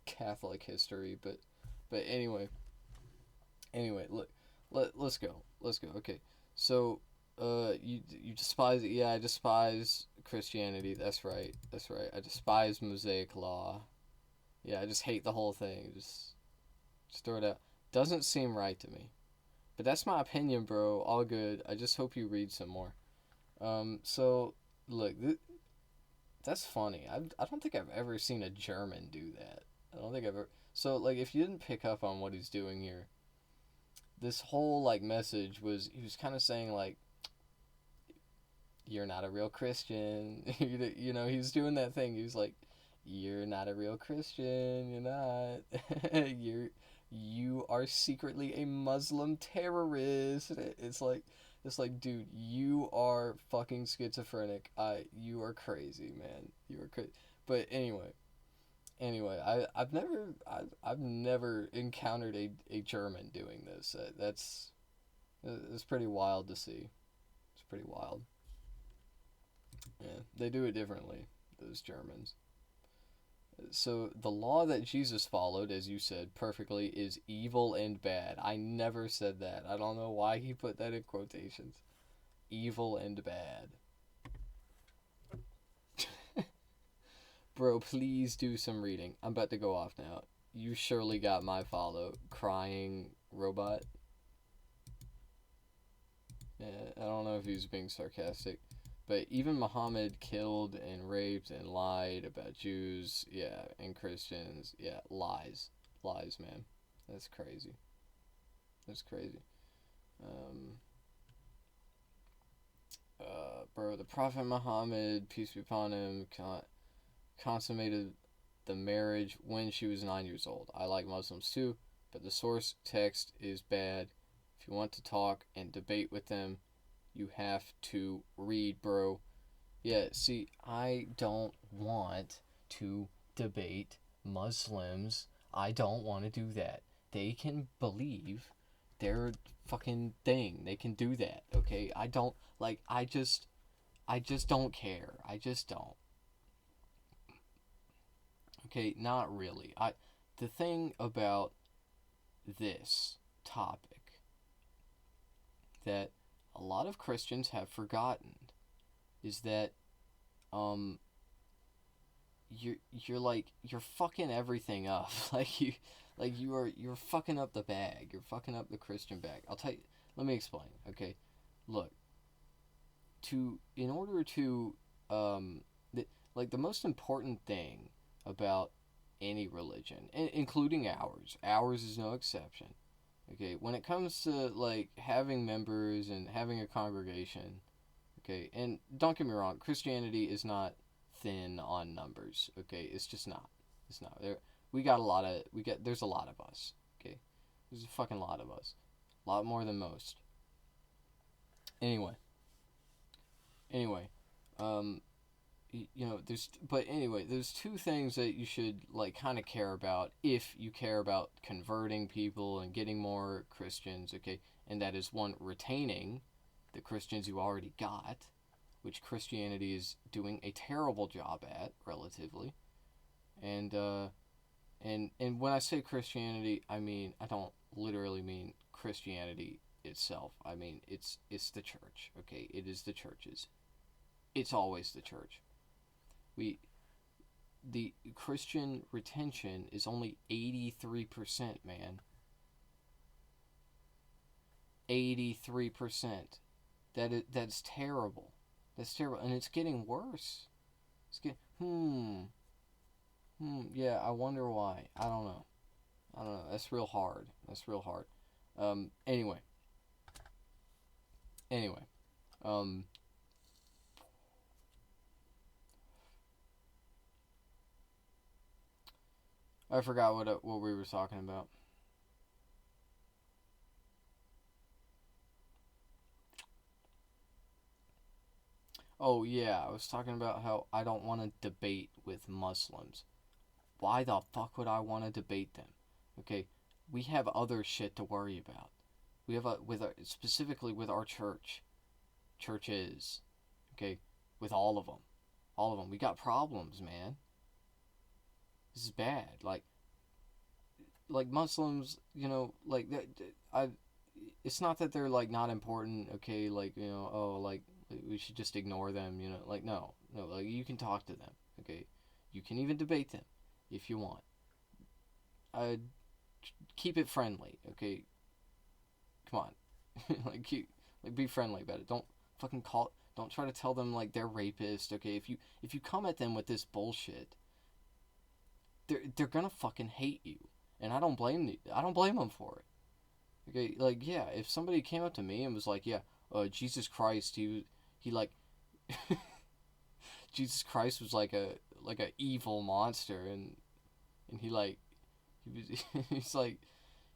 Catholic history, but anyway, look, let's go. Let's go. Okay. So, you despise it. Yeah, I despise Christianity. That's right. That's right. I despise Mosaic law. Yeah, I just hate the whole thing. Just throw it out. Doesn't seem right to me. But that's my opinion, bro. All good. I just hope you read some more. So, look, that's funny. I don't think I've ever seen a German do that. I don't think I've ever. So, like, if you didn't pick up on what he's doing here, this whole, like, message was, he was kind of saying, like, you're not a real Christian. He's doing that thing. He was like, you're not a real Christian. You're not. You are secretly a Muslim terrorist. It's like, dude, you are fucking schizophrenic. You are crazy, man. You are crazy. But anyway, I've never encountered a German doing this. It's pretty wild to see. It's pretty wild. Yeah, they do it differently, those Germans. So the law that Jesus followed, as you said perfectly, is evil and bad. I never said that. I don't know why he put that in quotations. evil and bad. Bro, please do some reading. I'm about to go off now. You surely got my follow. Crying robot. Yeah, I don't know if he was being sarcastic. But even Muhammad killed and raped and lied about Jews, yeah, and Christians. Yeah, lies. Lies, man. That's crazy. That's crazy. Bro, the Prophet Muhammad, peace be upon him, consummated the marriage when she was 9 years old. I like Muslims too, but the source text is bad. If you want to talk and debate with them, you have to read, bro. Yeah, see, I don't want to debate Muslims. I don't want to do that. They can believe their fucking thing. They can do that, okay? I don't, like, I just don't care. I just don't. Okay, not really. The thing about this topic that a lot of Christians have forgotten is that you're fucking everything up. You're fucking up the bag. You're fucking up the Christian bag. I'll tell you, let me explain, okay? Look, in order to the most important thing about any religion, including ours is no exception. Okay, when it comes to like having members and having a congregation, okay, and don't get me wrong, Christianity is not thin on numbers. Okay, it's just not. It's not. There's a lot of us. Okay, there's a fucking lot of us, a lot more than most. Anyway, there's two things that you should like kind of care about if you care about converting people and getting more Christians, okay? And that is one, retaining the Christians you already got, which Christianity is doing a terrible job at relatively. And when I say Christianity, I don't literally mean Christianity itself. I mean it's the church, okay? It is the churches. It's always the church. The Christian retention is only 83%, man. 83%. That's terrible. That's terrible, and it's getting worse. It's getting yeah, I wonder why. I don't know. That's real hard. Anyway. I forgot what we were talking about. Oh yeah, I was talking about how I don't want to debate with Muslims. Why the fuck would I want to debate them? Okay, we have other shit to worry about. We have specifically with our churches, okay, with all of them. We got problems, man. This is bad. Like Muslims, like that. It's not that they're like not important. Okay, like we should just ignore them. Like no, like you can talk to them. Okay, you can even debate them if you want. Keep it friendly. Okay, come on, be friendly about it. Don't fucking call. Don't try to tell them like they're rapists. Okay, if you come at them with this bullshit, they're gonna fucking hate you, and I don't blame them for it. Okay, like yeah, if somebody came up to me and was like, yeah, Jesus Christ, he like Jesus Christ was like a evil monster, and he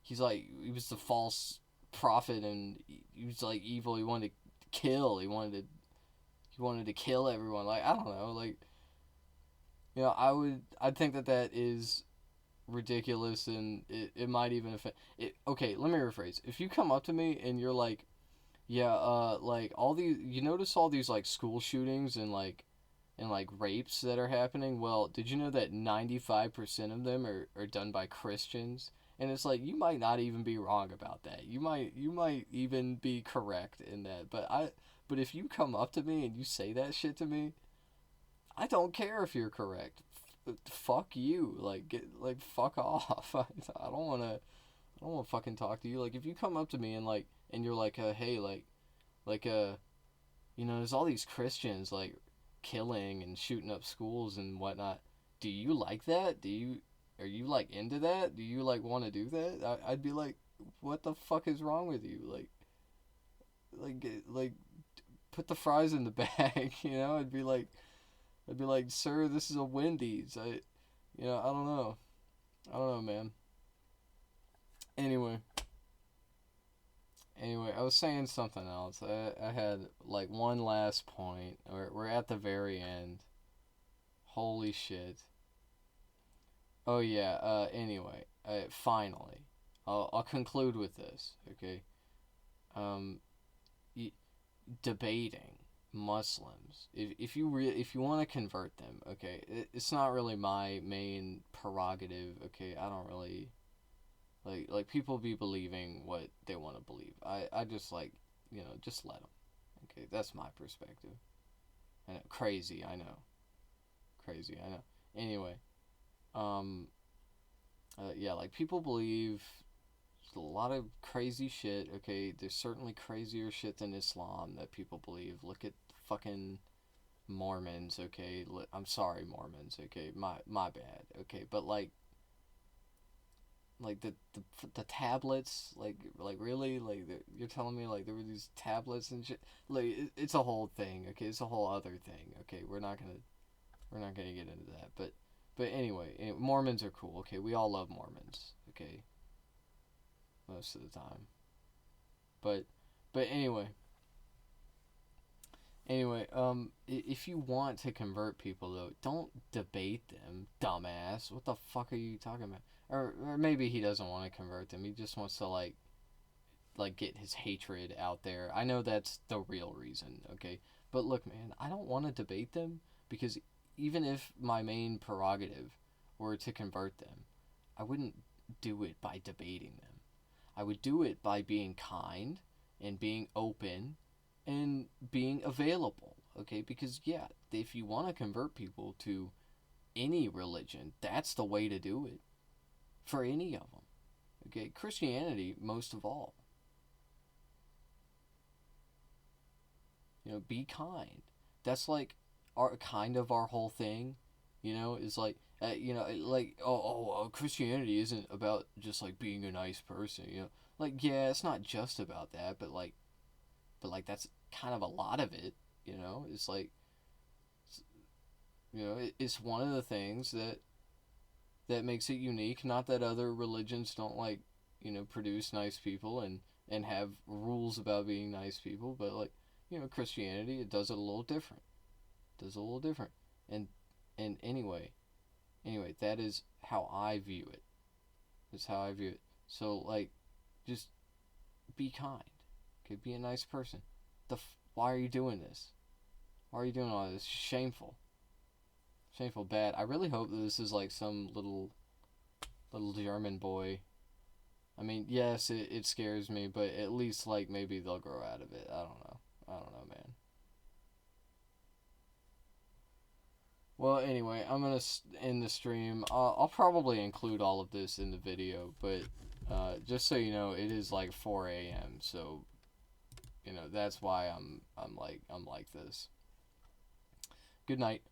he was the false prophet, and he was like evil. He wanted to kill. He wanted to kill everyone. Like I don't know, like. I'd think that is ridiculous, and it might even offend it. Okay, let me rephrase. If you come up to me and you're like, yeah, like all these, you notice all these like school shootings and rapes that are happening. Well, did you know that 95% of them are done by Christians? And it's like you might not even be wrong about that. You might even be correct in that. But But if you come up to me and you say that shit to me, I don't care if you're correct. Fuck you. Fuck off. I don't wanna fucking talk to you. Like, if you come up to me and you're like, hey, there's all these Christians, like, killing and shooting up schools and whatnot. Do you like that? Are you, like, into that? Do you, like, want to do that? I'd be like, what the fuck is wrong with you? Like, put the fries in the bag, you know? I'd be like, sir, this is a Wendy's. I don't know. I don't know, man. Anyway, I was saying something else. I had, like, one last point. We're at the very end. Holy shit. Oh, yeah, anyway, finally. I'll conclude with this, okay? Debating Muslims. If you want to convert them, okay, it's not really my main prerogative, okay? I don't really... Like people be believing what they want to believe. I just just let them. Okay, that's my perspective. I know, crazy, I know. Anyway, yeah, like people believe a lot of crazy shit. Okay, there's certainly crazier shit than Islam that people believe. Look at fucking Mormons. Okay, I'm sorry, Mormons. Okay, my bad. Okay, but like the tablets, like really, like you're telling me like there were these tablets and shit. Like it's a whole thing. Okay, it's a whole other thing. Okay, we're not gonna get into that. But anyway, Mormons are cool. Okay, we all love Mormons. Okay, most of the time. But anyway, if you want to convert people though, don't debate them, dumbass. What the fuck are you talking about? Or maybe he doesn't want to convert them. He just wants to like get his hatred out there. I know that's the real reason, okay? But look, man, I don't want to debate them because even if my main prerogative were to convert them, I wouldn't do it by debating them. I would do it by being kind and being open and being available, okay? Because yeah, if you want to convert people to any religion, that's the way to do it. For any of them. Okay, Christianity most of all. Be kind. That's like our whole thing. Is like Christianity isn't about just like being a nice person. Like yeah, it's not just about that, but that's kind of a lot of it. It's like it's one of the things that makes it unique. Not that other religions don't produce nice people and have rules about being nice people, but Christianity, it does it a little different. And anyway, that is how I view it. So just be kind. Okay, be a nice person. Why are you doing this? Why are you doing all this? Shameful. Bad. I really hope that this is like some little German boy. I mean, yes, it scares me, but at least maybe they'll grow out of it. I don't know, man. Well, anyway, I'm gonna end the stream. I'll probably include all of this in the video, but just so you know, it is like 4 a.m. So that's why I'm like this. Good night.